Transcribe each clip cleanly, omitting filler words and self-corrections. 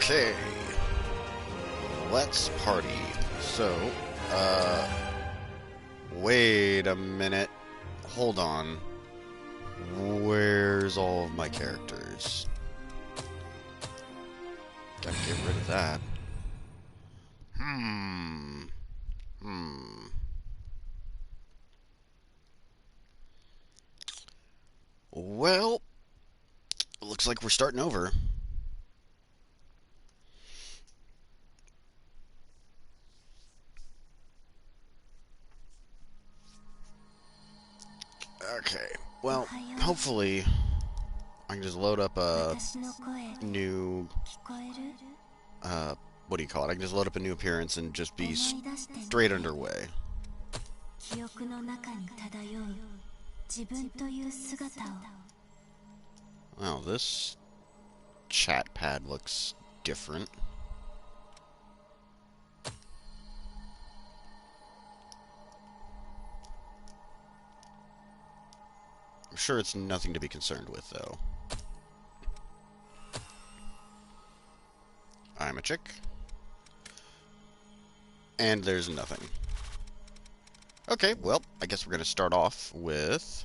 Okay. Let's party. So, wait a minute. Hold on. Where's all of my characters? Gotta get rid of that. Well, looks like we're starting over. Okay, well, hopefully I can just load up a new, what do you call it? I can just load up a new appearance and just be straight underway. Wow, this chat pad looks different. I'm sure it's nothing to be concerned with, though. I'm a chick. And there's nothing. Okay, well, I guess we're gonna start off with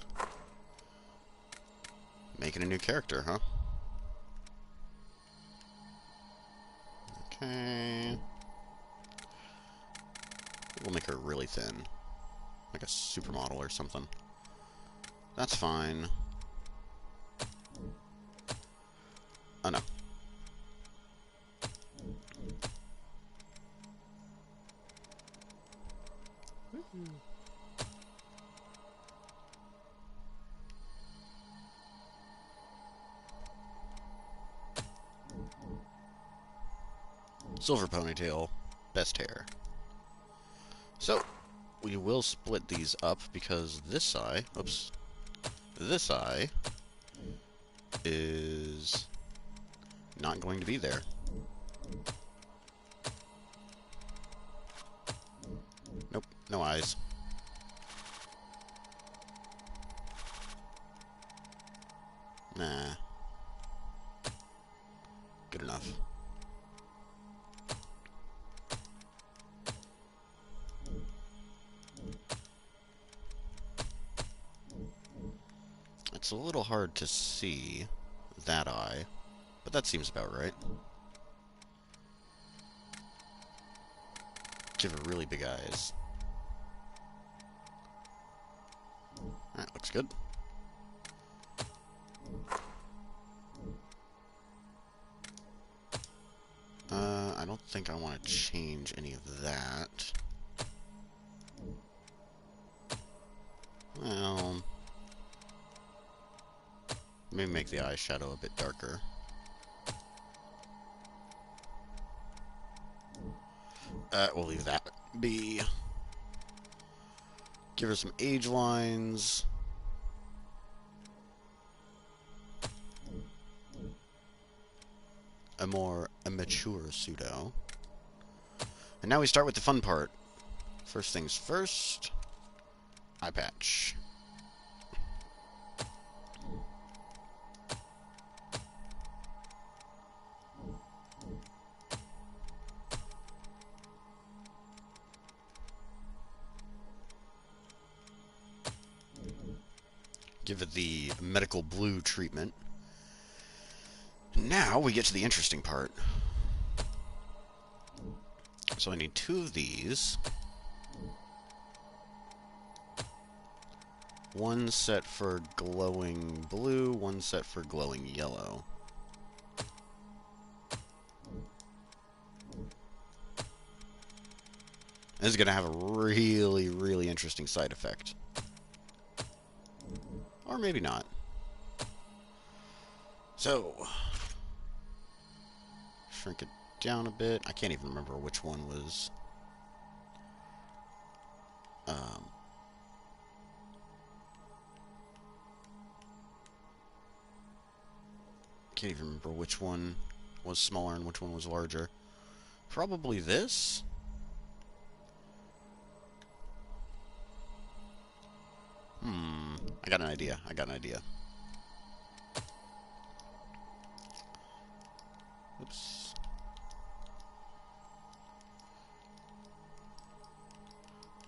making a new character, huh? Okay. We'll make her really thin. Like a supermodel or something. That's fine. Oh, no. Silver ponytail. Best hair. So, we will split these up because this eye... Oops. This eye is not going to be there. Nope, no eyes. Nah. Good enough. It's a little hard to see that eye, but that seems about right. Give her really big eyes. Alright, looks good. I don't think I want to change any of that. Well... maybe make the eyeshadow a bit darker. We'll leave that be. Give her some age lines. A more immature pseudo. And now we start with the fun part. First things first. Eye patch. Give it the medical blue treatment. Now we get to the interesting part. So I need 2 of these. One set for glowing blue, one set for glowing yellow. This is going to have a really, really interesting side effect. Or maybe not. So, shrink it down a bit. I can't even remember which one was... can't even remember which one was smaller and which one was larger. Probably this? I got an idea. Oops.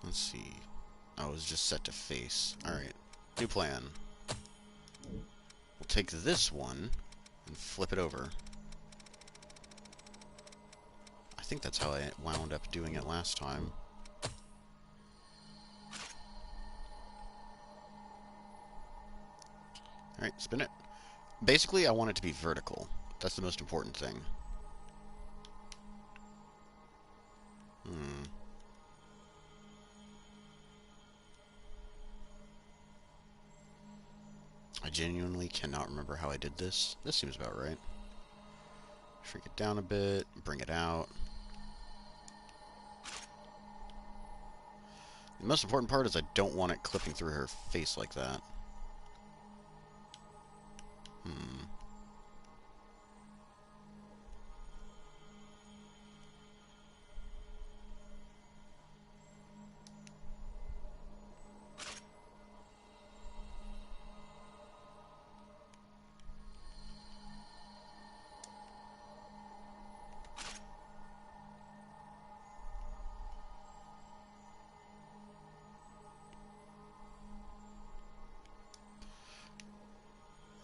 Let's see. Oh, it was just set to face. Alright. New plan. We'll take this one and flip it over. I think that's how I wound up doing it last time. Alright, spin it. Basically, I want it to be vertical. That's the most important thing. I genuinely cannot remember how I did this. This seems about right. Shrink it down a bit, bring it out. The most important part is I don't want it clipping through her face like that.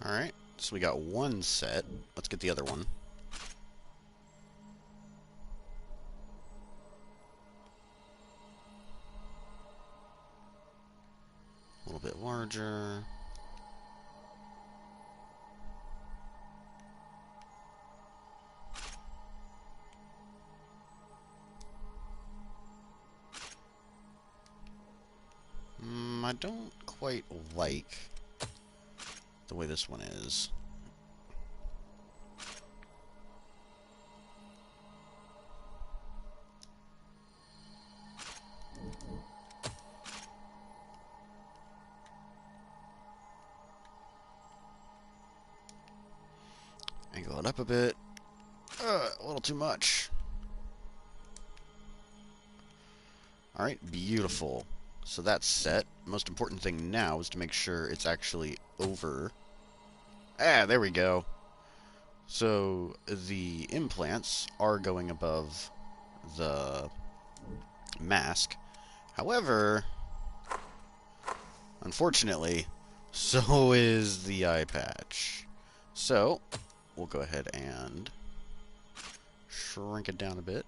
Alright, so we got one set. Let's get the other one. A little bit larger. I don't quite like the way this one is. Angle it up a bit. A little too much. Alright, beautiful. So that's set. Most important thing now is to make sure it's actually over. Ah, there we go. So the implants are going above the mask. However, unfortunately, so is the eye patch. So we'll go ahead and shrink it down a bit.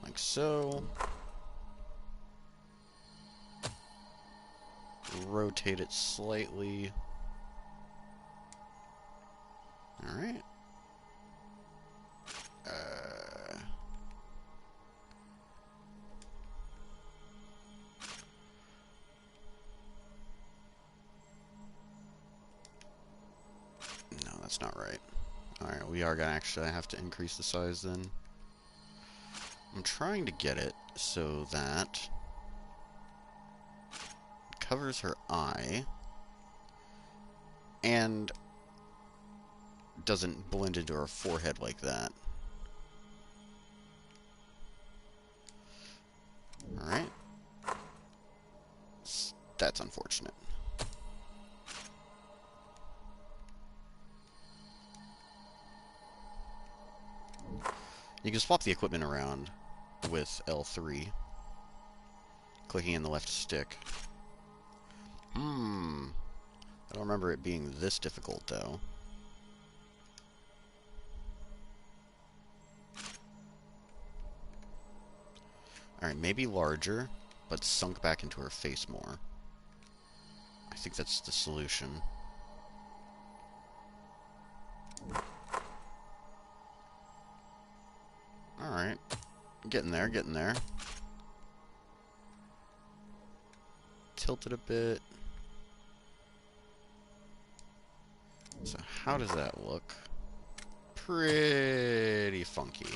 Like so. Rotate it slightly. Alright. No, that's not right. Alright, we are gonna actually have to increase the size then. I'm trying to get it so that it covers her eye and doesn't blend into her forehead like that. Alright. That's unfortunate. You can swap the equipment around with L3, clicking in the left stick. I don't remember it being this difficult, though. Alright, maybe larger, but sunk back into her face more. I think that's the solution. Alright. Getting there, getting there. Tilt it a bit. So how does that look? Pretty funky.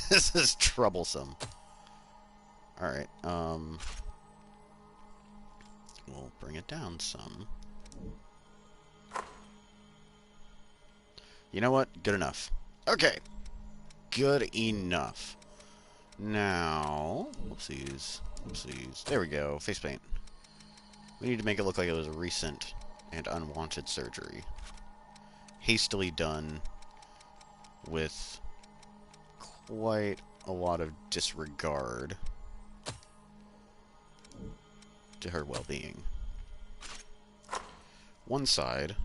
This is troublesome. Alright, we'll bring it down some. You know what? Good enough. Okay. Good enough. Now, whoopsies. Whoopsies. There we go. Face paint. We need to make it look like it was a recent and unwanted surgery. Hastily done with quite a lot of disregard to her well-being. One side.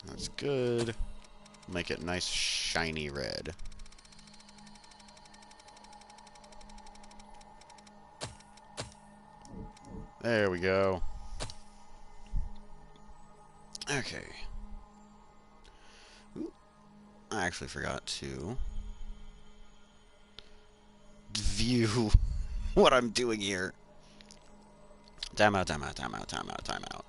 That's good. Make it nice, shiny red. There we go. Okay. Ooh, I actually forgot to view what I'm doing here. Time out, time out, time out, time out, time out.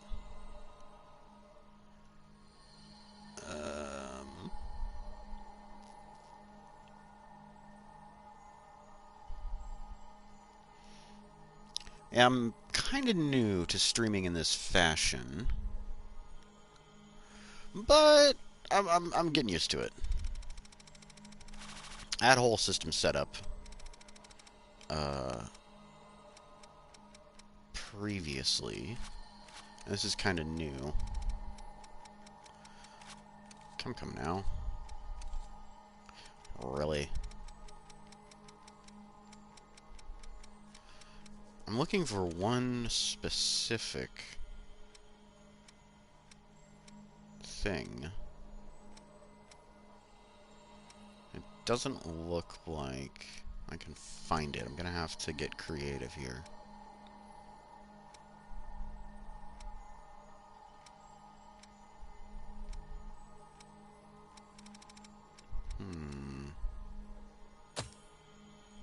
Yeah, I'm kind of new to streaming in this fashion, but I'm getting used to it. I had a whole system set up previously. And this is kind of new. Come now. Really? I'm looking for one specific thing. It doesn't look like I can find it. I'm gonna have to get creative here.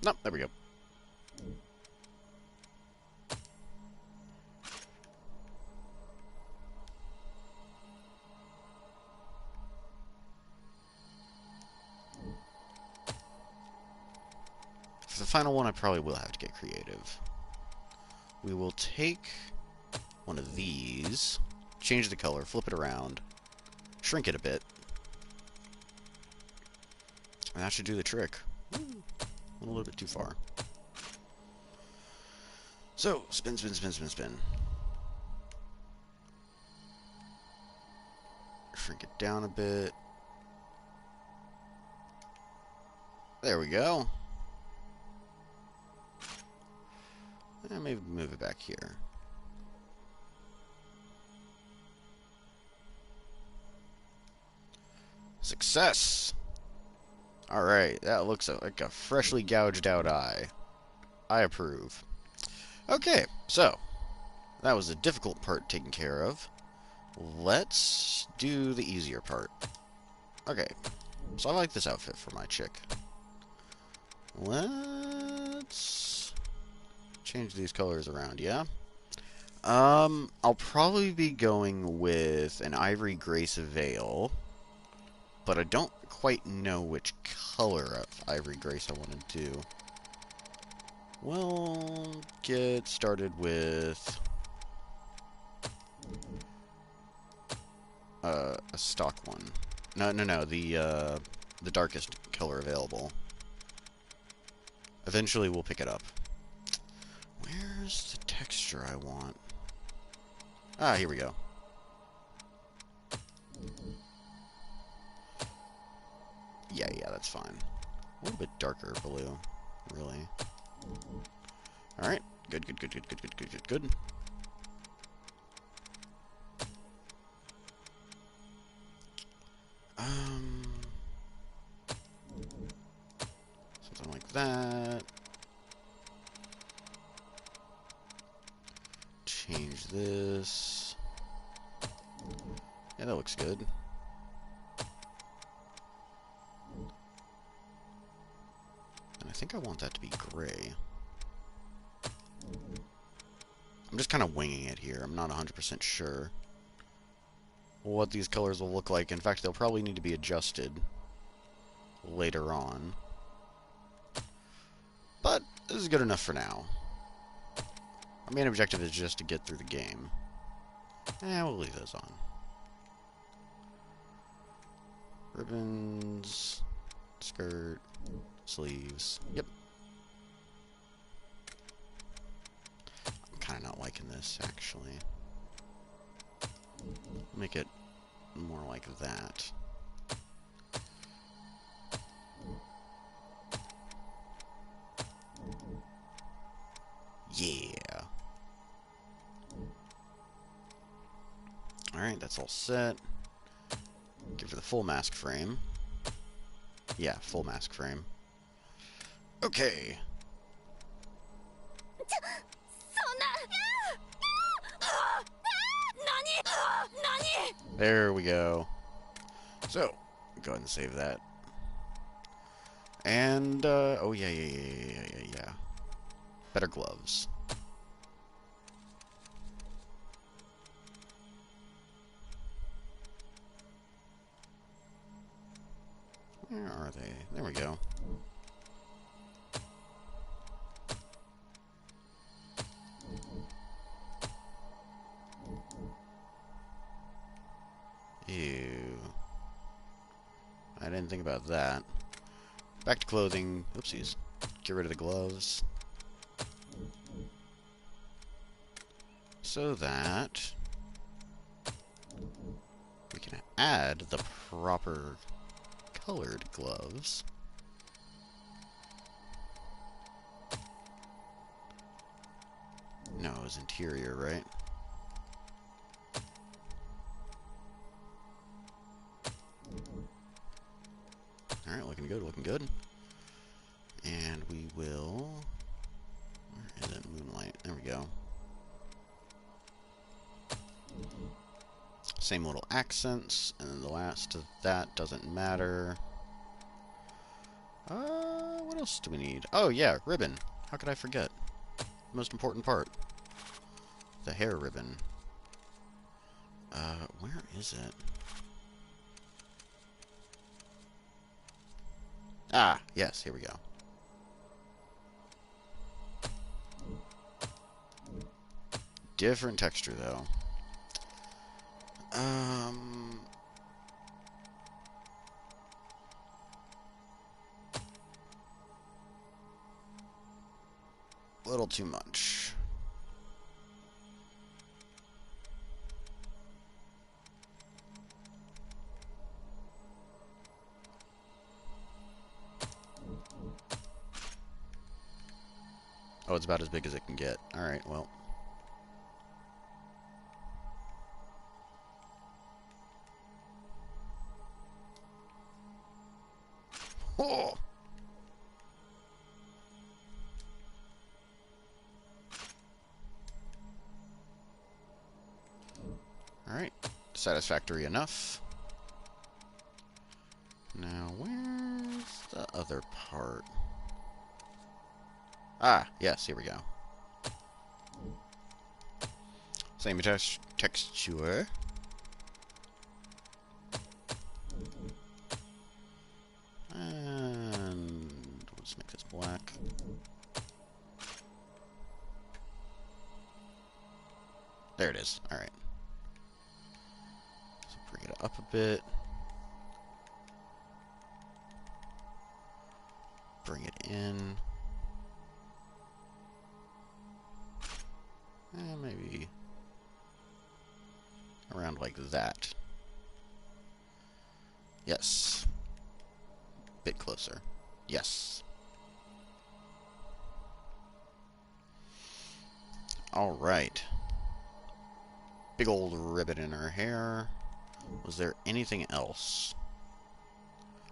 Nope, there we go. For the final one, I probably will have to get creative. We will take one of these, change the color, flip it around, shrink it a bit, and that should do the trick. A little bit too far. So, spin, spin, spin, spin, spin. Shrink it down a bit. There we go. And maybe move it back here. Success! Alright, that looks like a freshly gouged out eye. I approve. Okay, so, that was the difficult part taken care of. Let's do the easier part. Okay, so I like this outfit for my chick. Let's change these colors around, yeah? I'll probably be going with an Ivory Grace Veil, but I don't quite know which color of Ivory Grace I want to do. We'll get started with a stock one. No, the darkest color available. Eventually we'll pick it up. Where's the texture I want? Ah, here we go. Yeah, that's fine. A little bit darker blue, really. Alright, good. Something like that. Change this. Yeah, that looks good. And I think I want that to be gray. I'm just kind of winging it here. I'm not 100% sure what these colors will look like. In fact, they'll probably need to be adjusted later on. But this is good enough for now. Our main objective is just to get through the game. We'll leave those on. Ribbons, skirt, sleeves. Yep. this, actually. Make it more like that. Yeah. Alright, that's all set. Give her the full mask frame. Yeah, full mask frame. Okay. There we go. So, go ahead and save that. And, oh yeah. Better gloves. Where are they? There we go. Ew. I didn't think about that. Back to clothing. Oopsies. Get rid of the gloves. So that we can add the proper colored gloves. No, it was interior, right? Alright, looking good, looking good. And we will... Where is it? Moonlight. There we go. Same little accents, and then the last of that doesn't matter. What else do we need? Oh, yeah, ribbon. How could I forget? The most important part. The hair ribbon. Where is it? Ah, yes, here we go. Different texture, though. A little too much. Oh, it's about as big as it can get. Alright, well. Oh! Alright, satisfactory enough. Now, where's the other part? Ah, yes, here we go. Same texture. And let's make this black. There it is. Alright. So bring it up a bit. Bring it in. And maybe around like that. Yes. Bit closer. Yes. Alright. Big old ribbon in her hair. Was there anything else?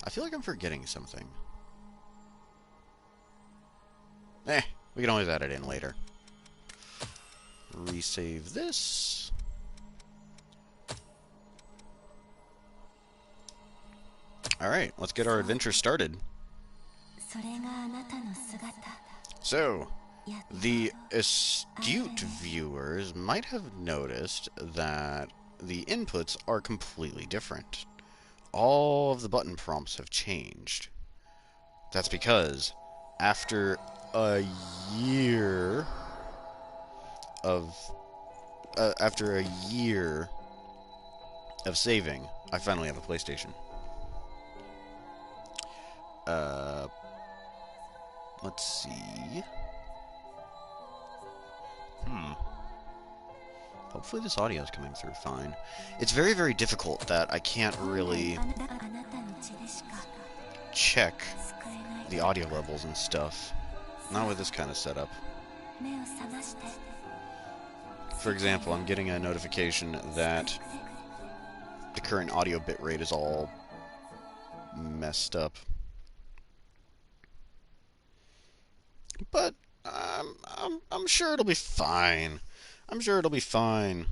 I feel like I'm forgetting something. We can always add it in later. Resave this. Alright, let's get our adventure started. So, the astute viewers might have noticed that the inputs are completely different. All of the button prompts have changed. That's because after a year of saving, I finally have a PlayStation. Let's see. Hopefully this audio is coming through fine. It's very, very difficult that I can't really check the audio levels and stuff. Not with this kind of setup. For example, I'm getting a notification that the current audio bitrate is all messed up. But I'm sure it'll be fine. I'm sure it'll be fine.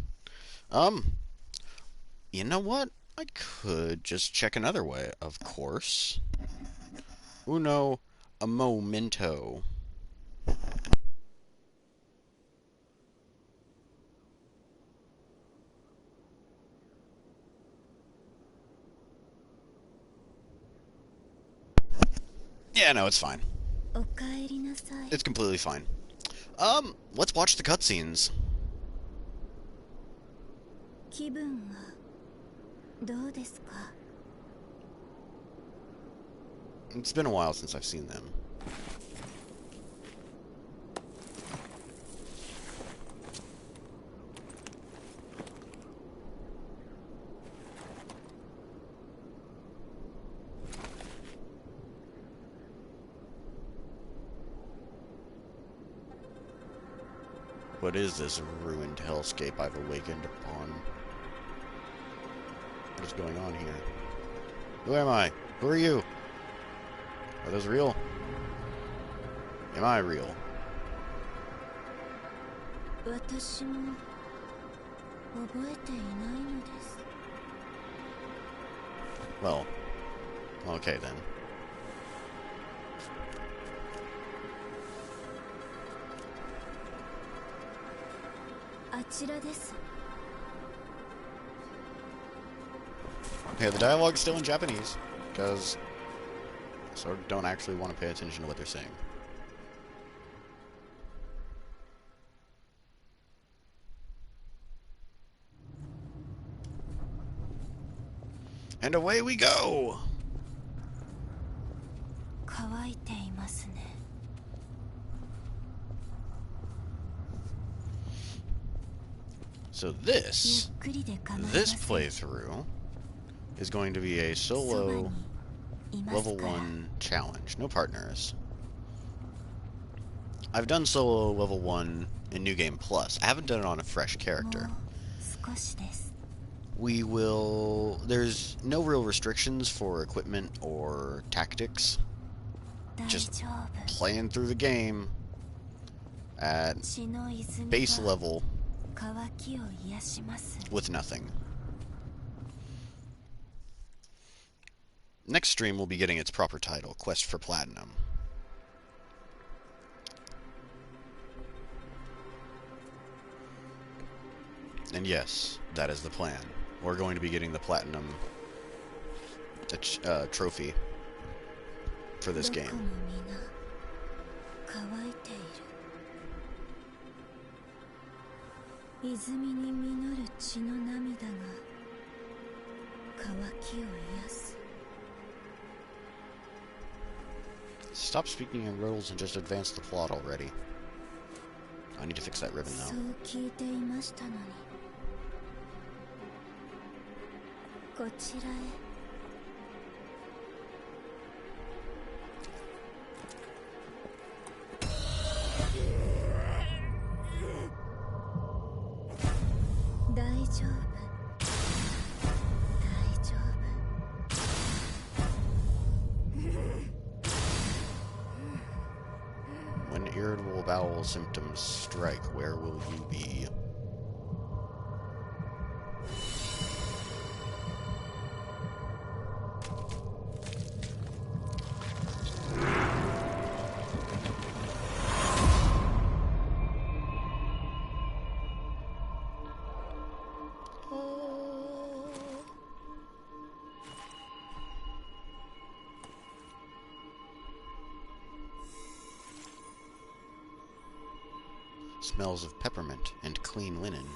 You know what? I could just check another way, of course. Uno a momento. Yeah, no, it's fine. It's completely fine. Let's watch the cutscenes. It's been a while since I've seen them. What is this ruined hellscape I've awakened upon? What is going on here? Who am I? Who are you? Are those real? Am I real? Well, okay then. Yeah, the dialogue's still in Japanese, because I sort of don't actually want to pay attention to what they're saying. And away we go! So this playthrough is going to be a solo level 1 challenge. No partners. I've done solo level 1 in New Game Plus. I haven't done it on a fresh character. There's no real restrictions for equipment or tactics. Just playing through the game at base level with nothing. Next stream will be getting its proper title, Quest for Platinum. And yes, that is the plan. We're going to be getting the Platinum trophy for this game. Stop speaking in riddles and just advance the plot already. I need to fix that ribbon though. When irritable bowel symptoms strike, where will you be? Smells of peppermint and clean linen.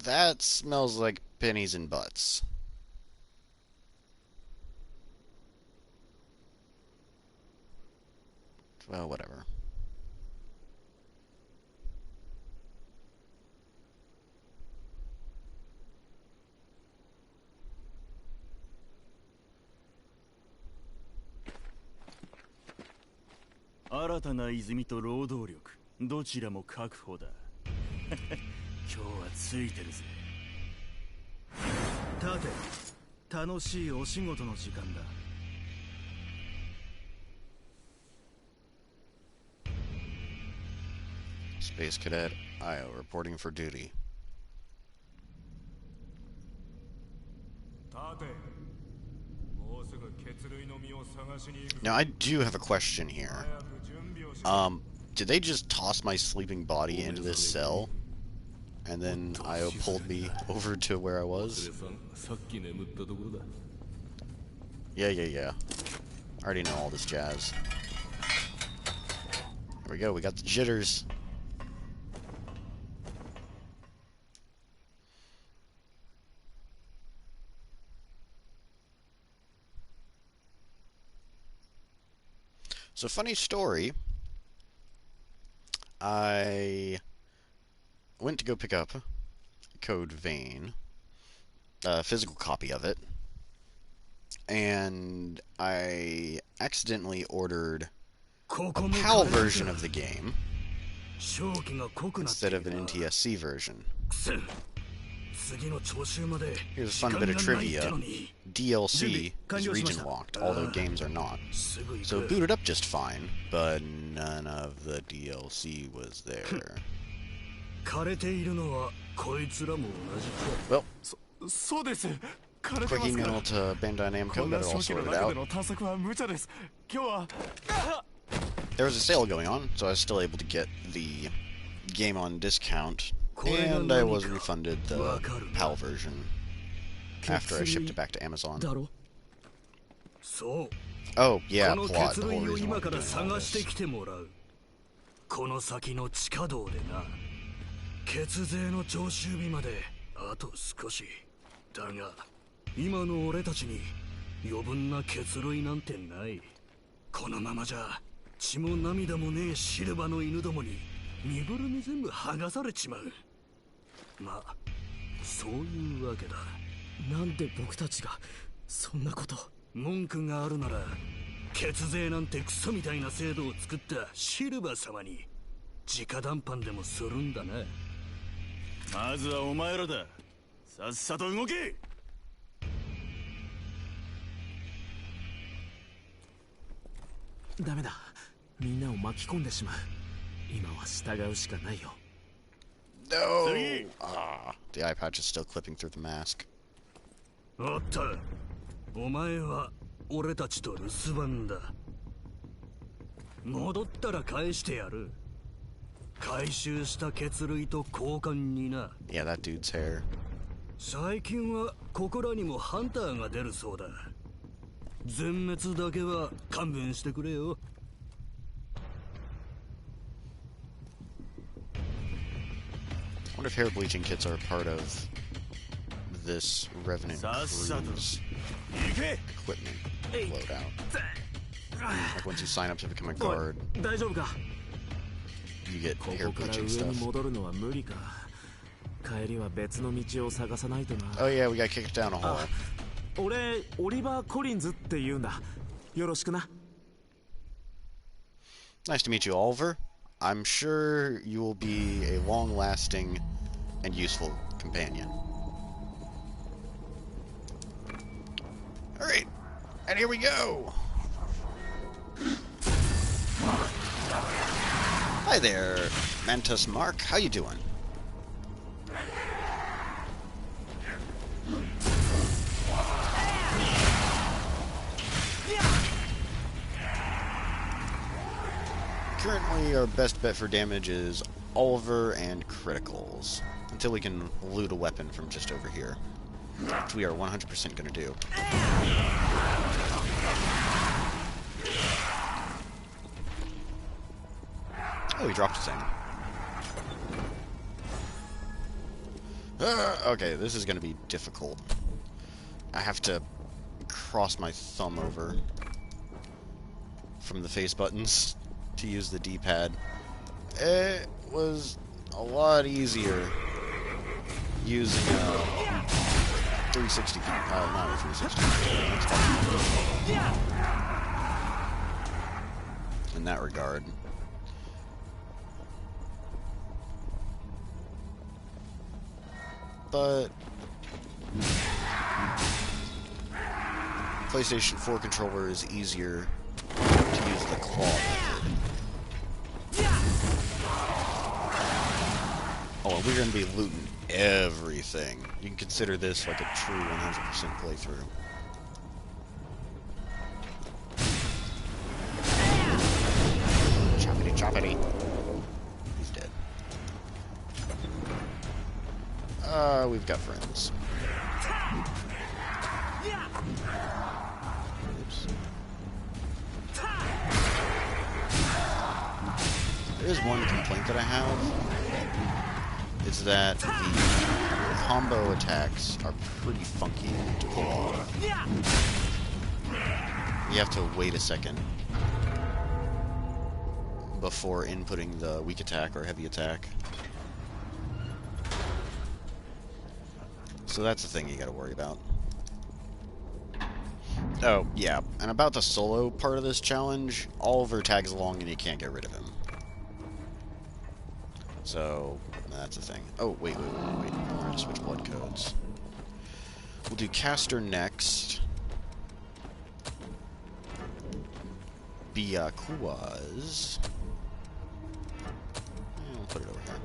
That smells like pennies and butts. Well, whatever. Space Cadet Io reporting for duty. Now I do have a question here. Did they just toss my sleeping body into this cell? And then Io pulled me over to where I was? Yeah. I already know all this jazz. There we go, we got the jitters. So, funny story. I went to go pick up Code Vein, a physical copy of it, and I accidentally ordered a PAL version of the game instead of an NTSC version. Here's a fun bit of trivia. DLC is region locked, although games are not. So it booted up just fine, but none of the DLC was there. Well, quick email to Bandai Namco, got it all sorted out. There was a sale going on, so I was still able to get the game on discount, and I was refunded the PAL version after I shipped it back to Amazon. Oh, yeah, plot, the whole reason why I'm doing all this. この先の地下道でな、血税の徴収日まであと少し。だが、今の俺たちに余分な血類なんてない。このままじゃ血も涙もねえシルバの犬どもに身ぐるみ全部剥がされちまう。まあ、そういうわけだ。なんで僕たちがそんなこと。文句があるなら、血税なんてクソみたいな制度を作ったシルバー様に直談判でもするんだな。まずはお前らだ。さっさと動け。ダメだ。みんなを巻き込んでしまう。今は従うしかないよ。No! Ah, the eye patch is still clipping through the mask. おった。お前は俺たちと留守番だ。戻ったら返してやる。回収した血類と交換にな。Yeah, that dude's hair. 最近はここらにもハンターが出るそうだ。全滅だけは勘弁してくれよ。I wonder if hair bleaching kits are a part of this Revenant Crew's equipment loadout. Like once you sign up to become a guard, you get hair bleaching stuff. Oh yeah, we got kicked down a hole. 俺、オリバー・コリンズって言うんだ。よろしくな。Nice to meet you, Oliver. I'm sure you will be a long-lasting and useful companion. Alright, and here we go! Hi there, Mantus Mark. How you doing? Currently, our best bet for damage is Oliver and criticals, until we can loot a weapon from just over here, which we are 100% going to do. Oh, he dropped his thing. Okay, this is going to be difficult. I have to cross my thumb over from the face buttons to use the D-pad. It was a lot easier using a 360, not a 360, in that regard. But PlayStation 4 controller is easier to use the claw method. Oh, and we're going to be looting everything. You can consider this like a true 100% playthrough. Choppity choppity. He's dead. We've got friends. Oops. There is one complaint that I have. Is that the combo attacks are pretty funky to pull off. You have to wait a second before inputting the weak attack or heavy attack. So that's the thing you gotta worry about. Oh, yeah, and about the solo part of this challenge, Oliver tags along and you can't get rid of him. So, that's the thing. Oh, wait. We're gonna switch blood codes. We'll do Caster next. Byakua's. And we'll put it over here.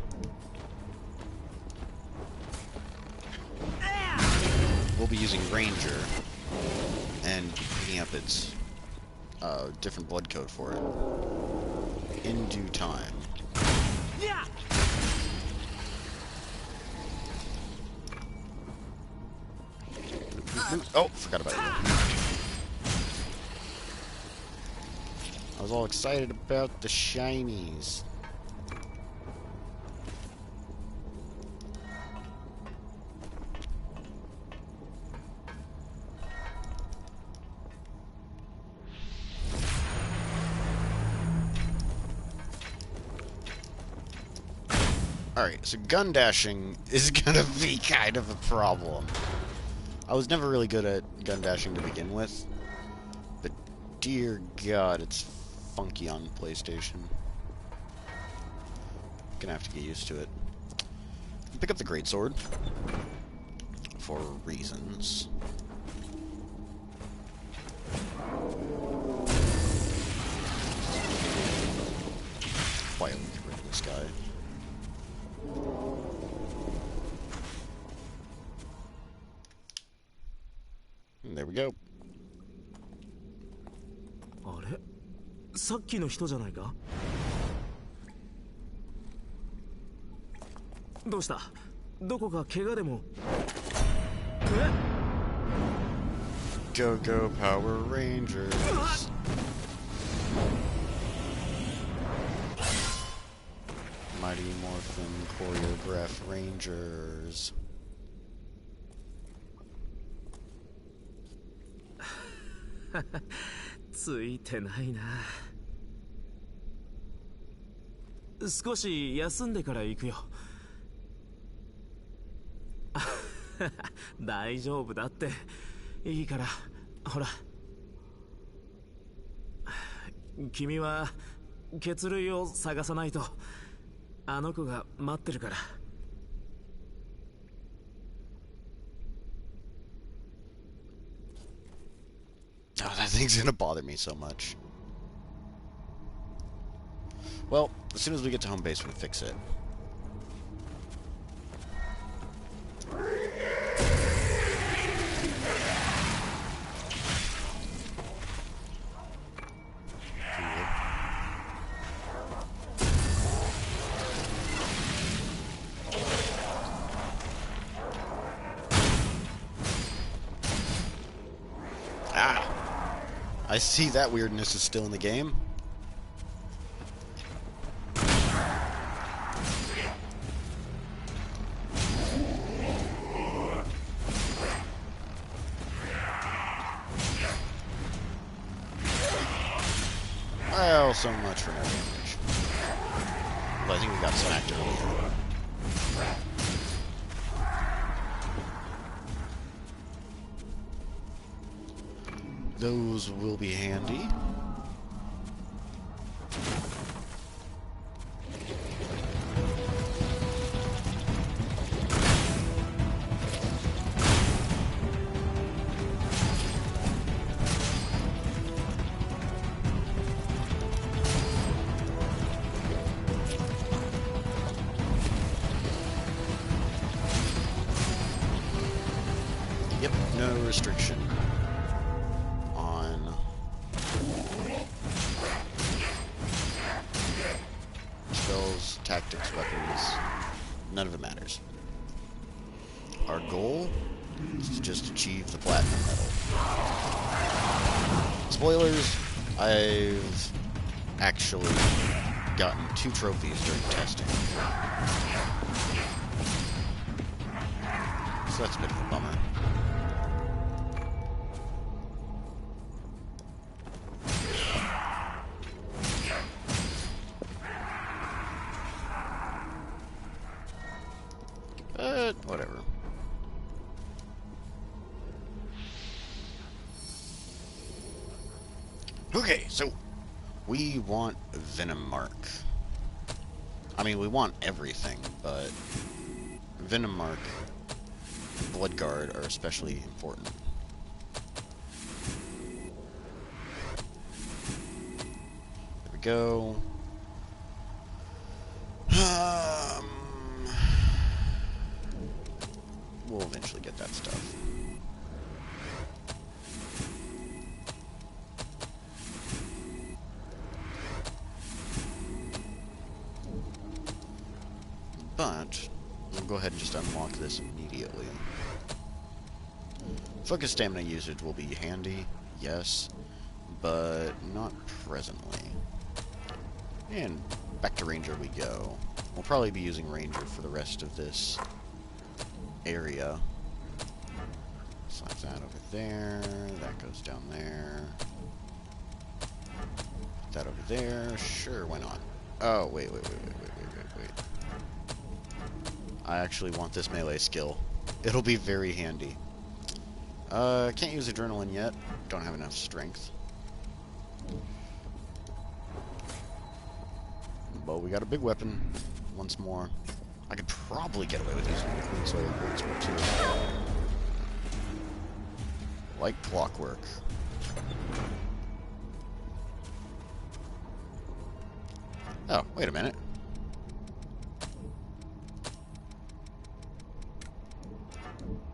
We'll be using Ranger and picking up its different blood code for it in due time. Oh, forgot about you. I was all excited about the shinies. Alright, so gun dashing is gonna be kind of a problem. I was never really good at gun dashing to begin with, but dear God, it's funky on PlayStation. Gonna have to get used to it. Pick up the greatsword for reasons. Quietly get rid of this guy. And there we go. あれさっきの人じゃないかどうしたどこか怪我でも Go go Power Rangers. Mighty Morphin Choreograph Rangers. ついてないな少し休んでから行くよ大丈夫だっていいからほら君は血類を探さないとあの子が待ってるから Oh, that thing's gonna bother me so much. Well, as soon as we get to home base, we'll fix it. I see that weirdness is still in the game. Well, so much for no damage. Well, I think we got smacked earlier. Those will be handy. Yep, no restriction on spells, tactics, weapons. None of it matters. Our goal is to just achieve the platinum medal. Spoilers, I've actually gotten 2 trophies during testing. So that's a bit of a bummer. But whatever. Okay, so we want Venom Mark. I mean, we want everything, but Venom Mark, Blood Guard are especially important. There we go. We'll eventually get that stuff. But we'll go ahead and just unlock this immediately. Focus stamina usage will be handy, yes, but not presently. And back to Ranger we go. We'll probably be using Ranger for the rest of this area. Slap that over there. That goes down there. Put that over there. Sure, why not? Oh, wait. I actually want this melee skill. It'll be very handy. Can't use Adrenaline yet. Don't have enough strength. But we got a big weapon. Once more. I could probably get away with using the Queenslayer Sword too. Like clockwork. Oh, wait a minute.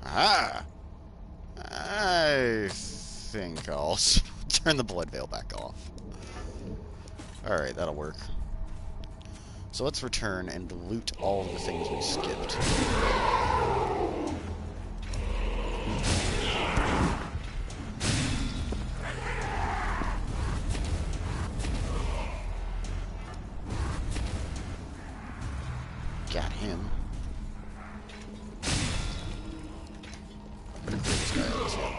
Ah! I think I'll turn the blood veil back off. Alright, that'll work. So let's return and loot all of the things we skipped. Got him. Better clear this guy out as well.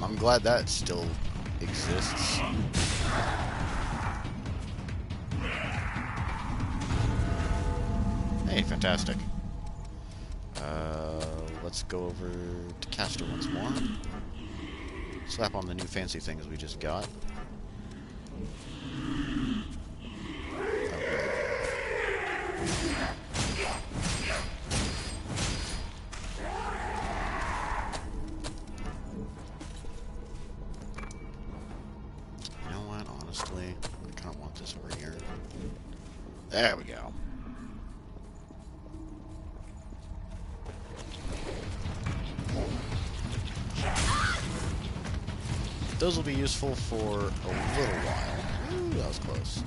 I'm glad that still exists. Hey, fantastic. Let's go over to Castor once more. Slap on the new fancy things we just got. I kind of want this over here. There we go. Those will be useful for a little while. Ooh, that was close.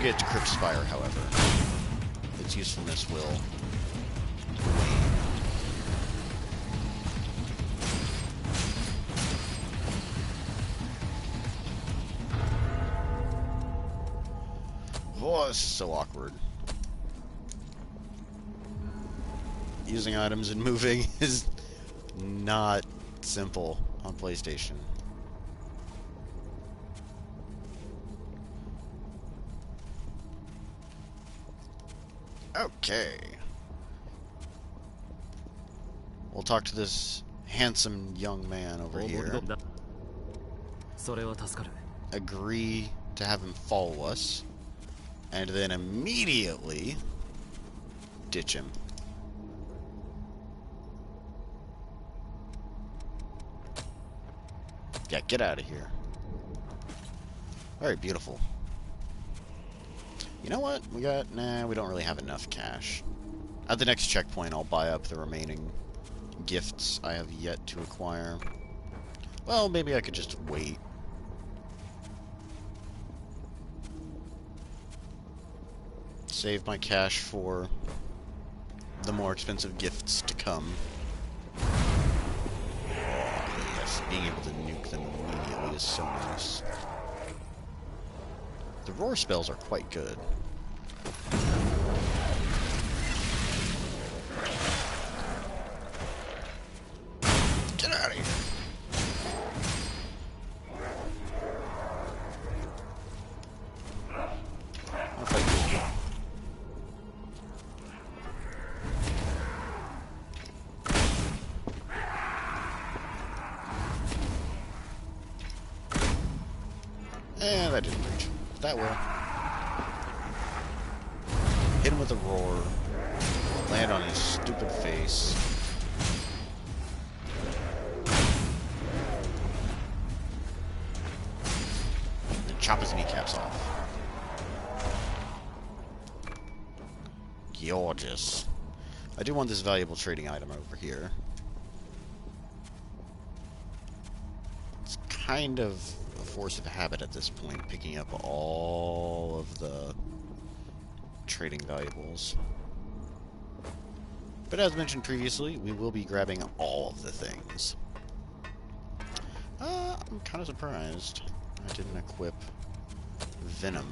get to Crypt Spire, however, its usefulness will wane. Oh, this is so awkward. Using items and moving is not simple on PlayStation. Okay. We'll talk to this handsome young man over here. Agree to have him follow us. And then immediately ditch him. Yeah, get out of here. Alright, beautiful. You know what? We don't really have enough cash. At the next checkpoint, I'll buy up the remaining gifts I have yet to acquire. Well, maybe I could just wait. Save my cash for the more expensive gifts to come. Oh, yes, being able to nuke them immediately is so nice. The roar spells are quite good. Get out of here! I'll fight you. That didn't reach. That will. Hit him with a roar. Land on his stupid face. And chop his kneecaps off. Gorgeous. I do want this valuable trading item over here. It's kind of a force of habit at this point, picking up all of the trading valuables. But as mentioned previously, we will be grabbing all of the things. I'm kind of surprised I didn't equip Venom.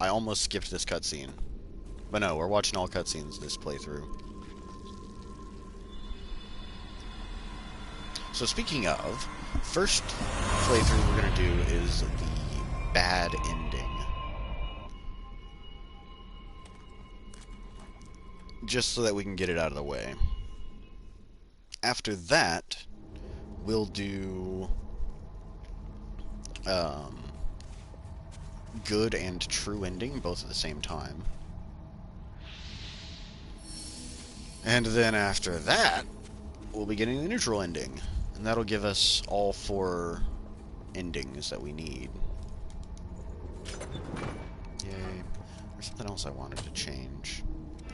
I almost skipped this cutscene. But no, we're watching all cutscenes this playthrough. So speaking of, first playthrough we're going to do is the bad ending. Just so that we can get it out of the way. After that, we'll do good and true ending, both at the same time. And then after that, we'll be getting the neutral ending. And that'll give us all 4 endings that we need. Yay. There's something else I wanted to change.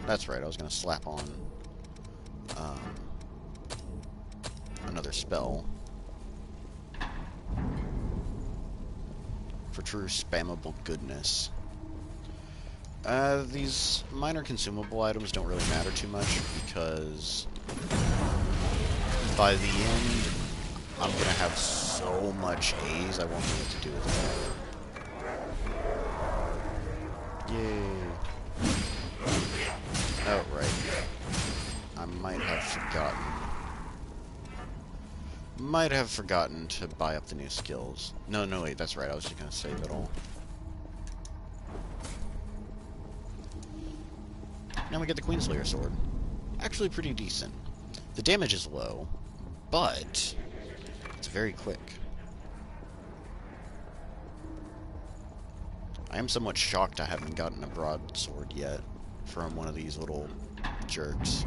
That's right, I was going to slap on another spell. For true spammable goodness. These minor consumable items don't really matter too much, because by the end, I'm gonna have so much A's I won't know what to do with it. Yay. Oh, right. I might have forgotten to buy up the new skills. No, wait, that's right. I was just gonna save it all. Now we get the Queenslayer Sword. Actually pretty decent. The damage is low, but it's very quick. I am somewhat shocked I haven't gotten a broadsword yet from one of these little jerks.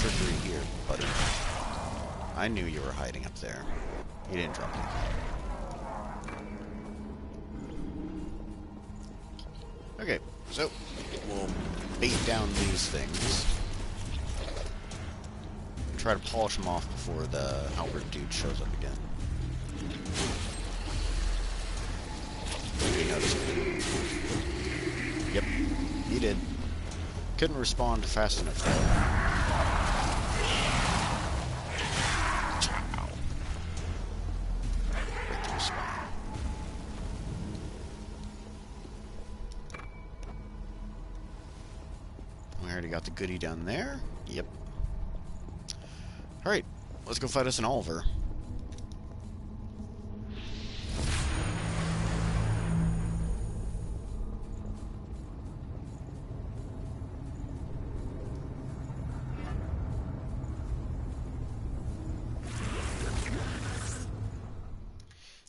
trickery here, buddy. I knew you were hiding up there. You didn't drop me. Okay, so we'll bait down these things. Try to polish them off before the outward dude shows up again. Did he notice me? Yep, he did. Couldn't respond fast enough though. Chow. Right through his spine. We already got the goodie down there. Yep. Alright, let's go fight us an Oliver.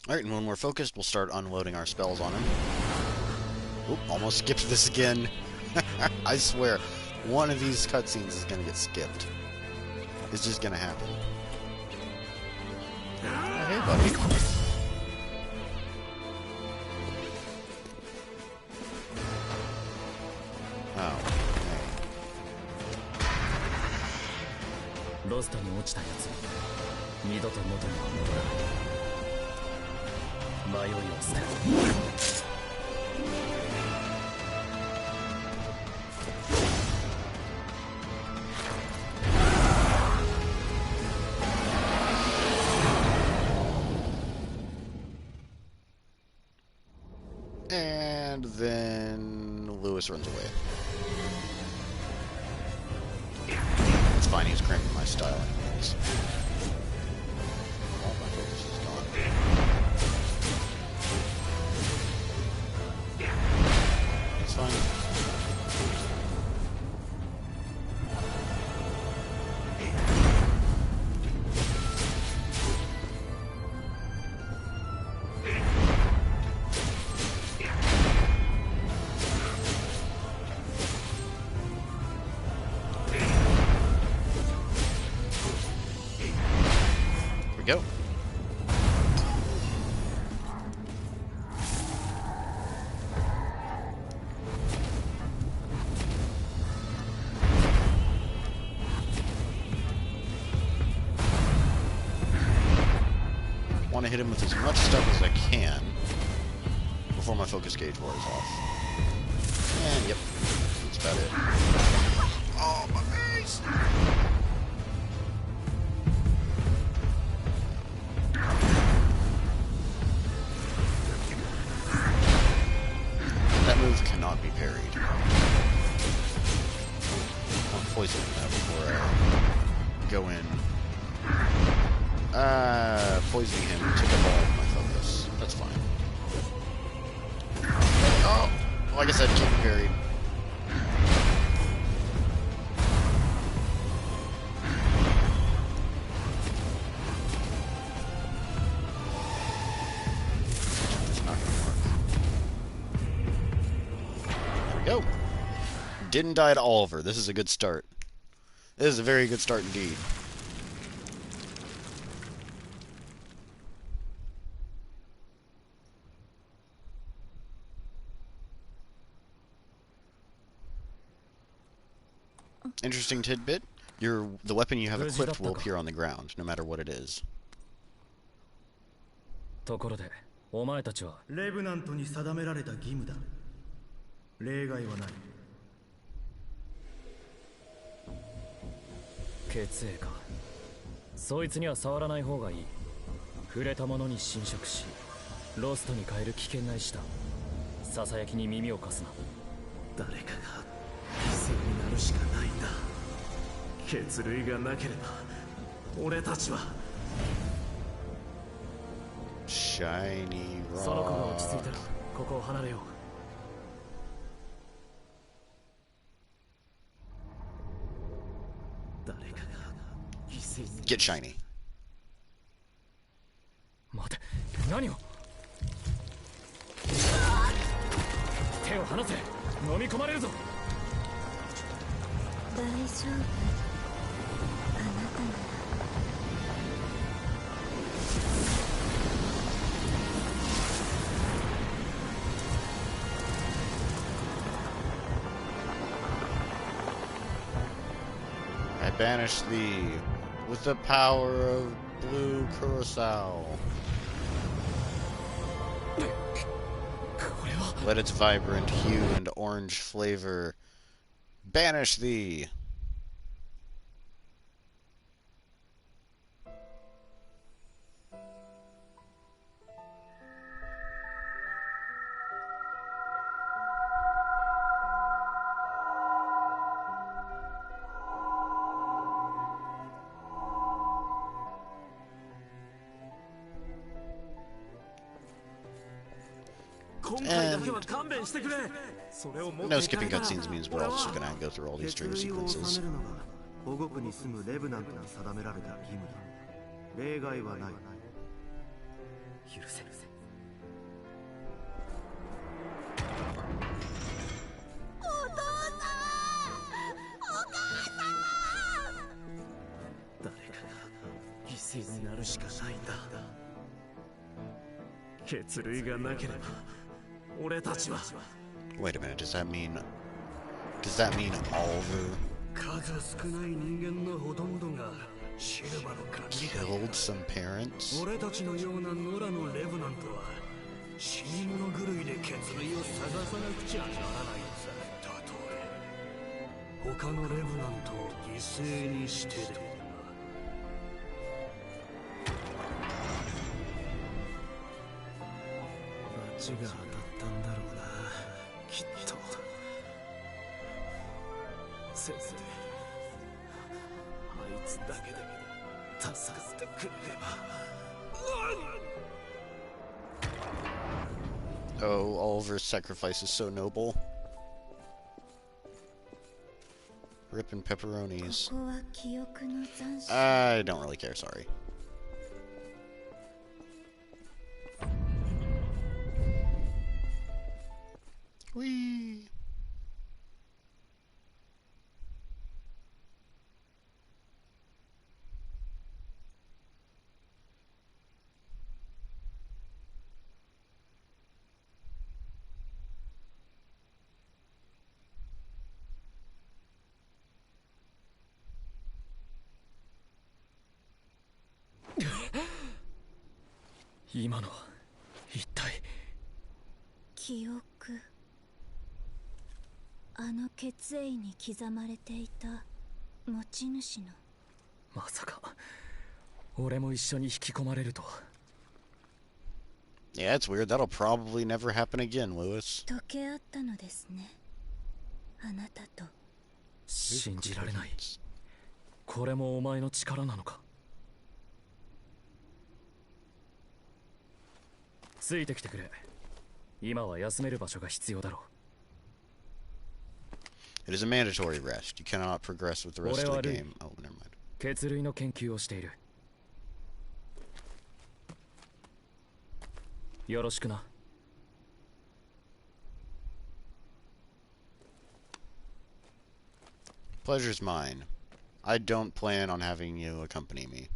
Alright, and when we're focused, we'll start unloading our spells on him. Oop, almost skipped this again. I swear, one of these cutscenes is gonna get skipped. It's just gonna happen. Oh, hey, buddy. Oh, hey. ロストに落ちたやつ二度と元には戻らない。迷いを捨てろ。And then Lewis runs away. It's fine, he's cramping my style anyways. All my focus is gone. It's fine. We go. Want to hit him with as much stuff as I can before my focus gauge wears off. And yep, that's about it. Oh, my face! That move cannot be parried. I'll poison him now before I go in. Poisoning him took up all of my focus. That's fine. Oh! Like I said, can't be parried. Go. Didn't die to Oliver. This is a good start. This is a very good start indeed. Interesting tidbit. The weapon you have equipped will appear on the ground, no matter what it is. ところで、お前たちはレブナントに定められた義務だ。例外はない。血液か。そいつには触らない方がいい。触れたものに侵食し、ロストに変える危険な石だ。ささやきに耳を貸すな。誰かが犠牲になるしかないんだ。血類がなければ、俺たちは。Shiny rock. その子が落ち着いたら、ここを離れよう。Get shiny. 待て、何を。手を離せ、飲み込まれるぞ。大丈夫。banish thee with the power of blue curacao. Let its vibrant hue and orange flavor banish thee. And no skipping cutscenes means we're also going to go through all these dream sequences. Wait a minute, does that mean Oliver killed some parents? Oh, Oliver's sacrifice is so noble. Ripping pepperonis. I don't really care, sorry. Whee! Yeah, it's weird. That'll probably never happen again, Lewis. 信じられない。これもお前の力なのか。ついてきてくれ。今は休める場所が必要だろう。It is a mandatory rest. You cannot progress with the rest of the game. Oh, never mind. 血類の研究をしている。よろしくな。Pleasure's mine. I don't plan on having you accompany me.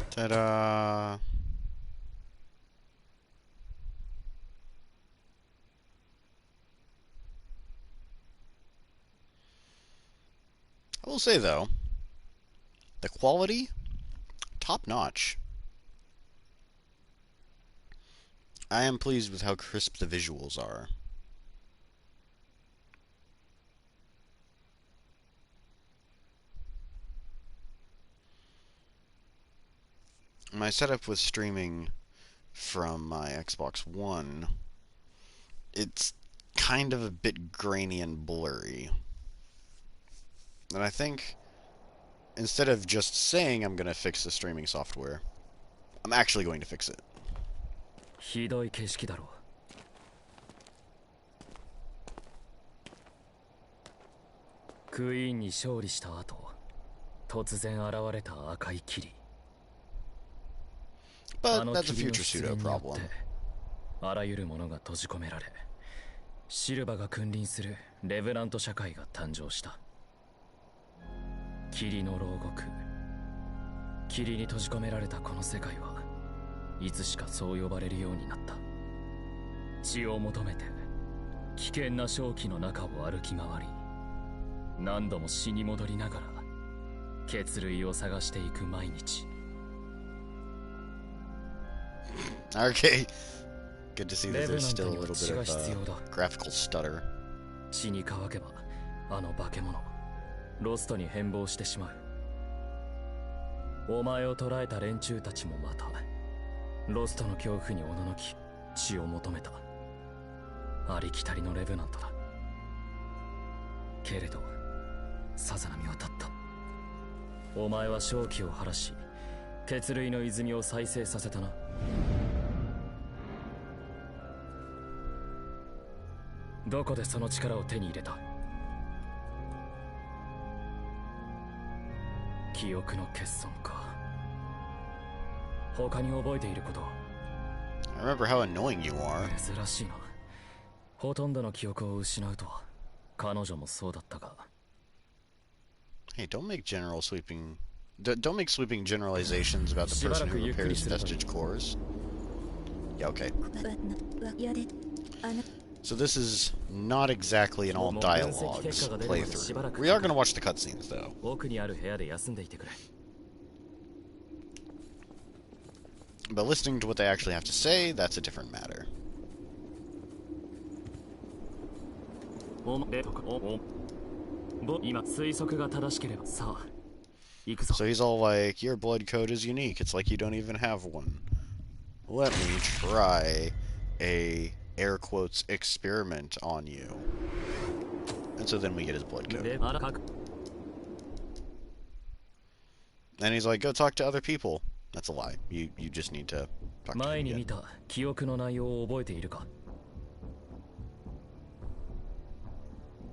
Ta-da! I will say, though, the quality, top-notch. I am pleased with how crisp the visuals are. My setup with streaming from my Xbox One, it's kind of a bit grainy and blurry. And I think, instead of just saying I'm going to fix the streaming software, I'm actually going to fix it. ひどい景色だろう。クイーンに勝利した後、突然現れた赤い霧。But that's a future pseudo problem. あらゆるものが閉じ込められ、シルバが君臨するレブナント社会が誕生した。霧の牢獄、霧に閉じ込められたこの世界はいつしかそう呼ばれるようになった。血を求めて危険な瘴気の中を歩き回り、何度も死に戻りながら血類を探していく毎日。Okay. Good to see that there's still a little bit of graphical stutter. 血に乾けばあの化け物ロストに変貌してしまう。お前を捕らえた連中たちもまたロストの恐怖におののき血を求めた。ありきたりのレブナントだ。けれどさざ波は立った。お前は瘴気を晴らし血類の泉を再生させたな。どこでその力を手に入れた？記憶の欠損か。他に覚えていること。I remember how annoying you are. 珍しいな。ほとんどの記憶を失うとは。彼女もそうだったが。Hey, don't make sweeping generalizations about the person who repairs vestige cores. Yeah, okay. So this is not exactly an all dialogues playthrough. We are going to watch the cutscenes, though. But listening to what they actually have to say, that's a different matter. So he's all like, your blood code is unique. It's like you don't even have one. Let me try a, air quotes, experiment on you. And so then we get his blood code. And he's like, go talk to other people. That's a lie. You just need to talk to him again.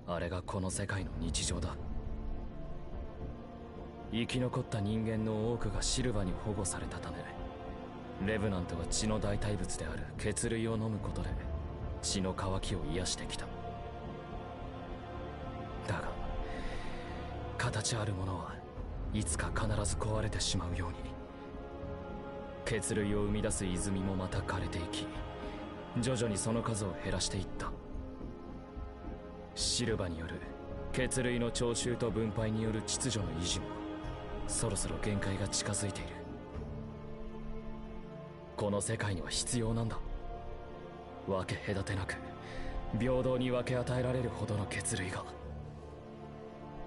あれがこの世界の日常だ。生き残った人間の多くがシルバに保護されたため、レブナントが血の代替物である血類を飲むことで血の渇きを癒してきた。だが形あるものはいつか必ず壊れてしまうように、血類を生み出す泉もまた枯れていき、徐々にその数を減らしていった。シルバによる血類の徴収と分配による秩序の維持もそろそろ限界が近づいている。この世界には必要なんだ。分け隔てなく平等に分け与えられるほどの血類が。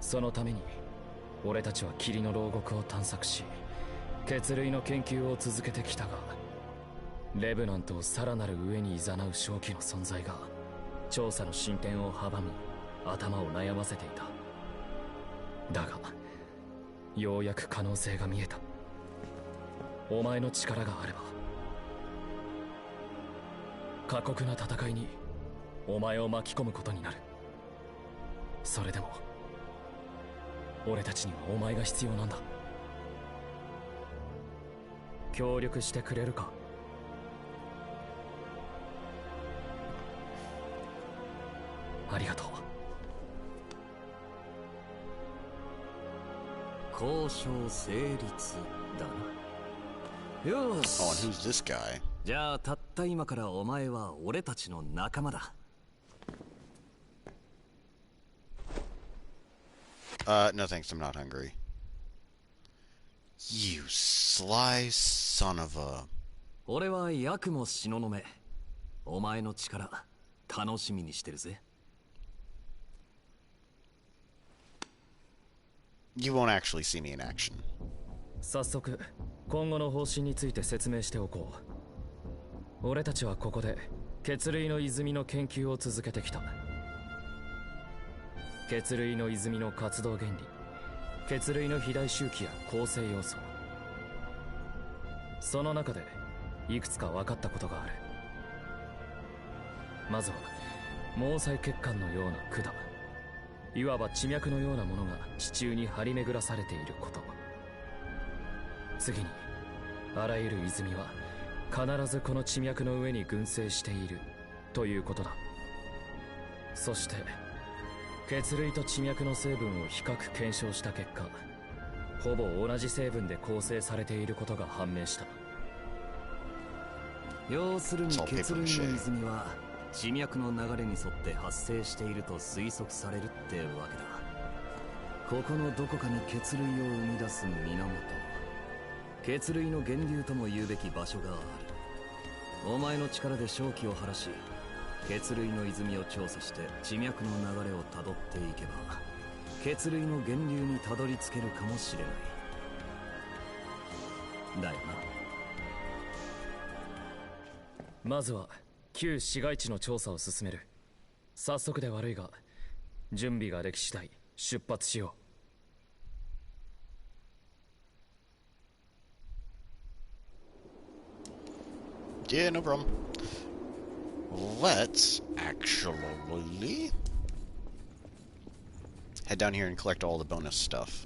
そのために俺たちは霧の牢獄を探索し血類の研究を続けてきたが、レブナントをさらなる上に誘う瘴気の存在が調査の進展を阻み頭を悩ませていた。だがようやく可能性が見えた。お前の力があれば過酷な戦いにお前を巻き込むことになる。それでも俺たちにはお前が必要なんだ。協力してくれるか？ありがとう。交渉成立だな。よし。Oh, and who's this guy? じゃあたった今からお前は俺たちの仲間だ。No thanks, I'm not hungry. You sly son of a... 俺はヤクも東雲。お前の力楽しみにしてるぜ。You won't actually see me in action. 早速今後の方針について説明しておこう。俺たちはここで血類の泉の研究を続けてきた。血類の泉の活動原理、血類の肥大周期や構成要素、その中でいくつか分かったことがある。まずは毛細血管のような管、いわば地脈のようなものが地中に張り巡らされていること。次にあらゆる泉は必ずこの地脈の上に群生しているということだ。そして血類と地脈の成分を比較検証した結果、ほぼ同じ成分で構成されていることが判明した。要するに血類の泉は地脈の流れに沿って発生していると推測されるってわけだ。ここのどこかに血類を生み出す源、血類の源流とも言うべき場所がある。お前の力で正気を晴らし、血類の泉を調査して地脈の流れをたどっていけば、血類の源流にたどり着けるかもしれない。だよな。まずは旧市街地の調査を進める。早速で悪いが準備ができ次第出発しよう。Yeah, no problem. Let's actually head down here and collect all the bonus stuff.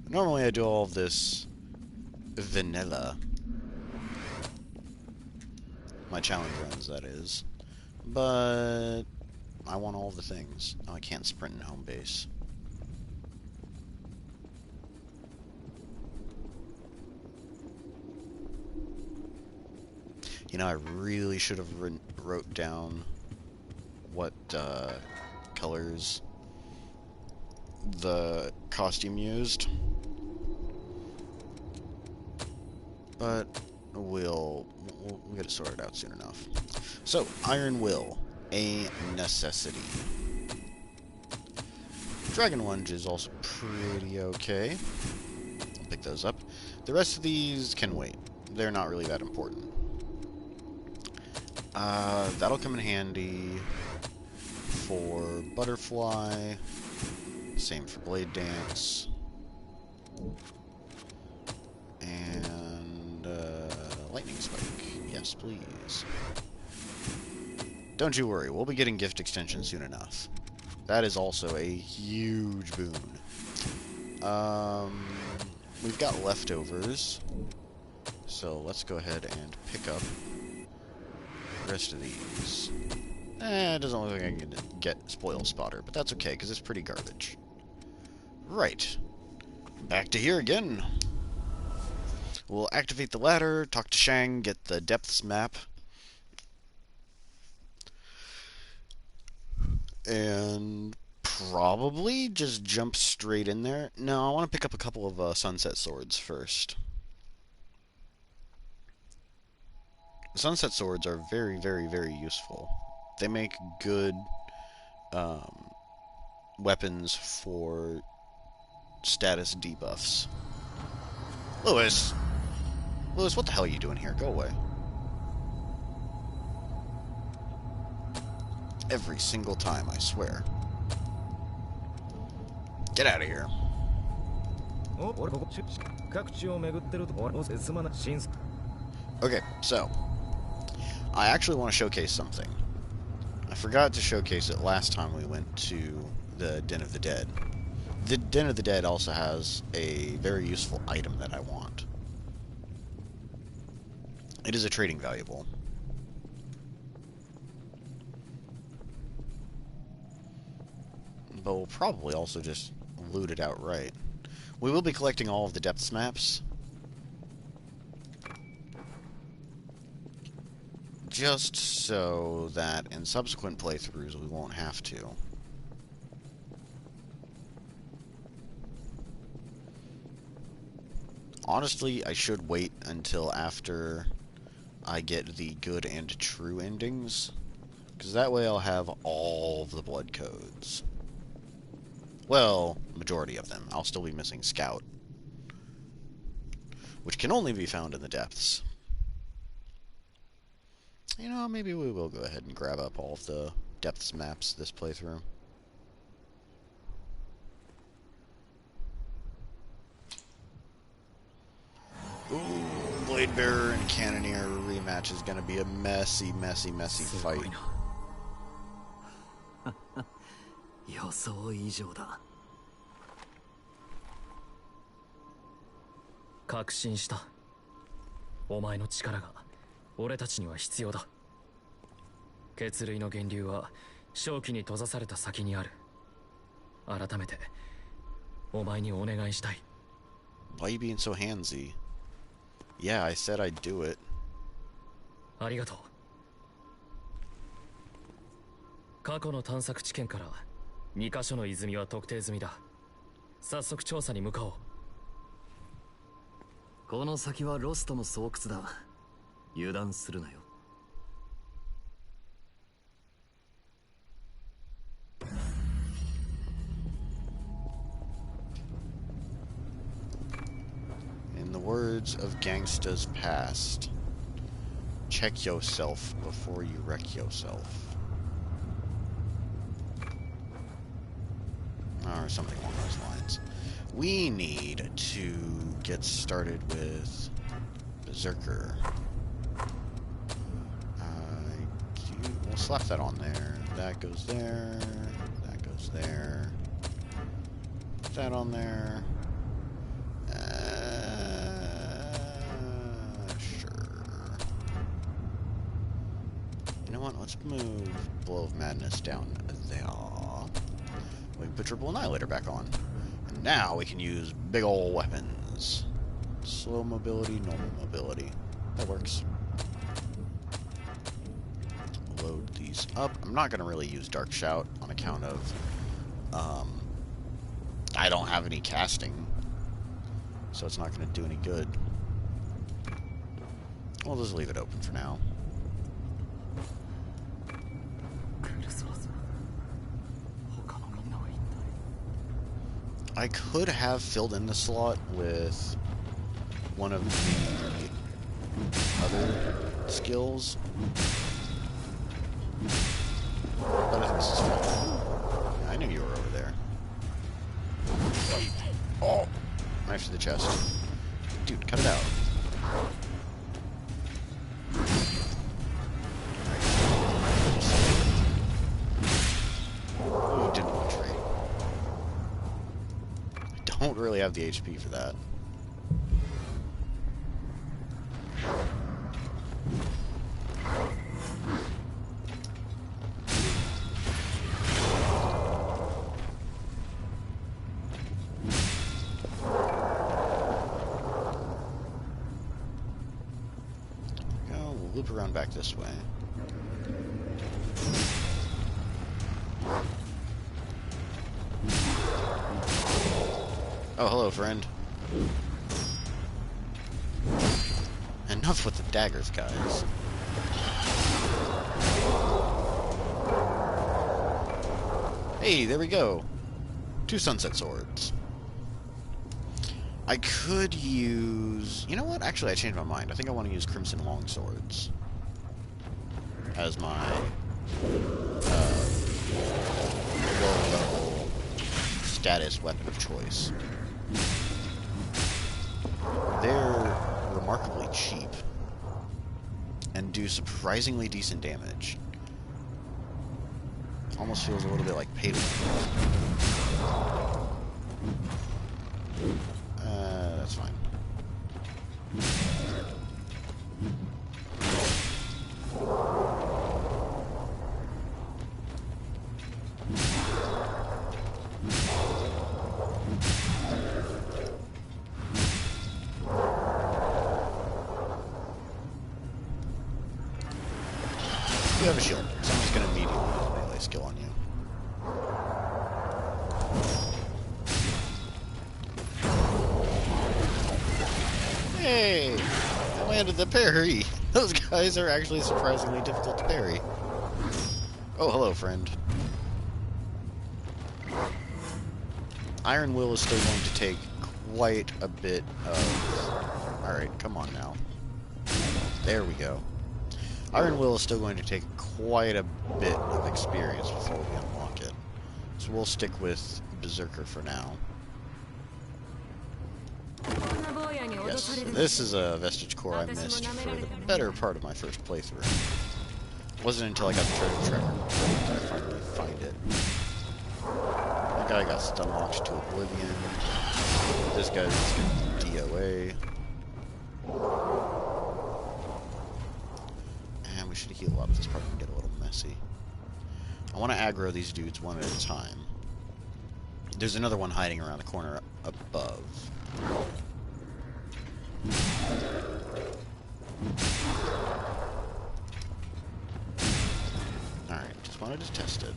Normally I do all of this vanilla. My challenge runs, that is. But I want all of the things. Oh, I can't sprint in home base. You know, I really should have wrote down what colors the costume used. But we'll get it sorted out soon enough. So, Iron Will, a necessity. Dragon Lunge is also pretty okay. I'll pick those up. The rest of these can wait. They're not really that important. That'll come in handy for Butterfly. Same for Blade Dance. And, Lightning Spike. Yes, please. Don't you worry, we'll be getting gift extensions soon enough. That is also a huge boon. We've got leftovers. So let's go ahead and pick up the rest of these. It doesn't look like I can get Spoil Spotter, but that's okay, because it's pretty garbage. Right. Back to here again. We'll activate the ladder, talk to Shang, get the depths map. And probably just jump straight in there. No, I want to pick up a couple of Sunset Swords first. Sunset Swords are very, very, very useful. They make good weapons for status debuffs. Lewis! Lewis, what the hell are you doing here? Go away. Every single time, I swear. Get out of here. Okay, so I actually want to showcase something. I forgot to showcase it last time we went to the Den of the Dead. The Den of the Dead also has a very useful item that I want. It is a trading valuable. But we'll probably also just loot it outright. We will be collecting all of the depths maps. Just so that in subsequent playthroughs we won't have to. Honestly, I should wait until after I get the good and true endings, because that way I'll have all of the blood codes. Well, majority of them. I'll still be missing Scout, which can only be found in the depths. You know, maybe we will go ahead and grab up all of the depths maps this playthrough. Ooh, Blade Bearer and Cannoneer rematch is gonna be a messy, messy, messy fight. 予想以上だ。確信した。お前の力が俺たちには必要だ。血類の源流は正気に閉ざされた先にある。改めてお前にお願いしたい。Why are you being so handsy? Yeah, I said I'd do it. ありがとう。過去の探索地点から2カ所の泉は特定済みだ。早速調査に向かおう。この先はロストの巣窟だ。油断するなよ。In the words of gangsta's past, check yourself before you wreck yourself. Or something along those lines. We need to get started with Berserker. We'll slap that on there. That goes there. That goes there. Put that on there. Sure. You know what? Let's move Blow of Madness down there. We can put Triple Annihilator back on. And now we can use big ol' weapons. Slow mobility, normal mobility. That works. Load these up. I'm not going to really use Dark Shout on account of I don't have any casting, so it's not going to do any good. We'll just leave it open for now. I could have filled in the slot with one of the other skills, but I think this is fine. I knew you were over there. Oh! Knife to the chest. Dude, cut it out. Oh, didn't want tree. I don't really have the HP for that. Loop around back this way. Oh, hello, friend. Enough with the daggers, guys. Hey, there we go. 2 sunset swords. I could use... You know what? Actually, I changed my mind. I think I want to use Crimson Longswords as my low-level status weapon of choice. They're remarkably cheap and do surprisingly decent damage. Almost feels a little bit like pay to win. That's fine. You have a shield. Someone's going to immediately use a melee skill on you. Hey! I landed the parry! Those guys are actually surprisingly difficult to parry. Oh, hello, friend. Iron Will is still going to take quite a bit of... Alright, come on now. There we go. Iron Will is still going to take quite a bit of experience before we unlock it. So we'll stick with Berserker for now. Yes, this is a Vestige Core I missed for the better part of my first playthrough. It wasn't until I got the treasure tracker that I finally find it. That guy got stun locked to oblivion. This guy's just gonna DOA. And we should heal up. This part can get a little messy. I want to aggro these dudes one at a time. There's another one hiding around the corner above. Alright, just just wanted to test it.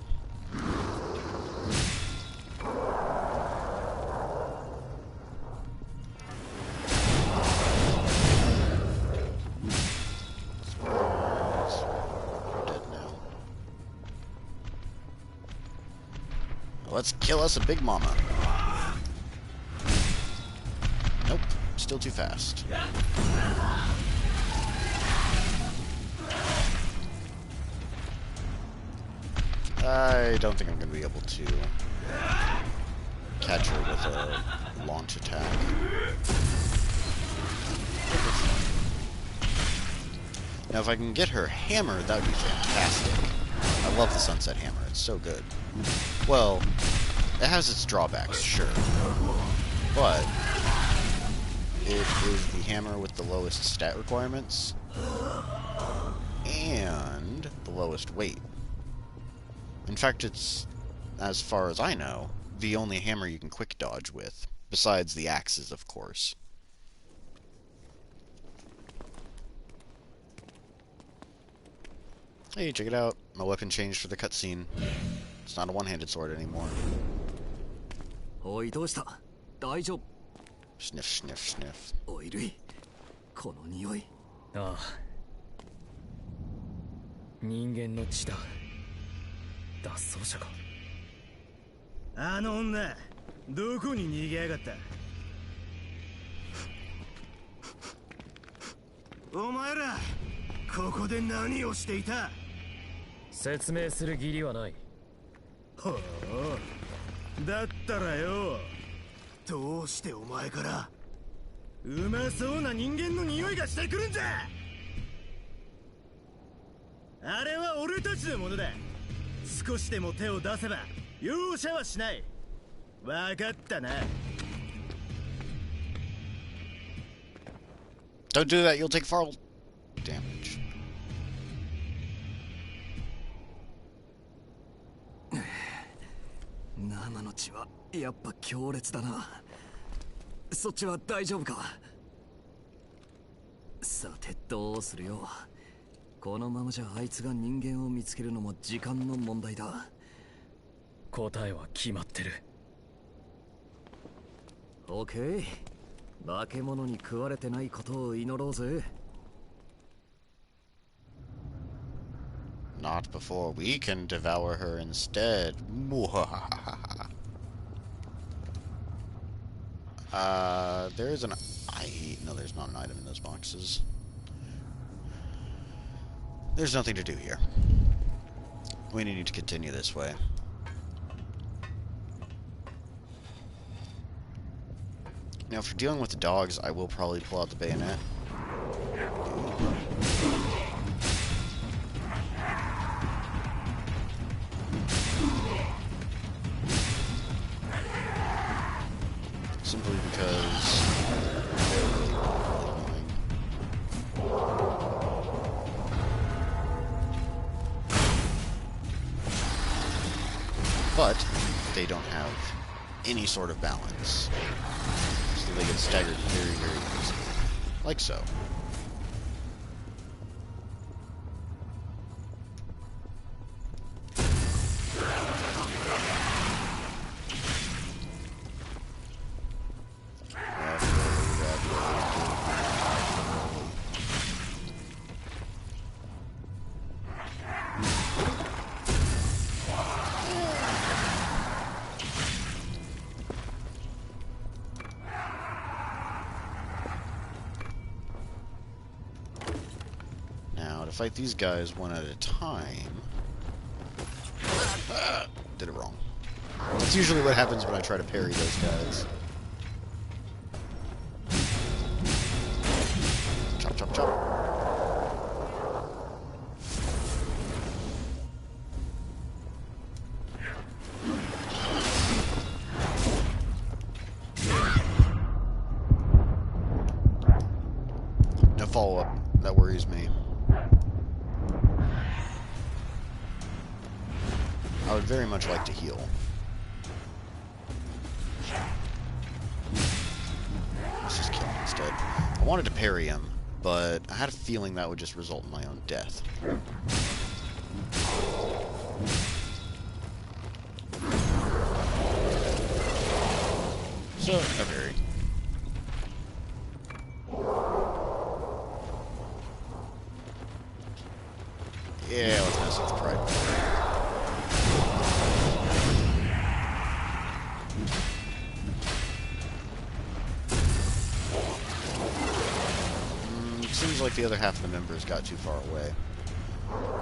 Let's kill us a big mama. Nope, still too fast. I don't think I'm going to be able to catch her with a launch attack. Now, if I can get her hammer, that would be fantastic. I love the Sunset Hammer. It's so good. Well, it has its drawbacks, sure. But it is the hammer with the lowest stat requirements and the lowest weight. In fact, it's, as far as I know, the only hammer you can quick dodge with, besides the axes, of course. Hey, check it out. My weapon changed for the cutscene. It's not a one-handed sword anymore. Sniff, sniff, sniff. ああ、人間の血だ。脱走者か。あの女、どこに逃げやがった。お前ら、ここで何をしていた？説明する義理はない。ほう、だったらよ、どうしてお前からうまそうな人間の匂いがしてくるんじゃ。あれは俺たちのものだ。少しでも手を出せば容赦はしない。わかったな。Don't do that, you'll take far damage. 生の血はやっぱ強烈だな。そっちは大丈夫か？さてどうするよ。このままじゃあいつが人間を見つけるのも時間の問題だ。答えは決まってる。オッケー。化け物に食われてないことを祈ろうぜ。Not before we can devour her instead. There is an... No, there's not an item in those boxes. There's nothing to do here. We need to continue this way. Now, if you're dealing with the dogs, I will probably pull out the bayonet. Simply because they're really annoying. But they don't have any sort of balance. So they get staggered very, very easily. Like so. To fight these guys one at a time. Did it wrong. That's usually what happens when I try to parry those guys. Chop, chop, chop. No follow-up. That worries me. I would very much like to heal. Let's just kill him instead. I wanted to parry him, but I had a feeling that would just result in my own death. So, no berry. Yeah, let's mess with the pride. Seems like the other half of the members got too far away.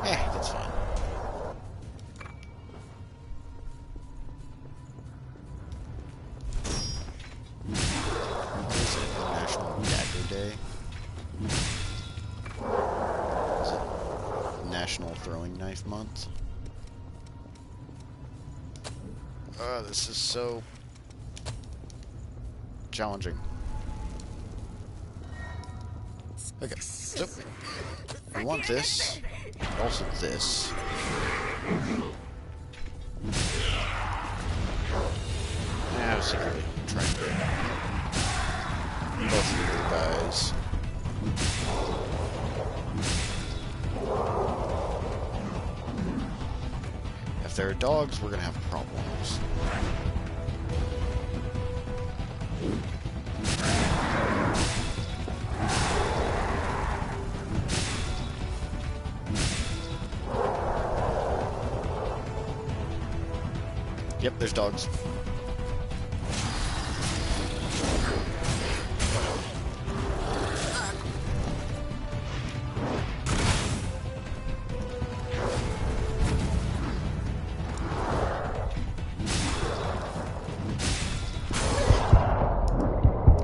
That's fine. What is it? National Dagger Day? Is it National Throwing Knife Month? Oh, this is so challenging. Okay, so we want this, but also this. I was secretly trying to get both of you guys. If there are dogs, we're gonna have problems. Yep, there's dogs.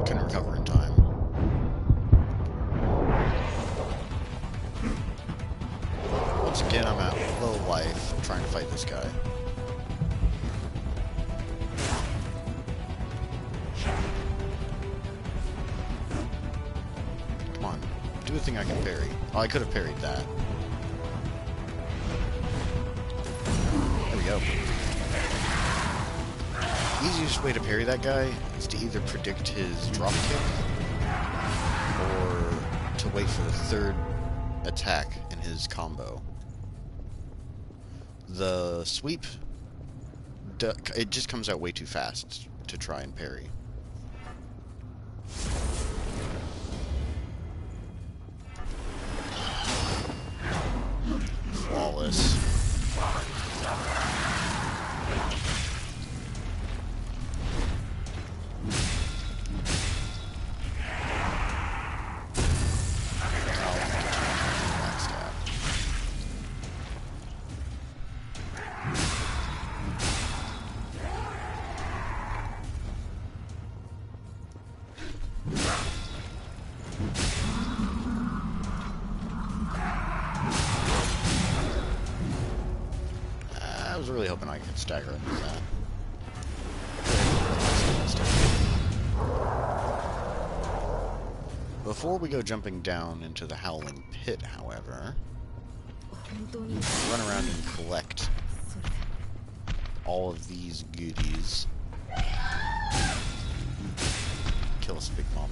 Couldn't recover in time. Once again, I'm at low life trying to fight this guy. Do a thing I can parry. Oh, I could have parried that. There we go. Easiest way to parry that guy is to either predict his drop kick or to wait for the third attack in his combo. The sweep, it just comes out way too fast to try and parry. Flawless. I was really hoping I could stagger into that. Before we go jumping down into the Howling Pit, however, run around and collect all of these goodies. Kill us, Big Mama.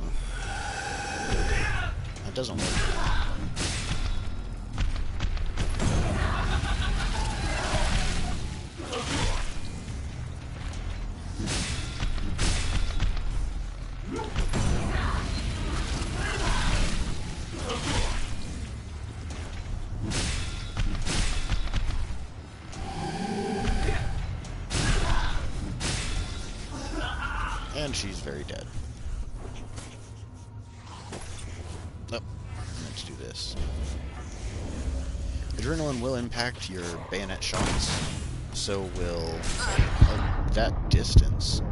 That doesn't work. And she's very dead. Nope. Let's do this. Adrenaline will impact your bayonet shots. So will that distance.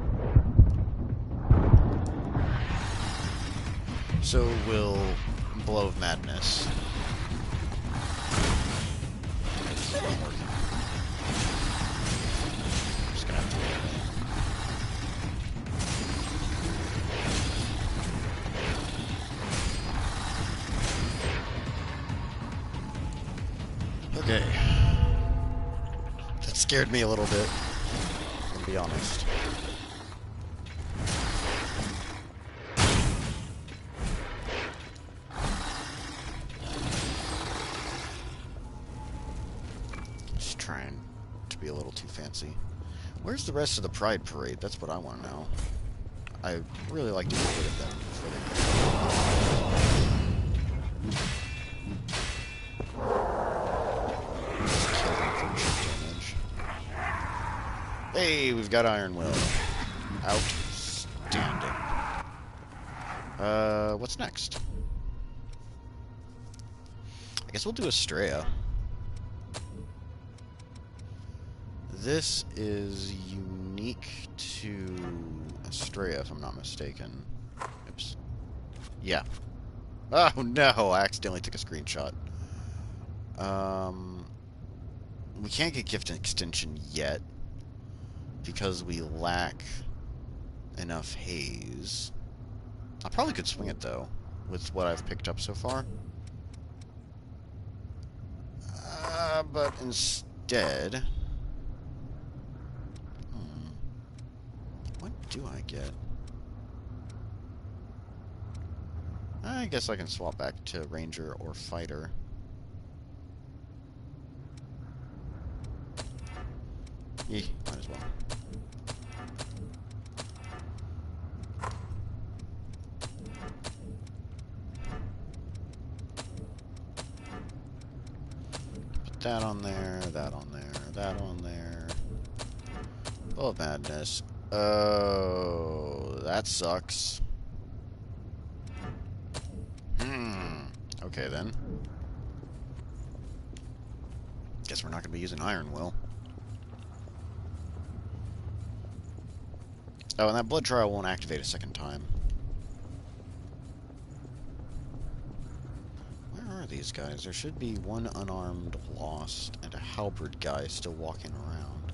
So will Blow of Madness. This is not working. I'm just gonna have to wait. Okay. That scared me a little bit, to be honest. Just trying to be a little too fancy. Where's the rest of the Pride Parade? That's what I want to know. I really like to get rid of them before they just kill them for damage. Hey, we've got Iron Will. Outstanding. What's next? I guess we'll do Estrella. This is unique to Estrella, if I'm not mistaken. Oops. Yeah. Oh no, I accidentally took a screenshot. We can't get gift extension yet because we lack enough haze. I probably could swing it though, with what I've picked up so far. But instead... What do I get? I guess I can swap back to Ranger or Fighter. Might as well. Put that on there, that on there, that on there. Full of madness. Oh, that sucks. Okay then. Guess we're not going to be using Iron Will. Oh, and that blood trial won't activate a second time. Where are these guys? There should be one unarmed lost and a halberd guy still walking around.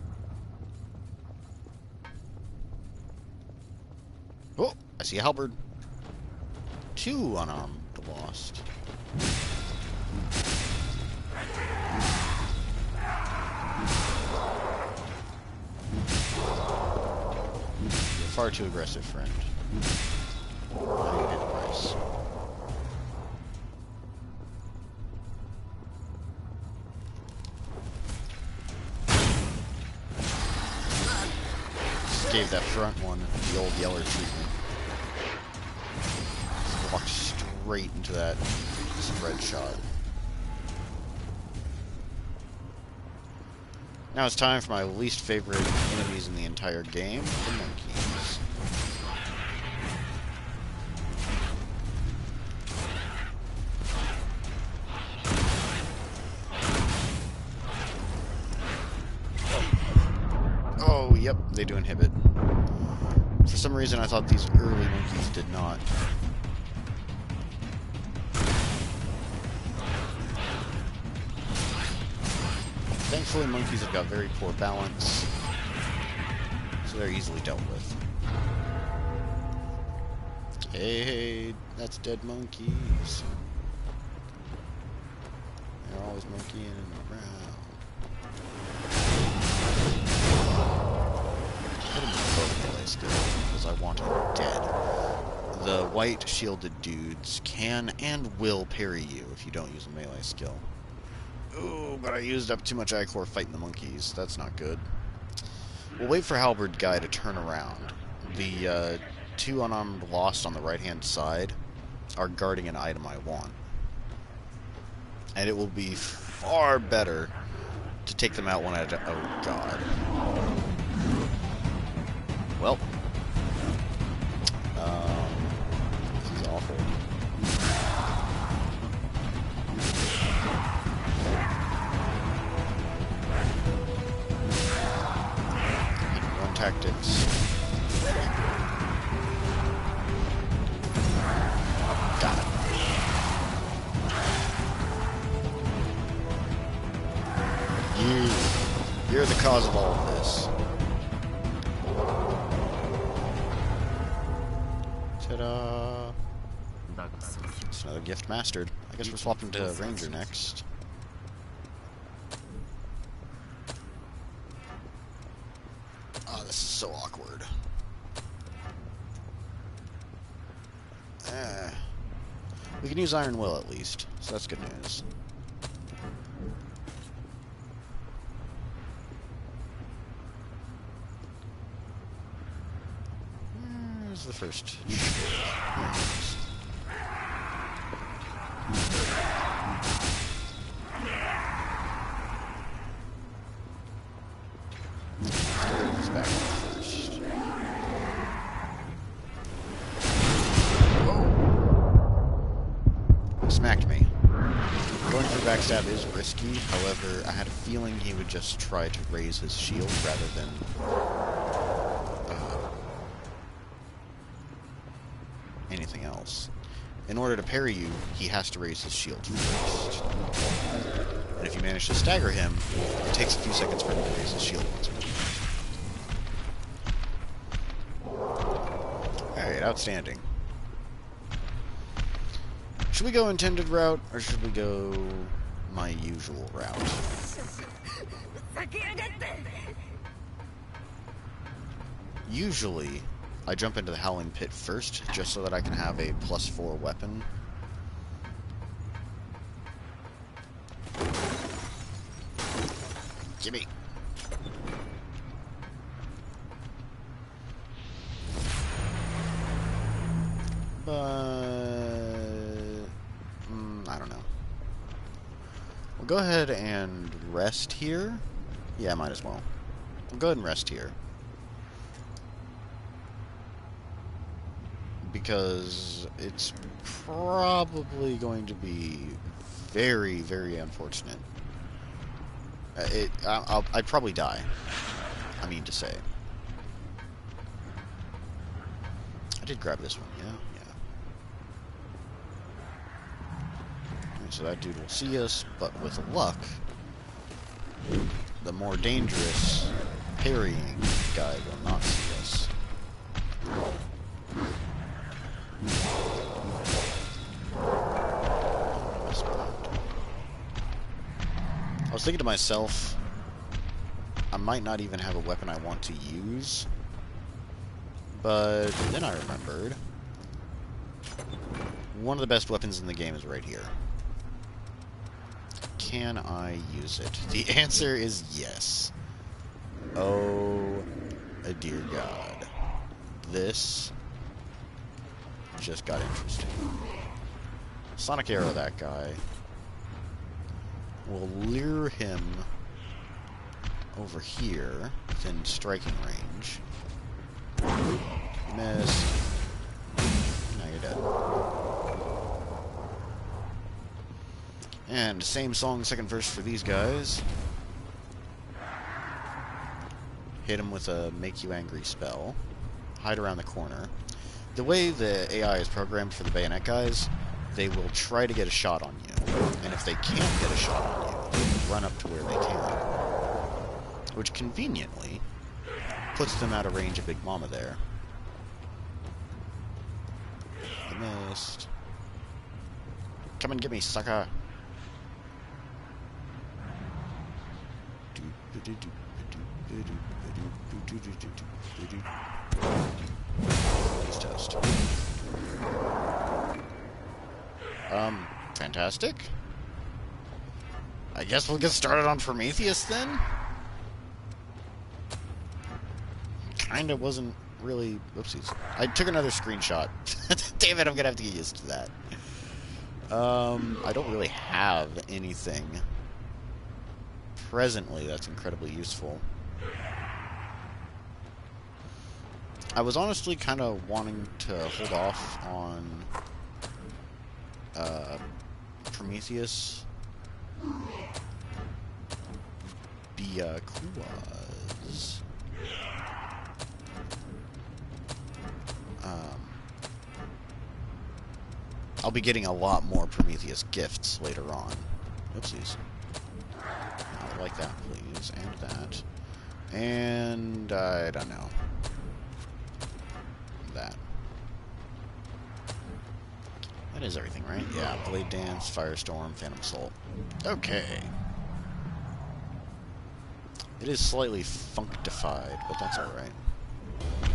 Oh, I see a halberd. Two unarmed lost. You're far too aggressive, friend. Now you pay the price. Just gave that front one the old Yeller treatment. Walked straight into that spread shot. Now it's time for my least favorite enemies in the entire game, the monkeys. Oh, yep, they do inhibit. For some reason I thought these early monkeys did not. Thankfully, monkeys have got very poor balance, so they're easily dealt with. Hey, that's dead monkeys. They're always monkeying around. Hit him with both melee skills because I want him dead. The white shielded dudes can and will parry you if you don't use a melee skill. Ooh, but I used up too much ichor fighting the monkeys. That's not good. We'll wait for halberd guy to turn around. The two unarmed lost on the right-hand side are guarding an item I want. And it will be far better to take them out one at a... Oh, God. Well. This is awful. Tactics. Got it. You're the cause of all of this. Ta-da! It's another gift mastered. I guess we're swapping to Ranger next. This is so awkward. We can use Iron Will at least, so that's good news. Where's the first? Yes. Let's back up first. Whoa! Smacked me. Going for backstab is risky, however, I had a feeling he would just try to raise his shield rather than anything else. In order to parry you, he has to raise his shield first. And if you manage to stagger him, it takes a few seconds for him to raise his shield once more. Alright, outstanding. Should we go intended route, or should we go my usual route? Usually, I jump into the Howling Pit first, just so that I can have a +4 weapon. Gimme! But I don't know. We'll go ahead and rest here. Yeah, might as well. We'll go ahead and rest here. Because it's probably going to be very, very unfortunate. I'd probably die. I mean to say. I did grab this one, yeah? So that dude will see us, but with luck, the more dangerous parrying guy will not see us. I was thinking to myself, I might not even have a weapon I want to use, but then I remembered one of the best weapons in the game is right here. Can I use it? The answer is yes. Oh, dear God. This just got interesting. Sonic Arrow that guy. We'll lure him over here within striking range. Missed. Now you're dead. And same song, second verse for these guys. Hit him with a Make You Angry spell. Hide around the corner. The way the AI is programmed for the bayonet guys, they will try to get a shot on you. And if they can't get a shot on you, they'll run up to where they can. Which conveniently puts them out of range of Big Mama there. I missed. Come and get me, sucker. Let's test. Fantastic. I guess we'll get started on Prometheus then? Kinda wasn't really... Whoopsies. I took another screenshot. Damn it, I'm gonna have to get used to that. I don't really have anything presently that's incredibly useful. I was honestly kind of wanting to hold off on Prometheus because I'll be getting a lot more Prometheus gifts later on. Oopsies. I would like that, please, and that. And I don't know. That. That is everything, right? Yeah, Blade Dance, Firestorm, Phantom Assault. Okay. It is slightly functified, but that's alright. I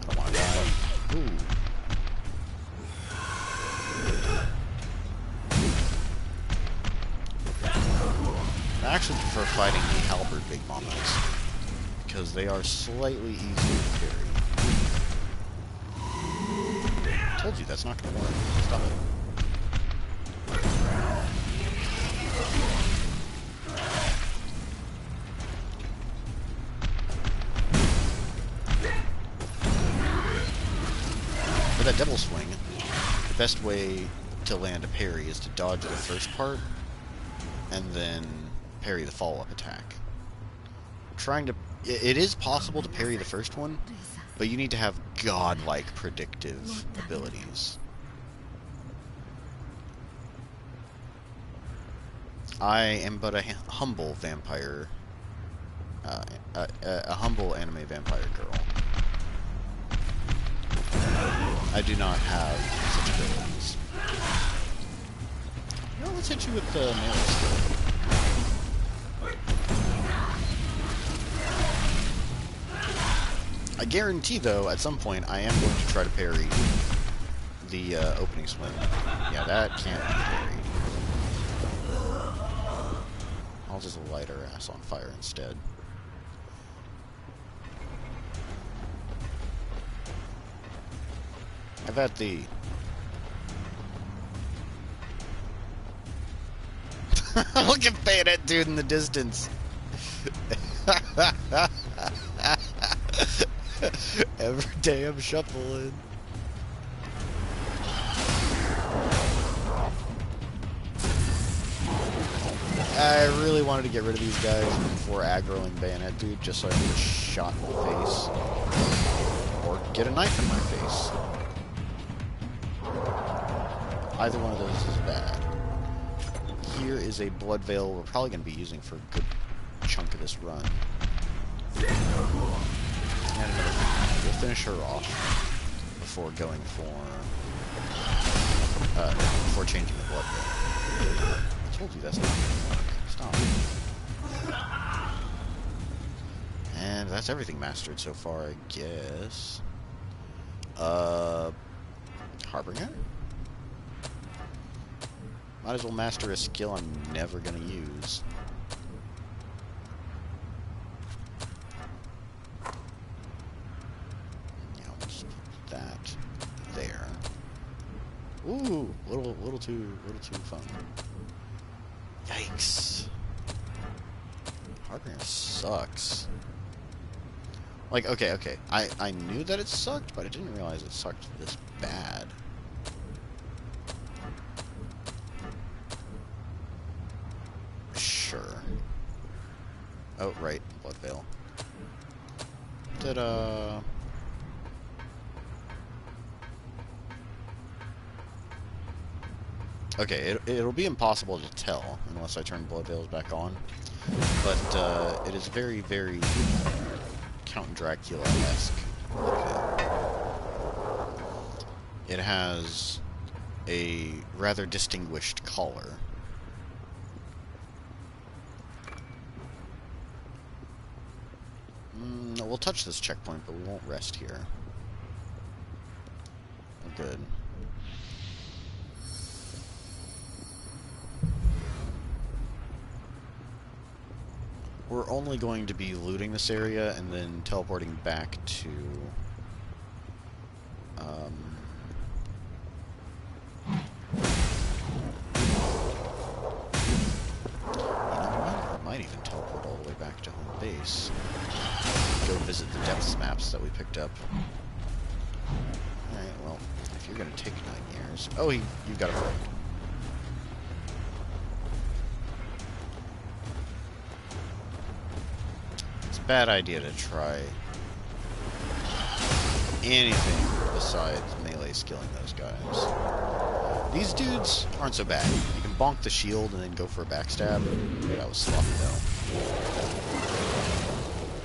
don't want to die. Ooh. I actually prefer fighting the halberd Big Mamas, because they are slightly easier to carry. Told you that's not gonna work. Stop it. For that double swing, the best way to land a parry is to dodge the first part and then parry the follow-up attack. It is possible to parry the first one, but you need to have godlike predictive abilities. I am but a humble vampire, a humble anime vampire girl. I do not have such abilities. Well, let's hit you with the melee skill. I guarantee, though, at some point I am going to try to parry the opening swing. Yeah, that can't be parried. I'll just light her ass on fire instead. Have at thee. Look at Bayonet dude in the distance. Every day I'm shuffling. I really wanted to get rid of these guys before aggroing Bayonet dude, just so I could get shot in the face. Or get a knife in my face. Either one of those is bad. Here is a blood veil we're probably going to be using for a good chunk of this run. And another thing. We'll finish her off before going for before changing the blood veil. I told you that's not going to work. Stop. And that's everything mastered so far, I guess. Harbinger? Might as well master a skill I'm never gonna use. Yeah, we'll just put that there. Ooh, little too fun. Yikes! Harbinger sucks. Like, okay. I knew that it sucked, but I didn't realize it sucked this bad. Sure. Oh, right. Blood veil. Ta-da! Okay, it'll be impossible to tell unless I turn blood veils back on. But, it is very, very Count Dracula-esque. It has a rather distinguished collar. We'll touch this checkpoint, but we won't rest here. We're good. We're only going to be looting this area and then teleporting back to you know what? I might even teleport all the way back to home base. Go visit the depths maps that we picked up. Alright, well, if you're gonna take 9 years... Oh, you've got a friend. It's a bad idea to try anything besides melee skilling those guys. These dudes aren't so bad. You can bonk the shield and then go for a backstab. That was sloppy though.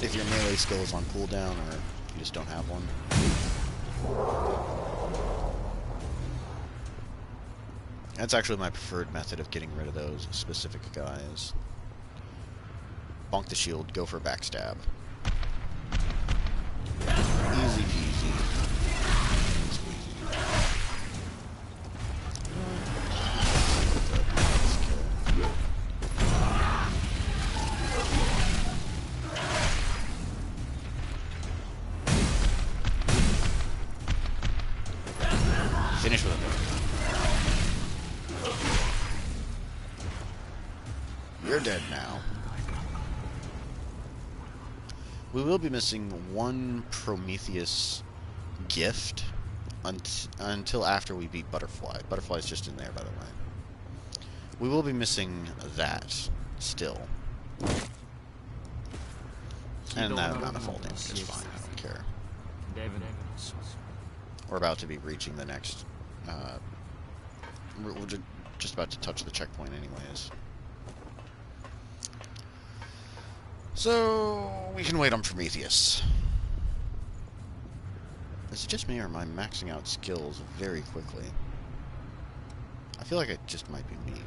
If your melee skill is on cooldown or you just don't have one. That's actually my preferred method of getting rid of those specific guys. Bonk the shield, go for a backstab. Easy peasy. You're dead now. We will be missing one Prometheus gift until after we beat Butterfly. Butterfly's just in there, by the way. We will be missing that still. And that amount of fall damage is fine, I don't care. We're about to be reaching the next... we're just about to touch the checkpoint anyways. So, we can wait on Prometheus. Is it just me, or am I maxing out skills very quickly? I feel like it just might be me.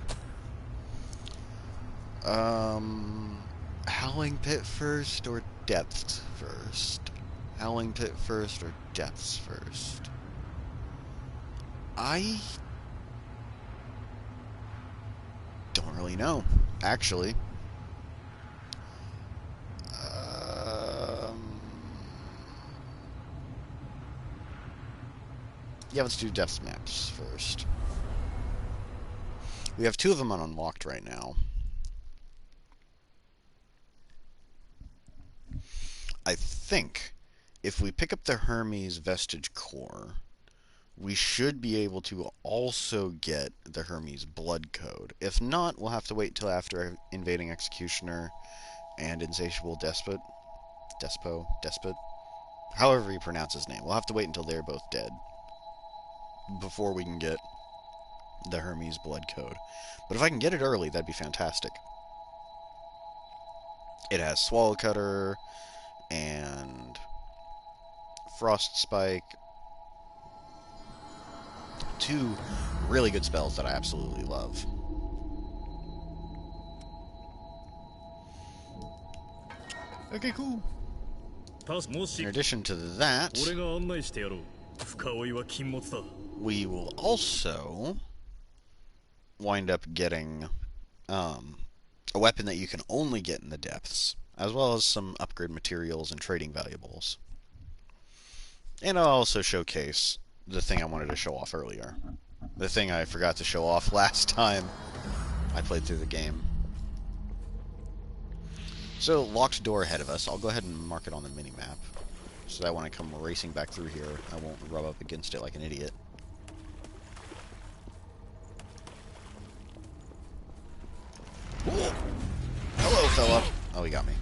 Howling Pit first, or Depths first? Howling Pit first, or Depths first? I don't really know, actually. Yeah, let's do Depths maps first. We have 2 of them unlocked right now. I think if we pick up the Hermes Vestige Core, we should be able to also get the Hermes Blood Code. If not, we'll have to wait till after Invading Executioner and Insatiable Despot. However you pronounce his name. We'll have to wait until they're both dead before we can get the Hermes Blood Code. But if I can get it early, that'd be fantastic. It has Swallow Cutter and Frost Spike. 2 really good spells that I absolutely love. Okay, cool. In addition to that, we will also wind up getting a weapon that you can only get in the depths, as well as some upgrade materials and trading valuables. And I'll also showcase the thing I wanted to show off earlier. The thing I forgot to show off last time I played through the game. So, locked door ahead of us. I'll go ahead and mark it on the minimap, so that when I come racing back through here, I won't rub up against it like an idiot. Ooh. Hello, fella. Oh, he got me.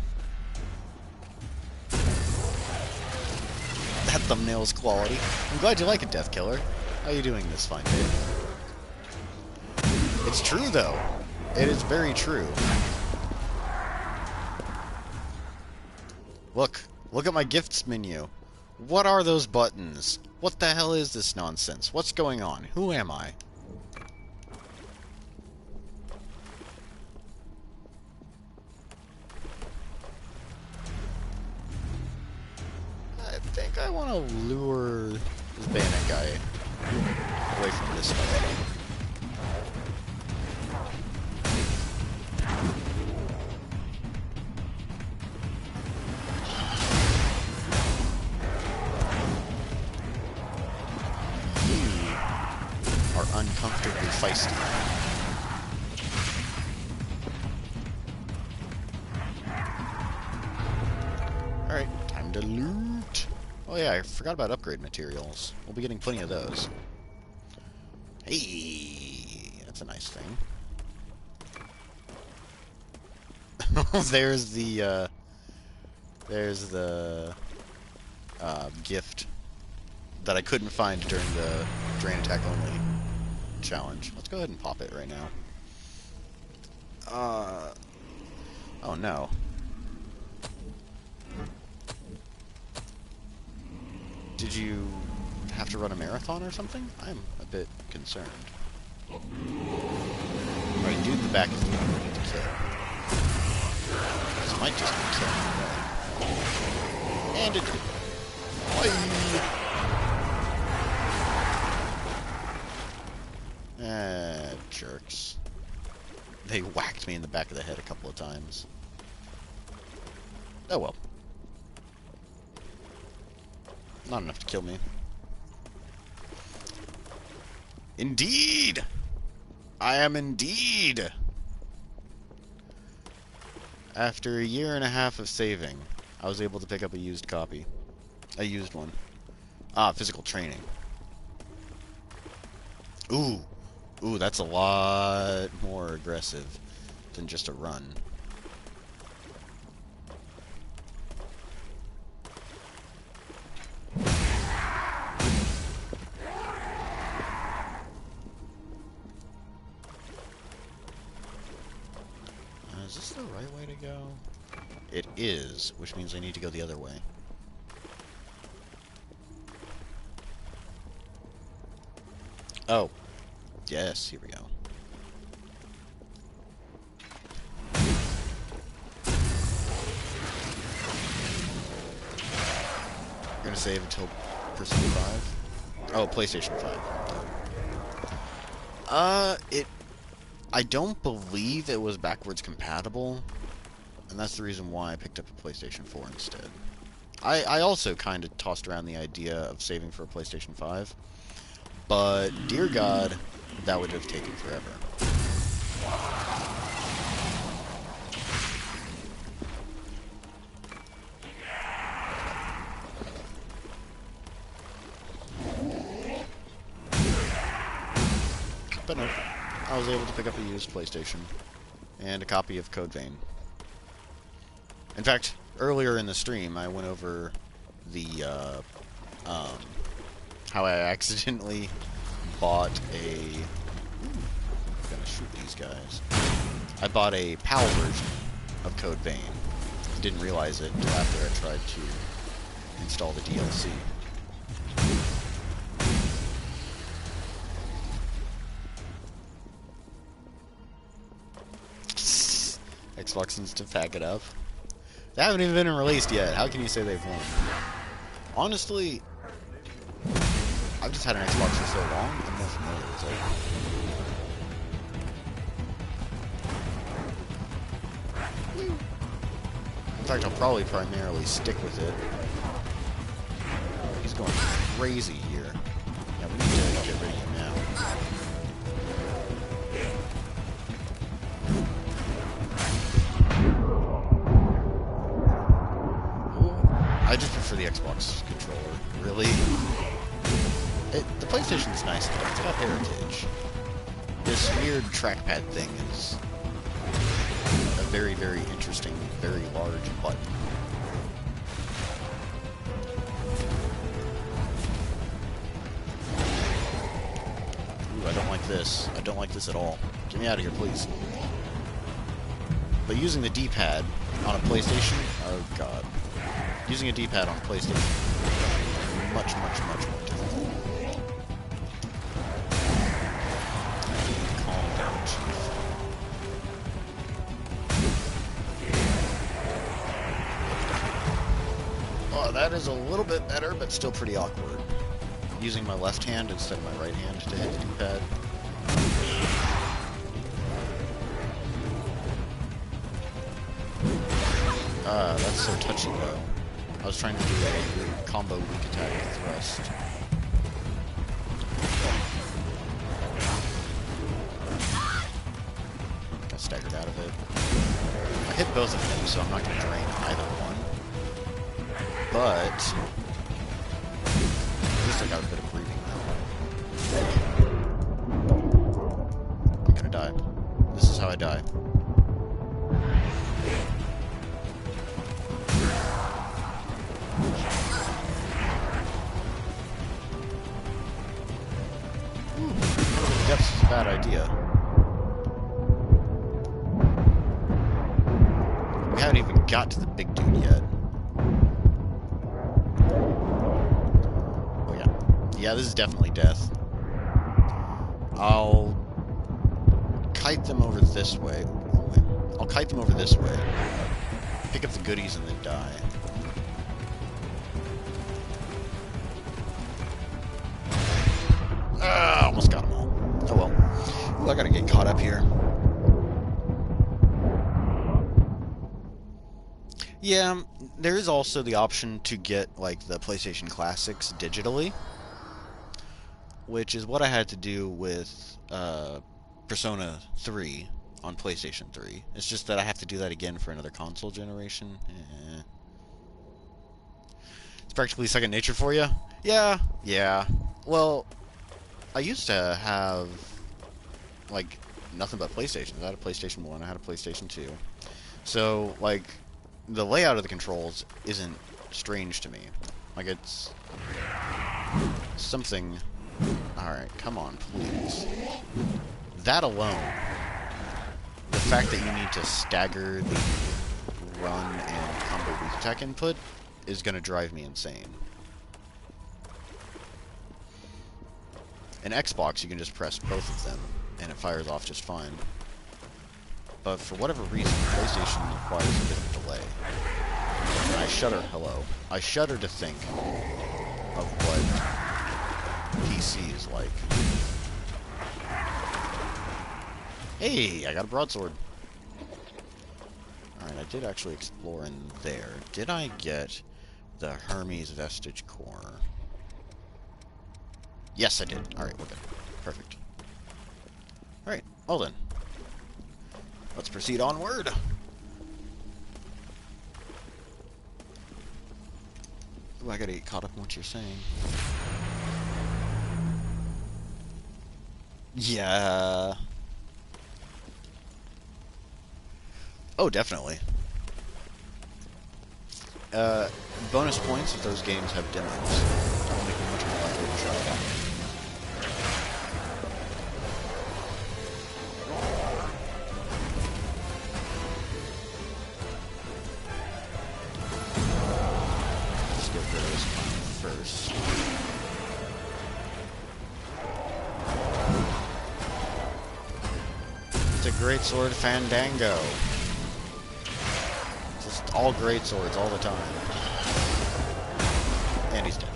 That thumbnail's quality. I'm glad you like it, Death Killer. How are you doing this fine dude? It's true, though. It is very true. Look. Look at my gifts menu. What are those buttons? What the hell is this nonsense? What's going on? Who am I? I think I want to lure this bayonet guy away from this guy. Uncomfortably feisty. Alright, time to loot. Oh yeah, I forgot about upgrade materials. We'll be getting plenty of those. Hey, that's a nice thing. There's the gift that I couldn't find during the drain attack only challenge. Let's go ahead and pop it right now. Oh no. Did you have to run a marathon or something? I'm a bit concerned. Alright, dude in the back is the one we need to kill. This might just be killing me. And it did. Jerks. They whacked me in the back of the head a couple of times. Oh well. Not enough to kill me. Indeed! I am indeed! After a year and a half of saving, I was able to pick up a used copy. A used one. Ah, physical training. Ooh. Ooh, that's a lot more aggressive than just a run. Is this the right way to go? It is, which means I need to go the other way. Oh. Yes, here we go. You're gonna save until Persona 5? Oh, PlayStation 5. I don't believe it was backwards compatible, and that's the reason why I picked up a PlayStation 4 instead. I also kind of tossed around the idea of saving for a PlayStation 5, but, dear God, that would have taken forever. But no, I was able to pick up a used PlayStation and a copy of Code Vein. In fact, earlier in the stream, I went over the, how I accidentally bought a... I'm gonna shoot these guys. I bought a PAL version of Code Vein. Didn't realize it until after I tried to install the DLC. Xbox needs to pack it up. They haven't even been released yet. How can you say they've won? Honestly, I've just had an Xbox for so long, I'm more familiar with it. In fact, I'll probably primarily stick with it. He's going crazy here. Yeah, we need to get rid of him now. I just prefer the Xbox controller. Really? The PlayStation's nice though. It's got heritage. This weird trackpad thing is a very, very interesting, very large button. Ooh, I don't like this. I don't like this at all. Get me out of here, please. But using the D-pad on a PlayStation, oh god. Using a D-pad on a PlayStation is much, much, much more difficult. Calm down, Chief. Oh, that is a little bit better, but still pretty awkward. Using my left hand instead of my right hand to hit the D-pad. That's so touchy though. I was trying to do a combo weak attack thrust. Got staggered out of it. I hit both of them, so I'm not going to drain either one. But at least I got a bit of breathing now. I'm gonna die. This is how I die. Depths is a bad idea. We haven't even got to the big dude yet. Oh yeah. Yeah, this is definitely death. I'll kite them over this way. I'll kite them over this way. Pick up the goodies and then die. Almost got them all. Oh well. Ooh, I gotta get caught up here. Yeah, there is also the option to get, like, the PlayStation Classics digitally, which is what I had to do with Persona 3 on PlayStation 3. It's just that I have to do that again for another console generation. It's practically second nature for you? Yeah, yeah. Well, I used to have, like, nothing but PlayStations. I had a PlayStation 1, I had a PlayStation 2. So, like, the layout of the controls isn't strange to me. Like, it's something... Alright, come on, please. That alone, the fact that you need to stagger the run and combo weak attack input is going to drive me insane. In Xbox, you can just press both of them, and it fires off just fine. But for whatever reason, PlayStation requires a bit of delay. And I shudder, I shudder to think of what PC is like. Hey, I got a broadsword. Alright, I did actually explore in there. Did I get the Hermes Vestige Core? Yes, I did. Alright, we're good. Perfect. Alright, well then. Let's proceed onward. Ooh, I gotta get caught up in what you're saying. Yeah. Oh, definitely. Bonus points if those games have demos. That'll make me much more likely to try that. Let's get rid of this one first. It's a great sword, Fandango. Just all great swords all the time. And he's dead.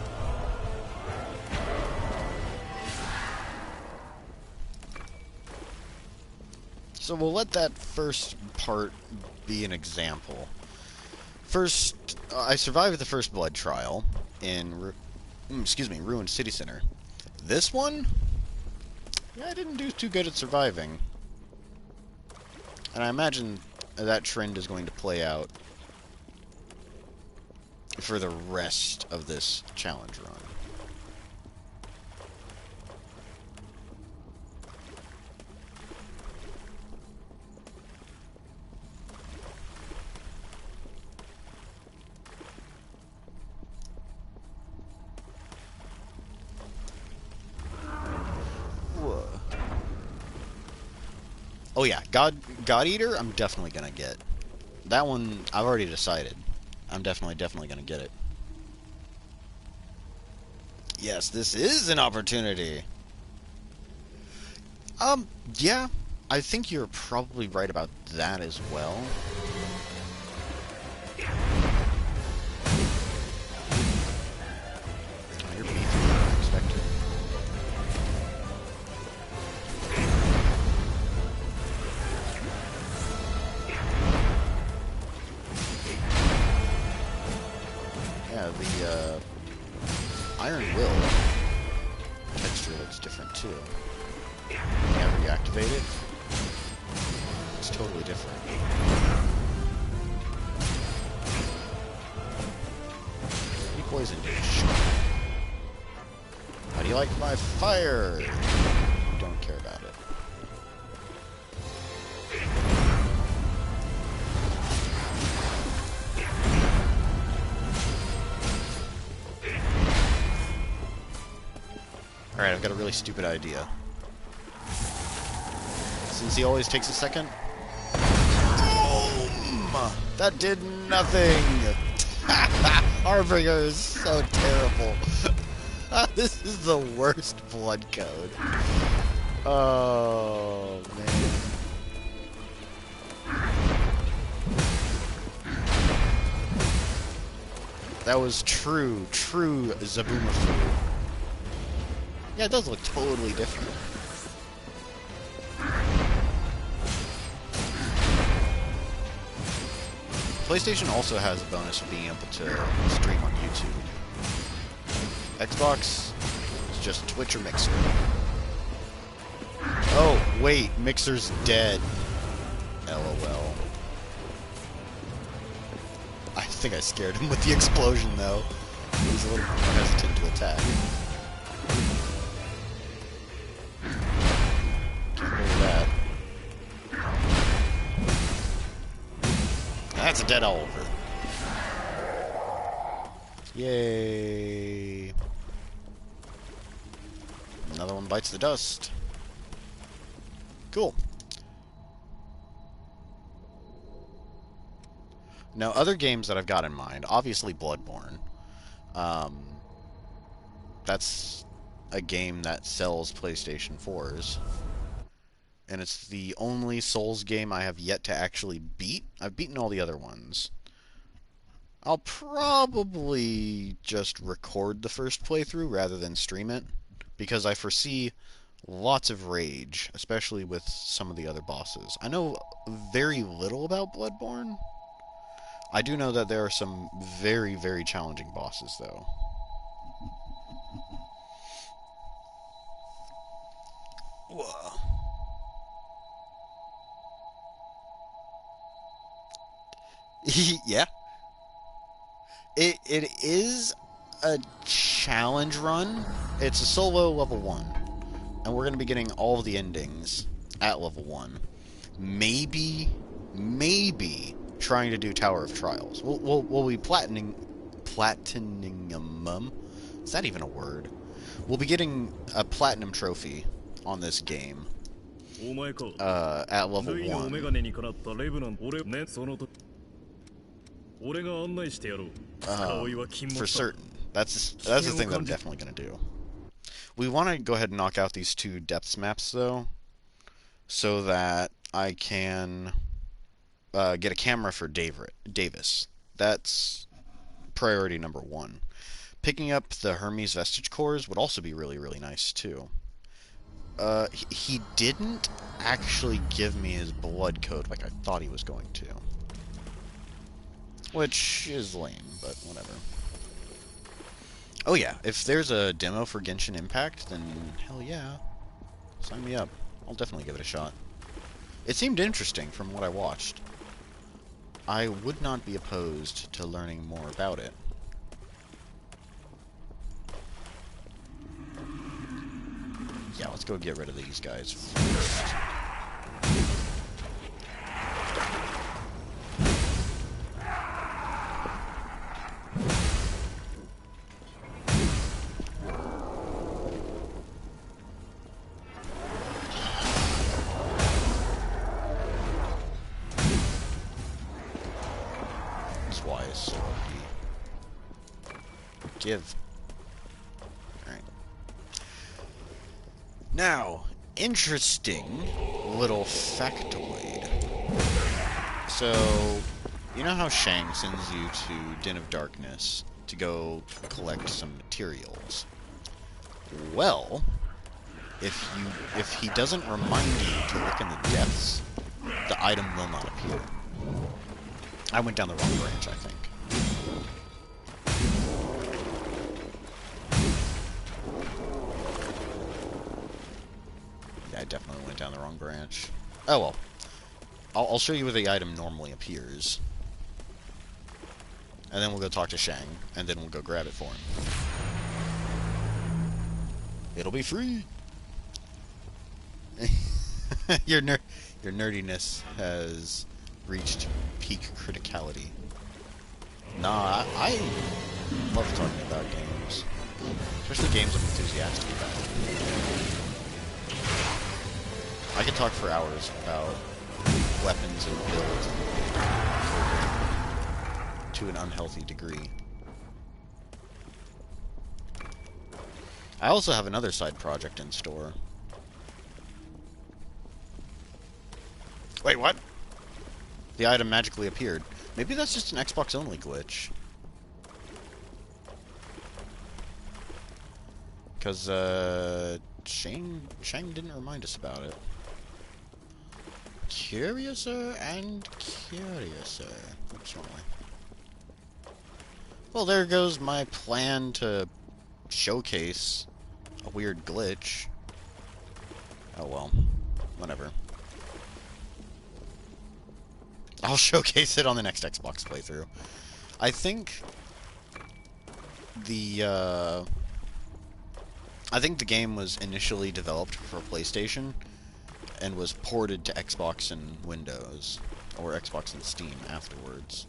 So we'll let that first part be an example. First, I survived the first blood trial in, Ruined City Center. This one, yeah, I didn't do too good at surviving. And I imagine that trend is going to play out for the rest of this challenge run. Oh yeah, God Eater, I'm definitely gonna get. That one, I've already decided. I'm definitely gonna get it. Yes, this is an opportunity. Yeah, I think you're probably right about that as well. Oh, you're beefy than I expected. Yeah, the Iron Will texture looks different too. Yeah, reactivate it. It's totally different. You poisoned it. How do you like my fire? Don't care about it. Alright, I've got a really stupid idea. Since he always takes a second. Boom! That did nothing! Harbinger is so terrible. This is the worst blood code. Oh, man. That was true Zabumafu. Yeah, it does look totally different. PlayStation also has a bonus of being able to stream on YouTube. Xbox is just Twitch or Mixer. Oh, wait, Mixer's dead. LOL. I think I scared him with the explosion, though. He's a little more hesitant to attack. Get rid of that. That's a dead Oliver. Yay. Another one bites the dust. Cool. Now, other games that I've got in mind, obviously Bloodborne. That's a game that sells PlayStation 4s. And it's the only Souls game I have yet to actually beat. I've beaten all the other ones. I'll probably just record the first playthrough rather than stream it, because I foresee lots of rage, especially with some of the other bosses. I know very little about Bloodborne. I do know that there are some very, very challenging bosses, though. Whoa. Yeah. It is a challenge run. It's a solo level 1. And we're going to be getting all of the endings at level 1. Maybe trying to do Tower of Trials. We'll be platining them. Is that even a word? We'll be getting a platinum trophy on this game at level 1. For certain. That's the thing that I'm definitely going to do. We want to go ahead and knock out these 2 depths maps, though, so that I can get a camera for Davis. That's priority number 1. Picking up the Hermes Vestige cores would also be really, really nice, too. He didn't actually give me his blood code like I thought he was going to. Which is lame, but whatever. Oh yeah, if there's a demo for Genshin Impact, then hell yeah. Sign me up. I'll definitely give it a shot. It seemed interesting from what I watched. I would not be opposed to learning more about it. Yeah, let's go get rid of these guys first. Give. Alright. Now, interesting little factoid. So, you know how Shang sends you to Den of Darkness to go collect some materials? Well, if he doesn't remind you to look in the depths, the item will not appear. I went down the wrong branch, I think. I definitely went down the wrong branch. Oh well. I'll show you where the item normally appears. And then we'll go talk to Shang, and then we'll go grab it for him. It'll be free! Your nerdiness has reached peak criticality. Nah, I love talking about games. Especially games I'm enthusiastic about. I could talk for hours about weapons and builds to an unhealthy degree. I also have another side project in store. Wait, what? The item magically appeared. Maybe that's just an Xbox-only glitch. Because, Shang didn't remind us about it. Curiouser and curiouser. What's wrong? Well, there goes my plan to showcase a weird glitch. Oh well. Whatever. I'll showcase it on the next Xbox playthrough. I think the game was initially developed for PlayStation and was ported to Xbox and Windows, or Xbox and Steam afterwards.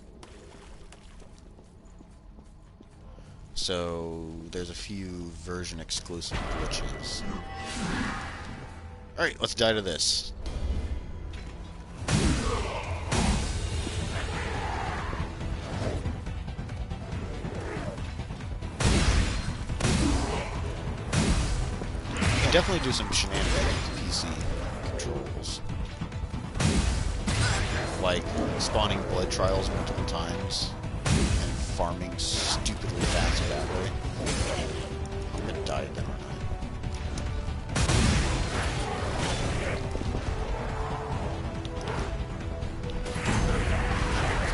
So there's a few version exclusive glitches. Alright, let's die to this. You definitely do some shenanigans with PC controls. Like spawning blood trials multiple times and farming stupidly fast that way. I'm gonna die again, aren't I?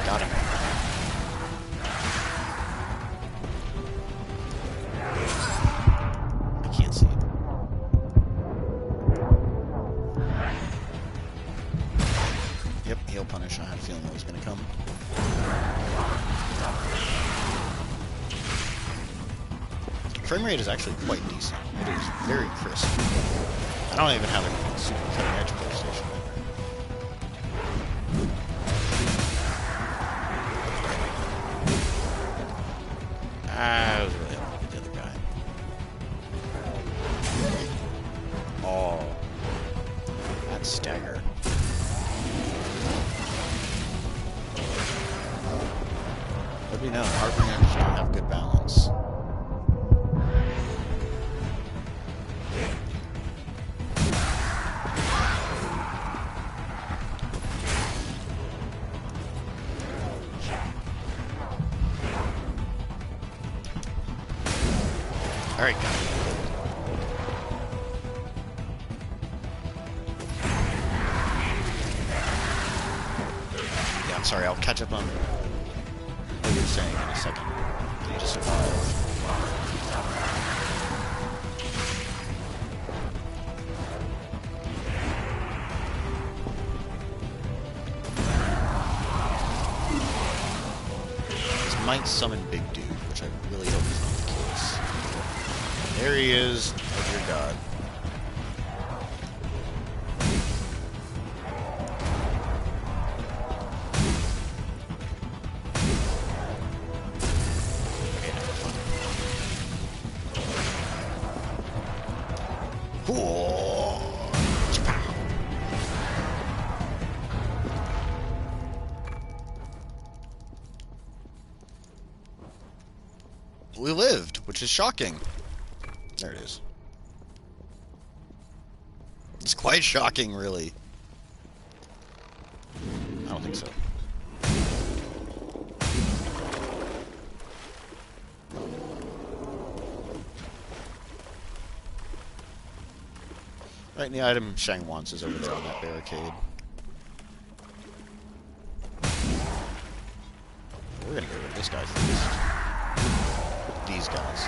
Got him. I can't see it. Yep, he'll punish. I had a feeling that was gonna come. Frame rate is actually quite decent. It is very crisp. I don't even have a super cutting edge PlayStation. I was really hoping to get the other guy. Oh. That stagger. Let me know. Harbingers don't have good balance. Alright, got it. Yeah, I'm sorry, I'll catch up on what you're saying in a second. I need to survive. This might summon Big Dude, which I really hope is not the case. There he is. Oh dear God. Okay, now we're fine. Whoa. We lived, which is shocking. There it is. It's quite shocking, really. I don't think so. Right, and the item Shang wants is over there on that barricade. We're gonna get rid of this guy first. These guys.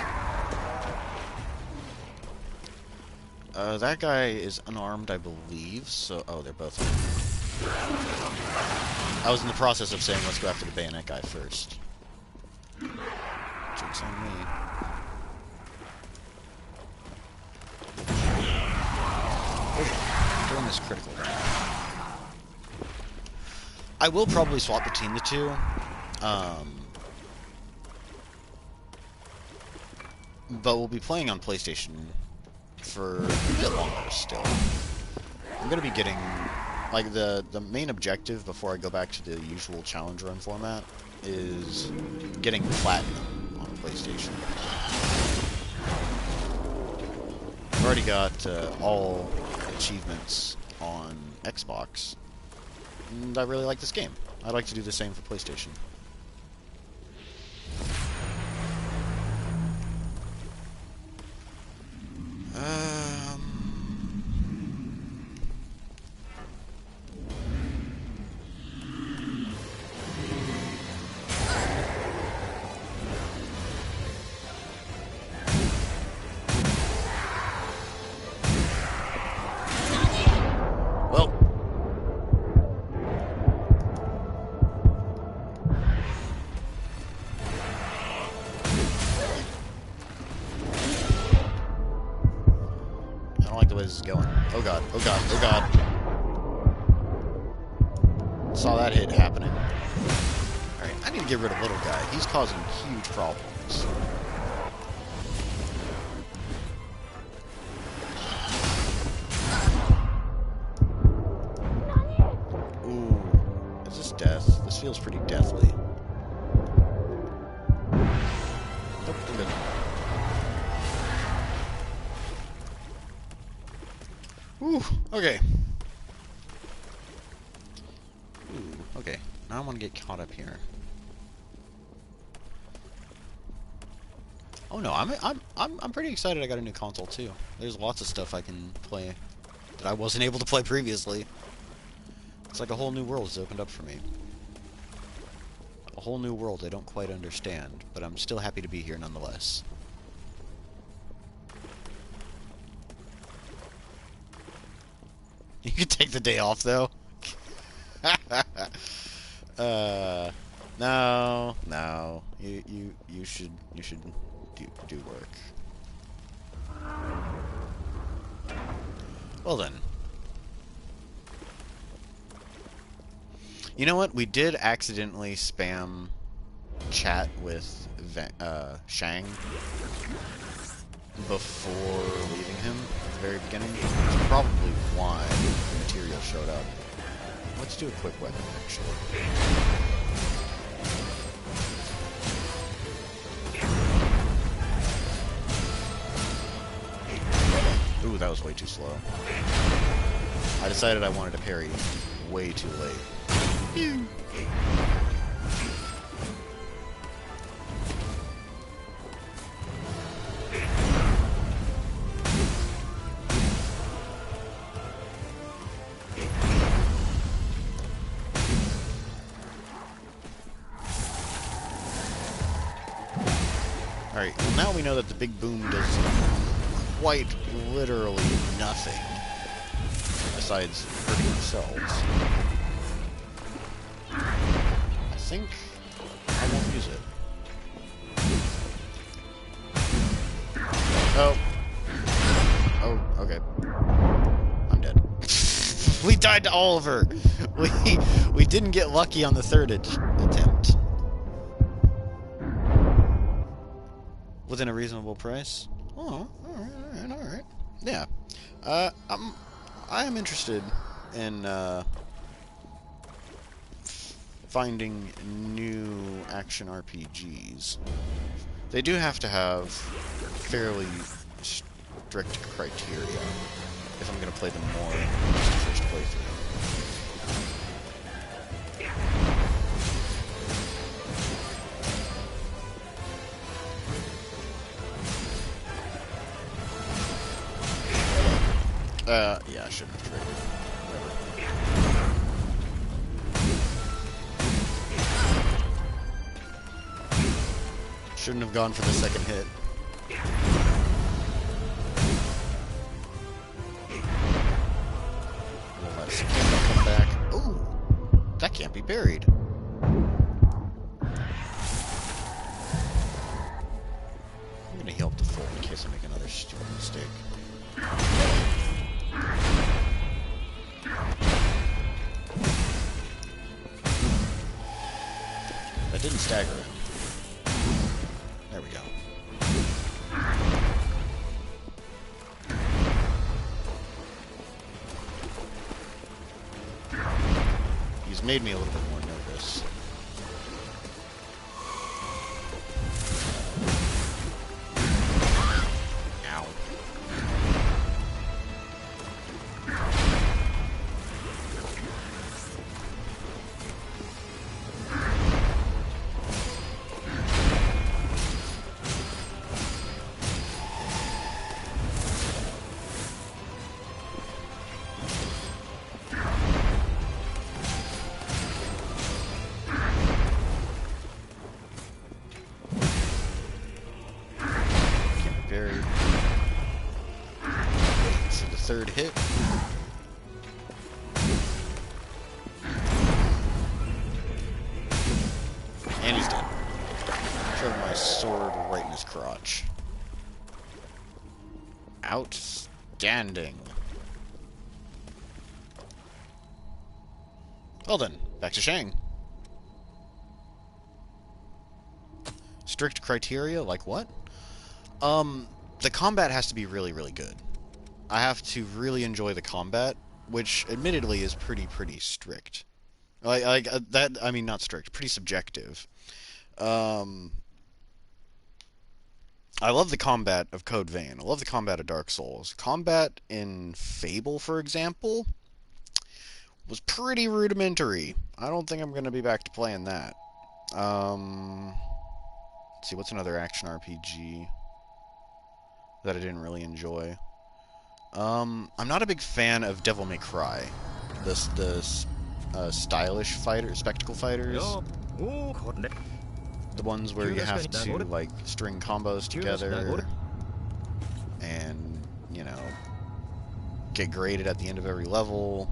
That guy is unarmed, I believe, so... Oh, they're both unarmed. I was in the process of saying let's go after the bayonet guy first. Joke's on me. Doing this critical round. I will probably swap between the two. But we'll be playing on PlayStation for a bit longer still. I'm going to be getting... Like, the main objective before I go back to the usual challenge run format is getting platinum on PlayStation. I've already got all achievements on Xbox, and I really like this game. I'd like to do the same for PlayStation. way this is going. Oh god, oh god, oh god. Saw that hit happening. Alright, I need to get rid of little guy. He's causing huge problems. Ooh, is this death? This feels pretty deathly. Nope, I'm good. Ooh, okay. Ooh, okay. Now I want to get caught up here. Oh no, I'm pretty excited I got a new console too. There's lots of stuff I can play that I wasn't able to play previously. It's like a whole new world has opened up for me. A whole new world I don't quite understand, but I'm still happy to be here nonetheless. You could take the day off though. No. You should do work. Well then. You know what? We did accidentally spam chat with Shang before leaving him at the very beginning. That's probably why the material showed up. Let's do a quick weapon, actually. Ooh, that was way too slow. I decided I wanted to parry way too late. Pew! Alright, well now we know that the big boom does quite literally nothing besides hurting themselves. I think I won't use it. Oh. Oh, okay. I'm dead. We died to Oliver! We didn't get lucky on the third attempt. Within a reasonable price? Oh, alright. Yeah. I am interested in, finding new action RPGs. They do have to have fairly strict criteria if I'm going to play them more than just the first playthrough. Yeah, I shouldn't have traded. Whatever. Shouldn't have gone for the second hit. We'll let Sakura come back. Ooh! That can't be buried. I'm gonna heal up to full in case I make another stupid mistake. That didn't stagger him. There we go. He's made me a little bit more nervous. Ow. Buried. So the third hit. And he's dead. Shoved my sword right in his crotch. Out. Outstanding. Well then, back to Shang. Strict criteria? Like what? The combat has to be really, really good. I have to really enjoy the combat, which admittedly is pretty strict. That, I mean, not strict, pretty subjective. I love the combat of Code Vein. I love the combat of Dark Souls. Combat in Fable, for example, was pretty rudimentary. I don't think I'm going to be back to playing that. Let's see, what's another action RPG that I didn't really enjoy? I'm not a big fan of Devil May Cry. The stylish spectacle fighters. The ones where you have to, like, string combos together and, you know, get graded at the end of every level.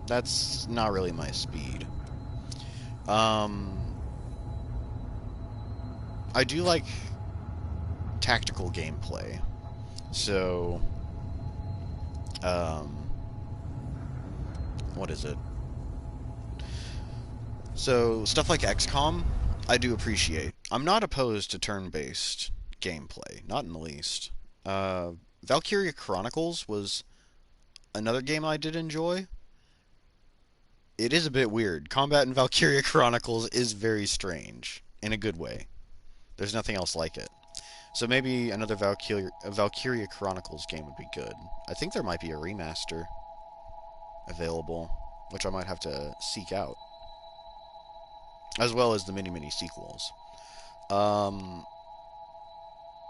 That's not really my speed. I do like tactical gameplay. So, what is it? So, stuff like XCOM, I do appreciate. I'm not opposed to turn-based gameplay, not in the least. Valkyria Chronicles was another game I did enjoy. It is a bit weird. Combat in Valkyria Chronicles is very strange, in a good way. There's nothing else like it. So maybe another Valkyria Chronicles game would be good. I think there might be a remaster available, which I might have to seek out. As well as the mini sequels.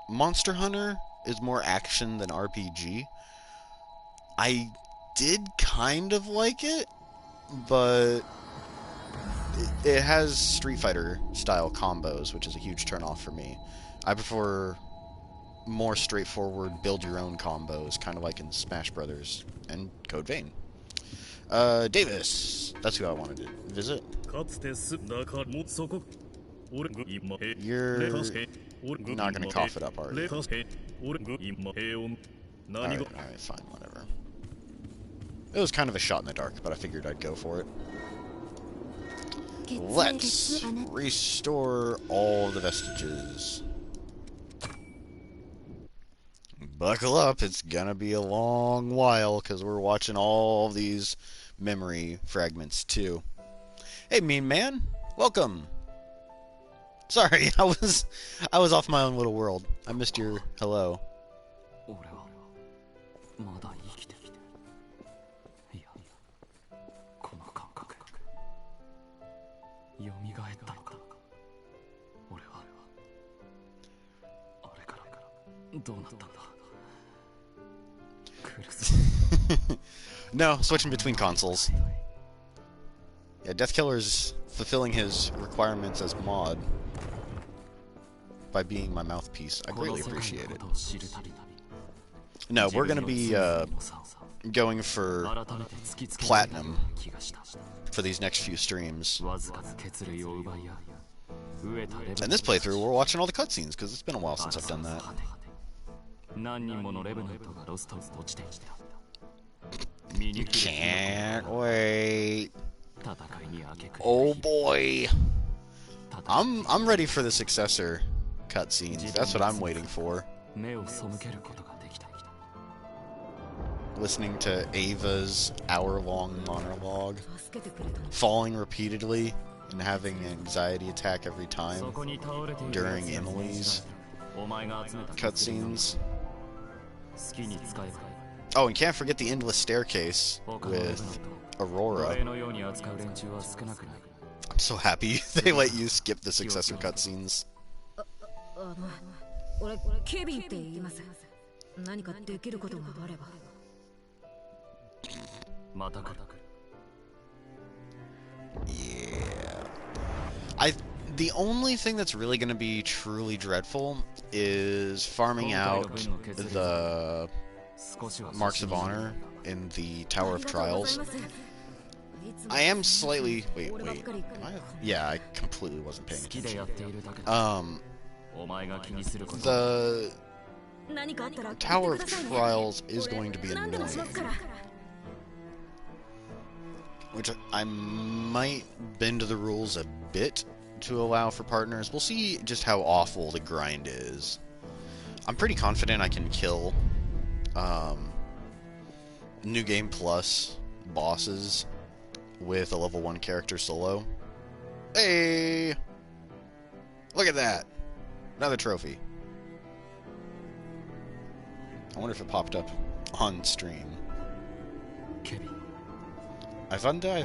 Monster Hunter is more action than RPG. I did kind of like it, but it has Street Fighter style combos, which is a huge turnoff for me. I prefer more straightforward build your own combos, kind of like in Smash Brothers and Code Vein. Davis, that's who I wanted to visit. You're not gonna cough it up, are you? Alright, fine, whatever. It was kind of a shot in the dark, but I figured I'd go for it. Let's restore all the vestiges. Buckle up, it's gonna be a long while, because we're watching all these memory fragments, too. Hey, mean man! Welcome! Sorry, I was off my own little world. I missed your hello. No, switching between consoles. Yeah, Deathkiller's fulfilling his requirements as mod by being my mouthpiece. I greatly appreciate it. No, we're gonna be going for platinum for these next few streams. And this playthrough, we're watching all the cutscenes, because it's been a while since I've done that. Can't wait. Oh boy. I'm ready for the successor cutscenes. That's what I'm waiting for. Listening to Ava's hour-long monologue, falling repeatedly, and having an anxiety attack every time during Emily's cutscenes. Oh, and can't forget the endless staircase with Aurora. I'm so happy they let you skip the successor cutscenes. Yeah. The only thing that's really going to be truly dreadful is farming out the Marks of Honor in the Tower of Trials. I am slightly... Wait. Yeah, I completely wasn't paying attention. Tower of Trials is going to be annoying. Which I might bend the rules a bit to allow for partners. We'll see just how awful the grind is. I'm pretty confident I can kill New Game Plus bosses with a level 1 character solo. Hey! Look at that! Another trophy. I wonder if it popped up on stream. I wonder.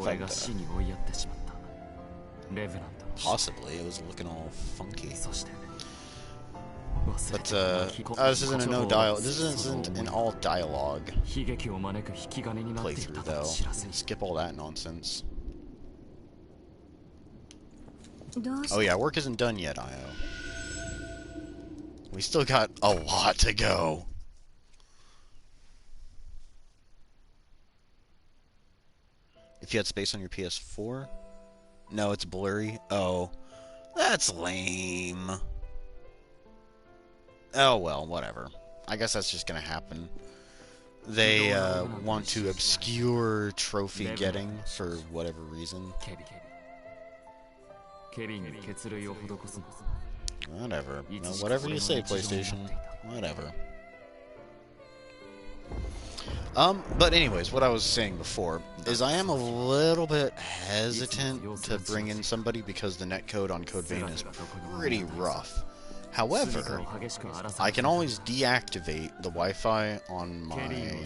Possibly, it was looking all funky. But this isn't a no dialogue. This isn't an all dialogue playthrough, though. Skip all that nonsense. Oh yeah, work isn't done yet, Io. We still got a lot to go. If you had space on your PS4? No, it's blurry. Oh, that's lame. Oh well, whatever. I guess that's just gonna happen. They want to obscure trophy getting for whatever reason. Whatever. No, whatever you say, PlayStation. Whatever. But anyways, what I was saying before is I am a little bit hesitant to bring in somebody because the netcode on Code Vein is pretty rough. However, I can always deactivate the Wi-Fi on my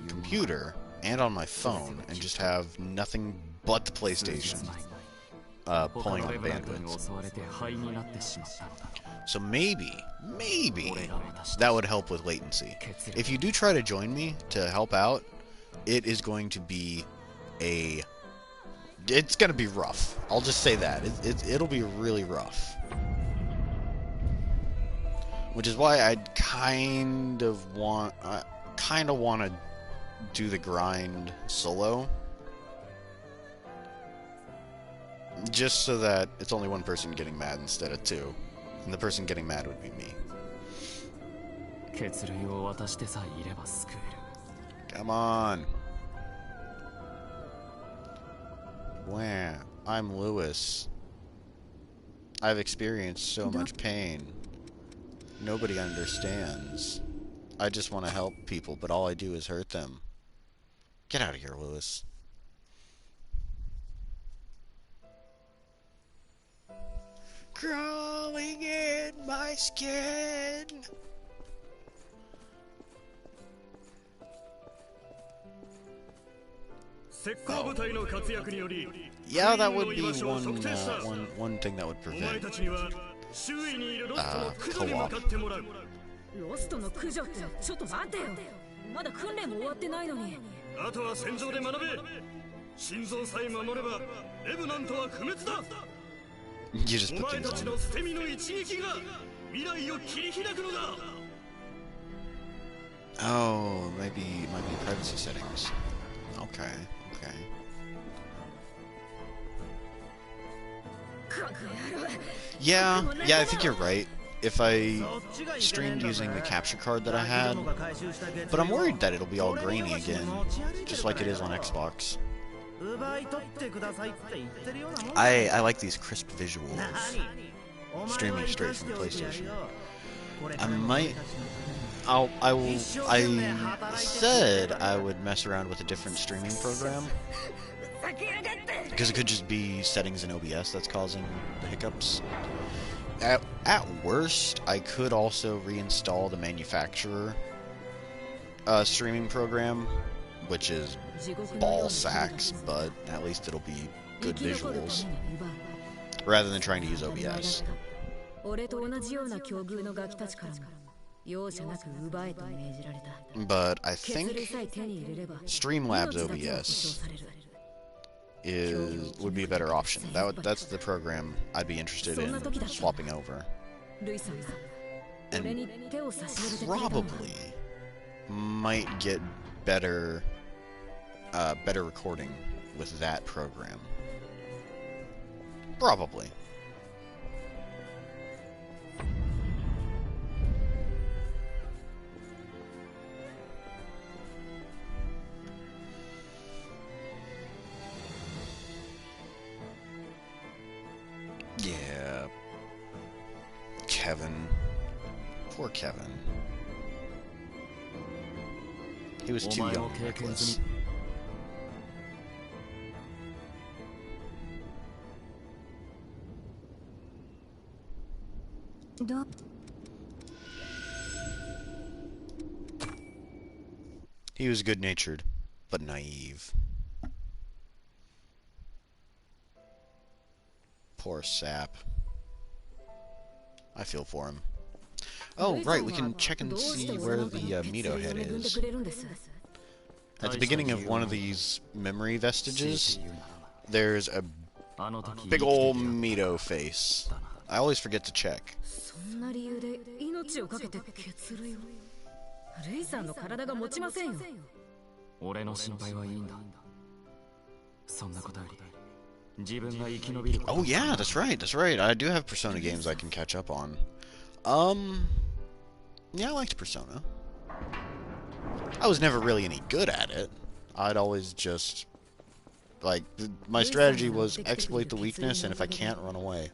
computer and on my phone and just have nothing but the PlayStation pulling on bandwidth. So maybe that would help with latency. If you do try to join me to help out, it is going to be it's going to be rough. I'll just say that. It'll be really rough. Which is why I kind of want to do the grind solo. Just so that it's only one person getting mad instead of two. And the person getting mad would be me. Come on. Wow, I'm Lewis. I've experienced so much pain. Nobody understands. I just want to help people, but all I do is hurt them. Get out of here, Lewis. Crawling in my skin. Oh. Yeah, that would be one thing that would prevent co-op. ロストの駆除ってちょっと待ってよ。まだ訓練も終わってないのに。あとは戦場で学べ。心臓さえ守ればレブナントは不滅だ。You just put お前 things たち on. の捨て身の一撃が未来を切り開くのだ。 Oh, maybe privacy settings. Okay. Yeah, I think you're right. If I streamed using the capture card that I had, but I'm worried that it'll be all grainy again, just like it is on Xbox. I like these crisp visuals, streaming straight from PlayStation. I said I would mess around with a different streaming program, because it could just be settings in OBS that's causing the hiccups. At worst, I could also reinstall the manufacturer streaming program, which is ball sacks, but at least it'll be good visuals, rather than trying to use OBS. But I think Streamlabs OBS would be a better option. That's the program I'd be interested in swapping over. And probably might get better recording with that program. Probably. Kevin. Poor Kevin. He was too young, reckless. He was good-natured, but naive. Poor sap. I feel for him. Oh, right, we can check and see where the Mito head is. At the beginning of one of these memory vestiges, there's a big ol' Mito face. I always forget to check. Oh yeah, that's right. I do have Persona games I can catch up on. Yeah, I liked Persona. I was never really any good at it. I'd always just... like, my strategy was exploit the weakness, and if I can't, run away.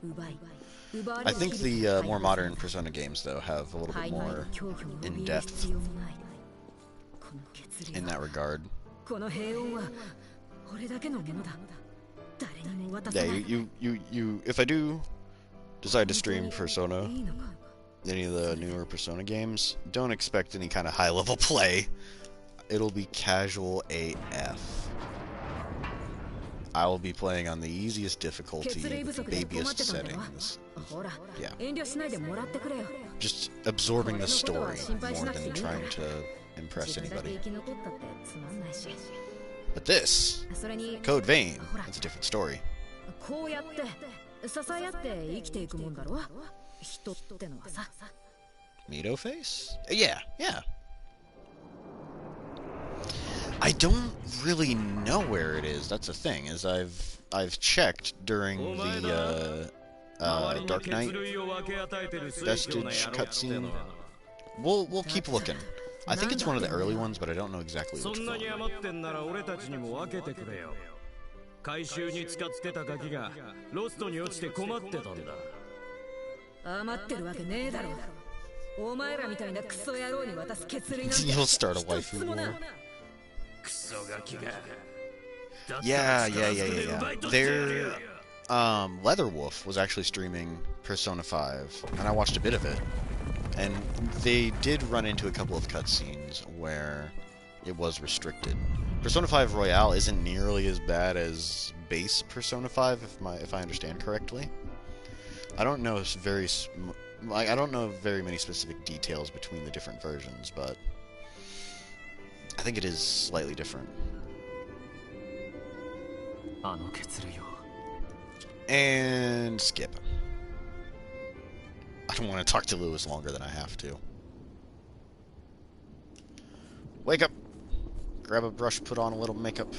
I think the more modern Persona games, though, have a little bit more in-depth in that regard. Yeah, if I do decide to stream Persona, any of the newer Persona games, don't expect any kind of high-level play. It'll be casual AF. I will be playing on the easiest difficulty, with the babiest settings. Yeah. Just absorbing the story more than trying to impress anybody. But this, Code Vein, that's a different story. Mito face? Yeah. I don't really know where it is. That's the thing. Is I've checked during the Dark Knight vestige cutscene. We'll keep looking. I think it's one of the early ones, but I don't know exactly which one. You'll start a waifu war. Yeah. Their Leatherwolf was actually streaming Persona 5, and I watched a bit of it. And they did run into a couple of cutscenes where it was restricted. Persona 5 Royale isn't nearly as bad as base Persona 5, if I understand correctly. I don't know I don't know very many specific details between the different versions, but I think it is slightly different. And skip. I don't want to talk to Lewis longer than I have to. Wake up! Grab a brush, put on a little makeup.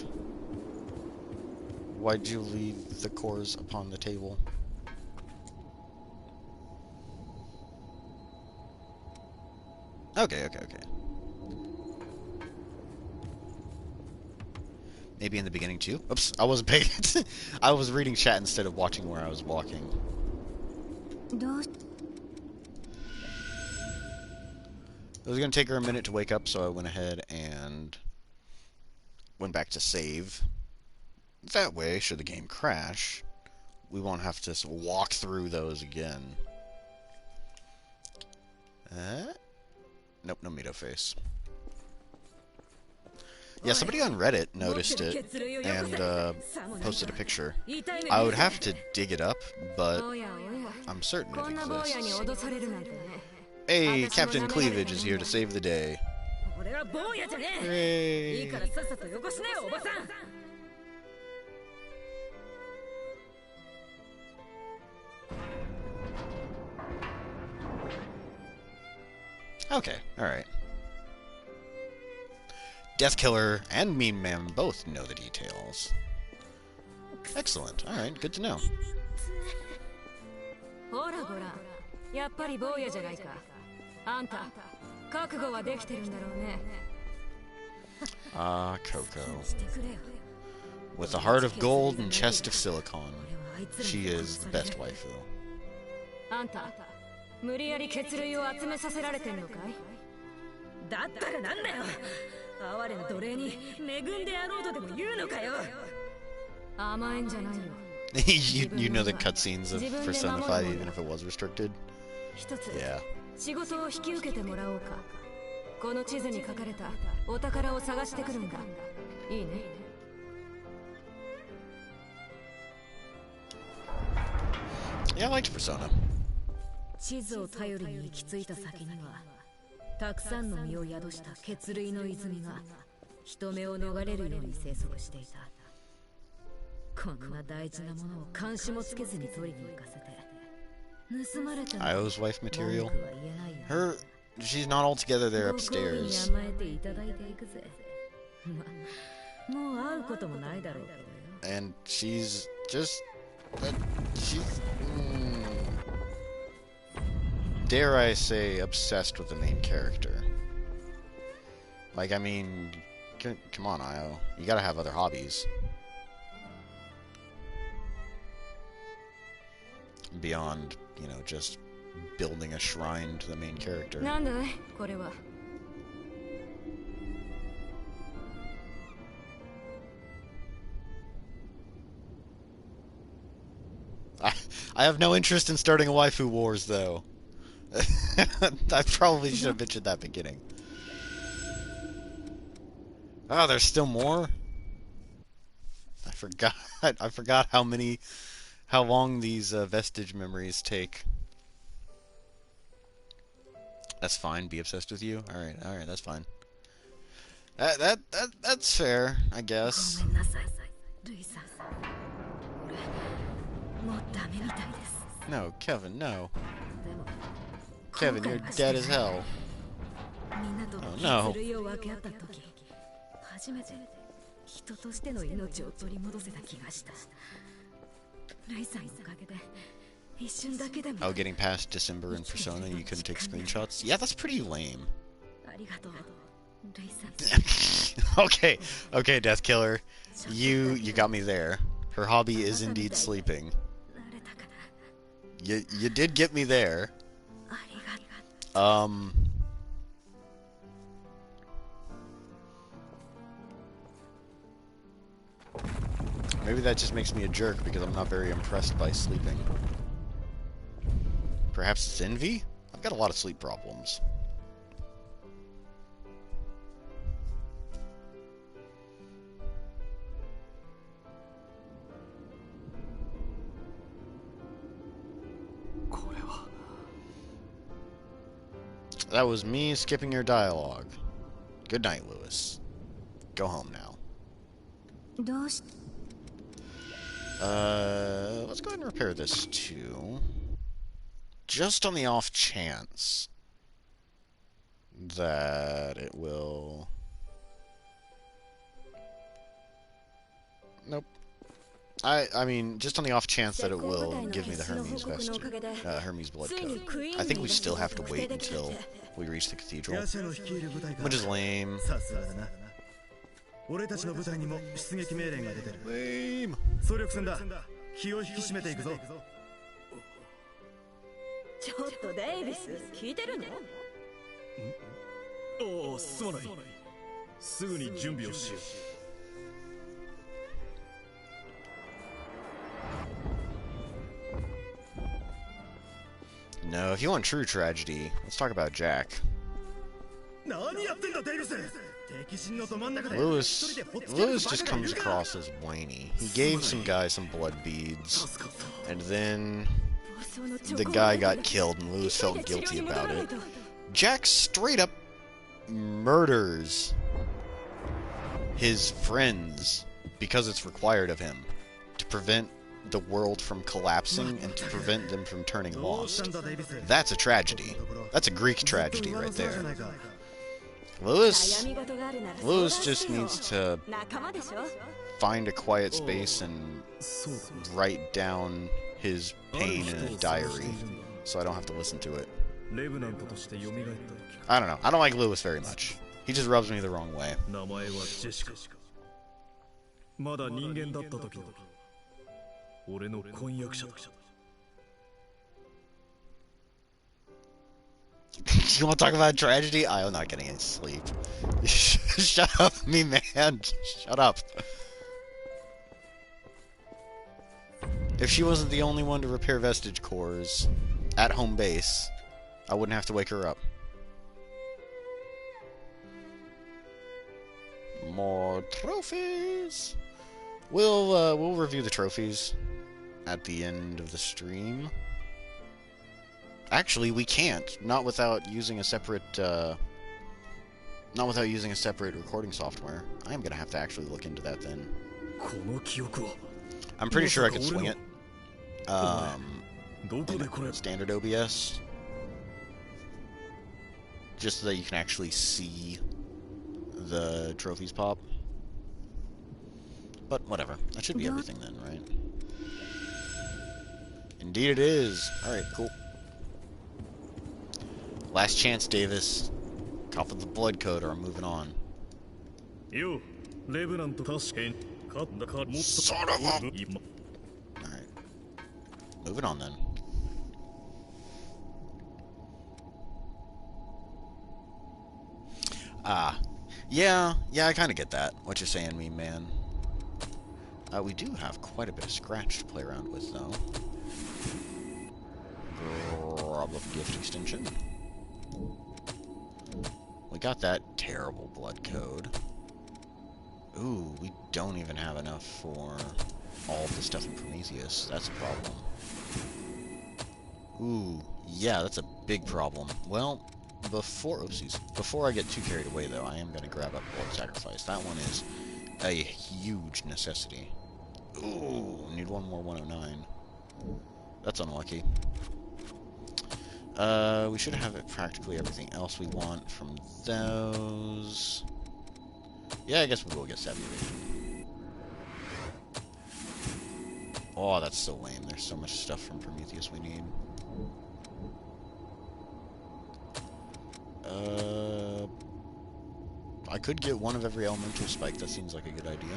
Why'd you leave the cores upon the table? Okay. Maybe in the beginning too? Oops, I wasn't paying attention. I was reading chat instead of watching where I was walking. It was going to take her a minute to wake up, so I went ahead and went back to save. That way, should the game crash, we won't have to walk through those again. Nope, no Mito face. Yeah, somebody on Reddit noticed it and posted a picture. I would have to dig it up, but I'm certain it exists. Hey, Captain Cleavage is here to save the day. Hooray! Okay, alright. Deathkiller and Mean Man both know the details. Excellent, alright, good to know. Ah, Coco. With a heart of gold and chest of silicon, she is the best waifu. 無理やり血類を集めさせられてんのかい？だったらなんだよ。哀れな奴隷に恵んでやろうとでも言うのかよ。甘えんじゃないよ。you know the cutscenes of Persona 5 even if it was restricted? 一つ Yeah. 仕事を引き受けてもらおうか。この地図に書かれたお宝を探してくるんだ。いいね。Yeah, I liked Persona. 地図を頼りに行き着いた先にはたくさんの身を宿した血類の泉が人目を逃れるように生息していた。こんな大事なものを監視もつけずに取りに行かせて盗まれた。 Io's wife material. She's not altogether there upstairs. もう会うこともないだろうけどよ。 And she's just... dare I say, obsessed with the main character. Like, I mean, come on, Io. You gotta have other hobbies. Beyond, you know, just building a shrine to the main character. なんだいこれは。I have no interest in starting a waifu wars, though. I probably should have mentioned that at the beginning. Oh, there's still more? I forgot how long these vestige memories take. That's fine. Be obsessed with you. All right, that's fine. That's fair, I guess. No, Kevin, no. Kevin, you're dead as hell. Oh no. 初めて人としての命を取り戻せた気がした。レイさんのおかげで一瞬だけでも。 Oh, getting past December in Persona, you couldn't take screenshots? Yeah, that's pretty lame. ありがとう、レイさん。Okay, Death Killer. You got me there. Her hobby is indeed sleeping. You did get me there. Maybe that just makes me a jerk because I'm not very impressed by sleeping. Perhaps it's envy? I've got a lot of sleep problems. That was me skipping your dialogue. Good night, Lewis. Go home now. Let's go ahead and repair this too. Just on the off chance that it will... Nope. I mean, just on the off chance that it will give me the Hermes Hermes blood code. I think we still have to wait until we reach the cathedral, which is lame. Lame. ちょっとデイビス、聞いてるの？ああ、すまない。すぐに準備をしよう。No, if you want true tragedy, let's talk about Jack. Lewis just comes across as whiny. He gave some guy some blood beads, and then the guy got killed, and Lewis felt guilty about it. Jack straight up murders his friends because it's required of him to prevent the world from collapsing and to prevent them from turning lost. That's a tragedy. That's a Greek tragedy right there. Lewis just needs to find a quiet space and write down his pain in a diary so I don't have to listen to it. I don't know. I don't like Lewis very much. He just rubs me the wrong way. 俺の婚約者だ。You want to talk about tragedy? I'm not getting any sleep. Shut up, me man. Shut up. If she wasn't the only one to repair vestige cores at home base, I wouldn't have to wake her up. More trophies. We'll review the trophies at the end of the stream. Actually, we can't. Not without using a separate recording software. I am gonna have to actually look into that then. I'm pretty sure I can swing it. Standard OBS. Just so that you can actually see the trophies pop. But whatever. That should be everything then, right? Indeed it is. Alright, cool. Last chance, Davis. Cough with the blood code or I'm moving on. Son of a... Alright. Moving on then. Yeah, I kind of get that. What you're saying, me man. We do have quite a bit of scratch to play around with, though. Grab a gift extension. We got that terrible blood code. Ooh, we don't even have enough for all of the stuff in Prometheus. That's a problem. Ooh, yeah, that's a big problem. Well, before I get too carried away, though, I am going to grab up Blood Sacrifice. That one is a huge necessity. Ooh, need one more 109. That's unlucky. We should have practically everything else we want from those. Yeah, I guess we'll go get Savvy. Oh, that's so lame. There's so much stuff from Prometheus we need. I could get one of every elemental spike. That seems like a good idea.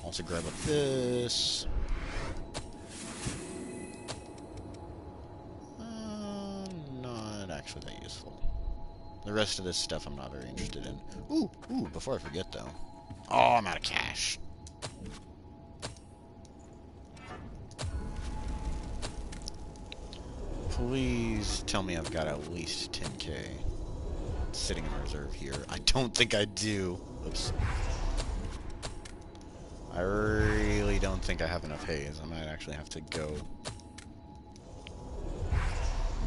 Also grab up this. Not actually that useful. The rest of this stuff I'm not very interested in. Ooh, before I forget though. Oh, I'm out of cash. Please tell me I've got at least 10k sitting in reserve here. I don't think I do. Oops. I really don't think I have enough haze. I might actually have to go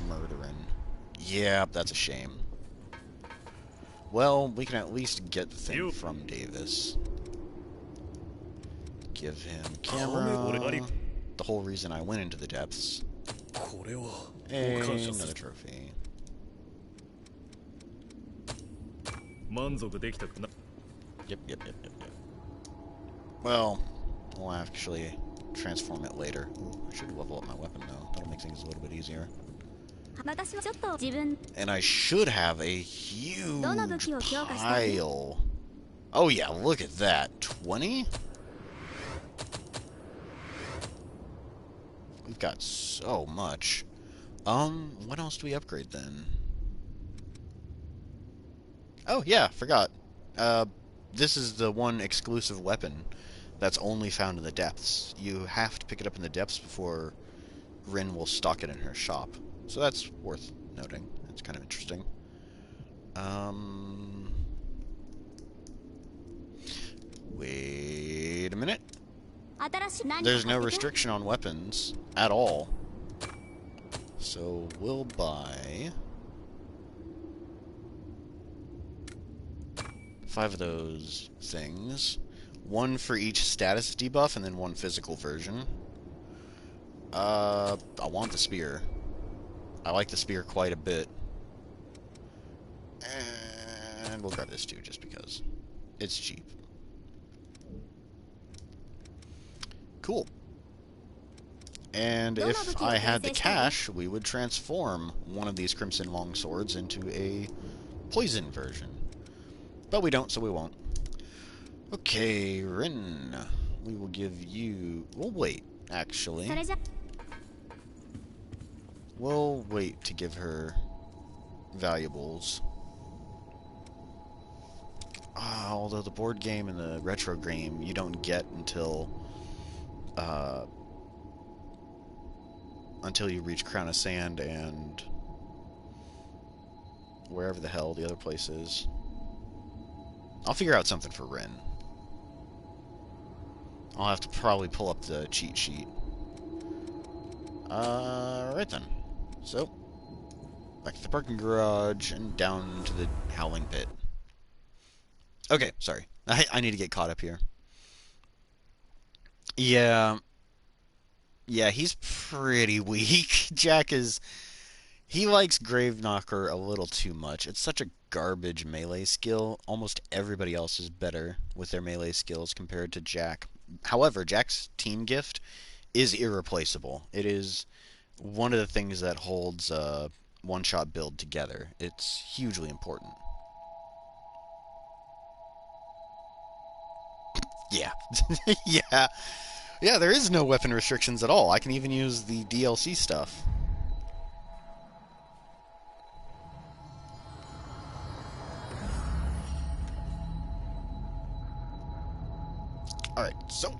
murdering. Yeah, that's a shame. Well, we can at least get the thing from Davis. Give him camera. The whole reason I went into the depths. And another trophy. Yep. Well, we'll actually transform it later. Ooh, I should level up my weapon though. That'll make things a little bit easier. And I should have a huge pile. Oh yeah, look at that. 20? We've got so much. What else do we upgrade then? Oh yeah, forgot. This is the one exclusive weapon that's only found in the depths. You have to pick it up in the depths before Rin will stock it in her shop. So that's worth noting. That's kind of interesting. Wait a minute. There's no restriction on weapons at all. So we'll buy 5 of those things. 1 for each status debuff and then 1 physical version. I want the spear. I like the spear quite a bit. And we'll grab this too, just because. It's cheap. Cool. And if I had the cash, we would transform one of these Crimson Longswords into a poison version. But we don't, so we won't. Okay, Rin. We will give you... Well, wait, actually. We'll wait to give her valuables. Although the board game and the retro game you don't get until you reach Crown of Sand and wherever the hell the other place is. I'll figure out something for Rin. I'll have to probably pull up the cheat sheet. Right then. So, back to the parking garage and down to the Howling Pit. Okay, sorry. I need to get caught up here. Yeah, he's pretty weak. Jack is... He likes Gravenknocker a little too much. It's such a garbage melee skill. Almost everybody else is better with their melee skills compared to Jack. However, Jack's team gift is irreplaceable. It is one of the things that holds a one-shot build together. It's hugely important. Yeah. Yeah. Yeah, there is no weapon restrictions at all. I can even use the DLC stuff. Alright, so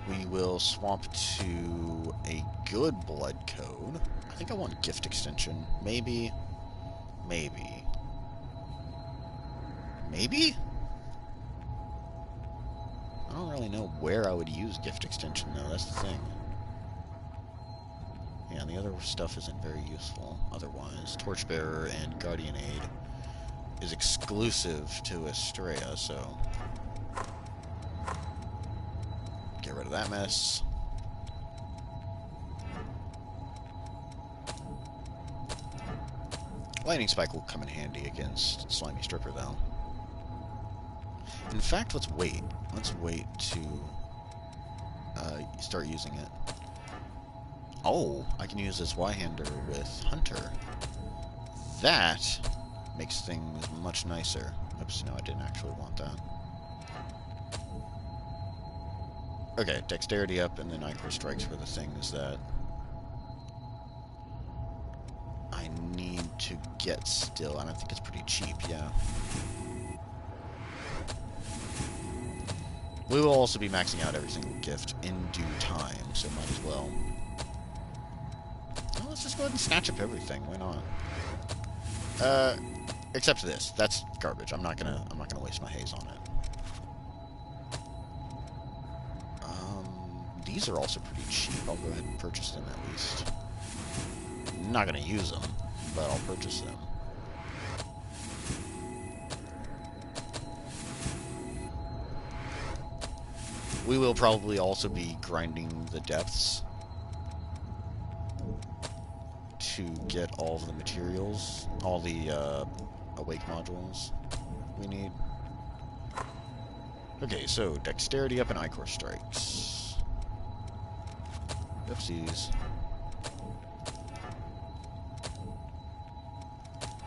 we will swap to a good blood code. I think I want gift extension. Maybe. Maybe. Maybe? I don't really know where I would use gift extension, though. That's the thing. Yeah, the other stuff isn't very useful otherwise. Torchbearer and Guardian Aid is exclusive to Estrella, so... Get rid of that mess. Lightning Spike will come in handy against Slimy Stripper, though. In fact, let's wait. Let's wait to start using it. Oh, I can use this Y-hander with Hunter. That makes things much nicer. Oops, no, I didn't actually want that. Okay, dexterity up, and then Ichor Strikes for the things that I need to get still, and I think it's pretty cheap, yeah. We will also be maxing out every single gift in due time, so might as well. Well, let's just go ahead and snatch up everything. Why not? Except for this. That's garbage. I'm not gonna waste my haze on it. These are also pretty cheap. I'll go ahead and purchase them at least. I'm not gonna use them, but I'll purchase them. We will probably also be grinding the depths to get all of the materials, all the awake modules we need. Okay, so dexterity up and Ichor Strikes. Oopsies.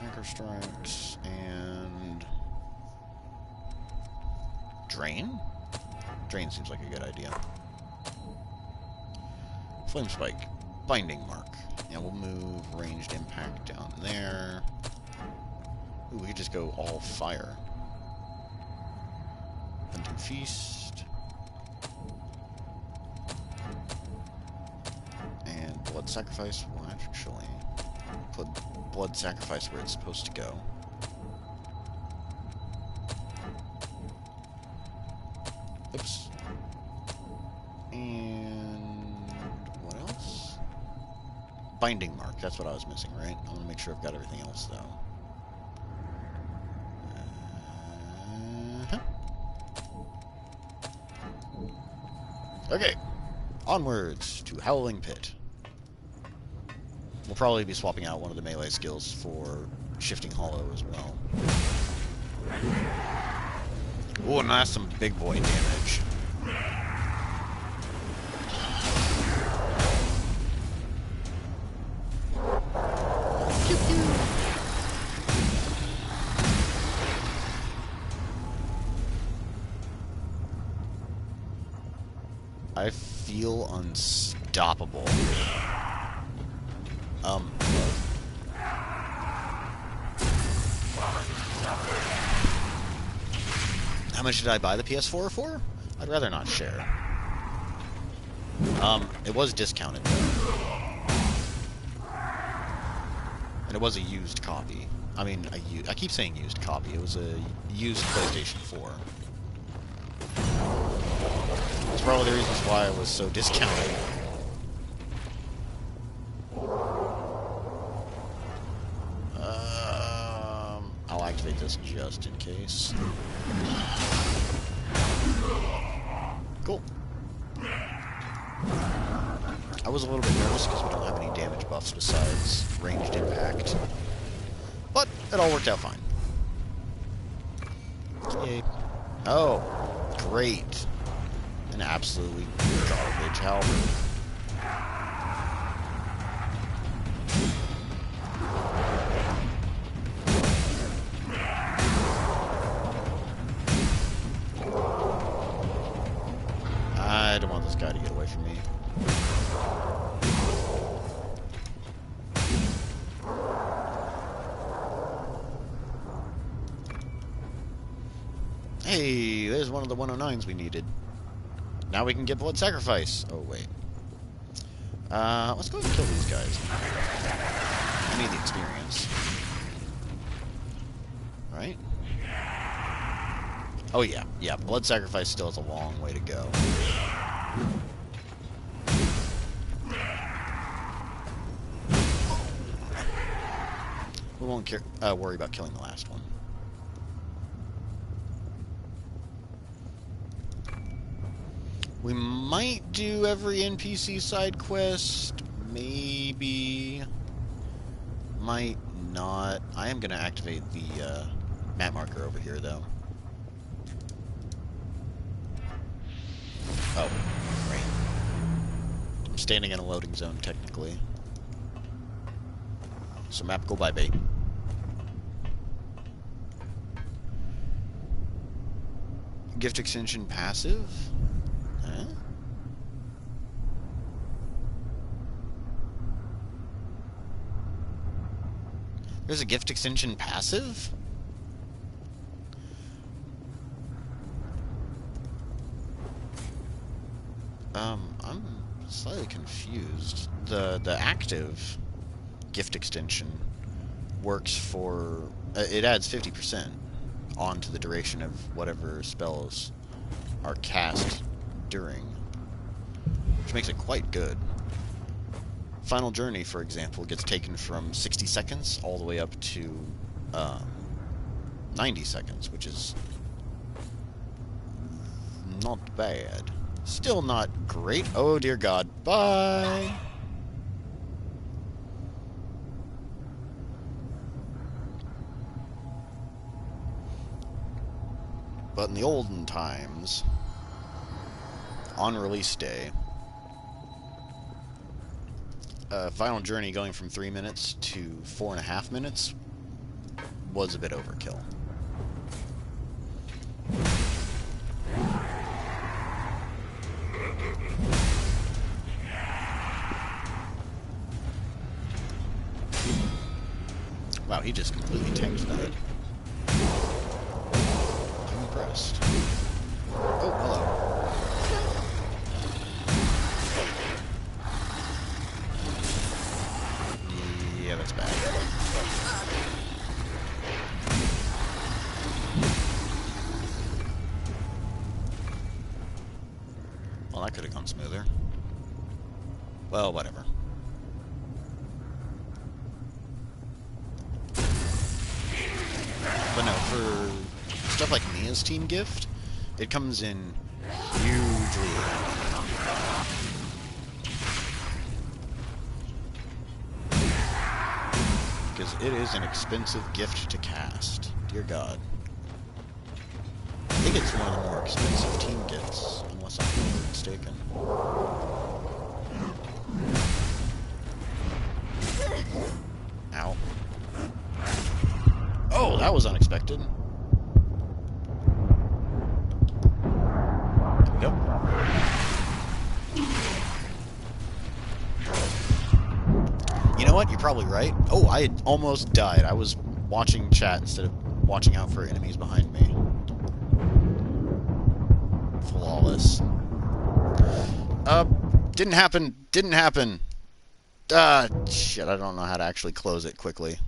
Ichor Strikes and Drain? Drain seems like a good idea. Flame Spike. Binding Mark. Yeah, we'll move Ranged Impact down there. Ooh, we could just go all fire. Hunting Feast. And Blood Sacrifice. We'll actually put Blood Sacrifice where it's supposed to go. Oops. And what else? Binding Mark, that's what I was missing, right? I want to make sure I've got everything else, though. Okay. Onwards to Howling Pit. We'll probably be swapping out one of the melee skills for Shifting Hollow as well. Ooh, and that's some big boy damage. Pew pew. I feel unstoppable. How much did I buy the PS4 for? I'd rather not share. It was discounted, though. And it was a used copy. I mean, I keep saying used copy. It was a used PlayStation 4. That's probably the reasons why it was so discounted. I'll activate this just in case. Cool. I was a little bit nervous because we don't have any damage buffs besides ranged impact. But it all worked out fine. Yay. Oh, great. An absolutely garbage halberd. I don't want this guy to get away from me. Hey, there's one of the 109s we needed. Now we can get blood sacrifice. Oh, wait. Let's go ahead and kill these guys. I need the experience. Right? Oh, yeah. Yeah, blood sacrifice still has a long way to go. We won't worry about killing the last one. We might do every NPC side quest. Maybe. Might not. I am going to activate the map marker over here, though. Oh, right. I'm standing in a loading zone, technically. So map go by bait. Gift extension passive? Huh? There's a gift extension passive? I'm slightly confused. The active gift extension works for... it adds 50% onto the duration of whatever spells are cast during, which makes it quite good. Final Journey, for example, gets taken from 60 seconds all the way up to 90 seconds, which is not bad. Still not great. Oh, dear God. Bye! But in the olden times, on release day, Final Journey going from 3 minutes to 4.5 minutes was a bit overkill. Wow, he just completely tanked that. I'm impressed. Oh, hello. Yeah, that's bad. Well, that could have gone smoother. Well, whatever. But no, for stuff like Mia's team gift, it comes in hugely handy. Because it is an expensive gift to cast. Dear God. I think it's one of the more expensive team gifts, unless I'm mistaken. Ow. Oh, that was unexpected. There we go. You know what? You're probably right. Oh, I had almost died. I was watching chat instead of watching out for enemies behind me. Flawless. Didn't happen. Didn't happen. Shit, I don't know how to actually close it quickly.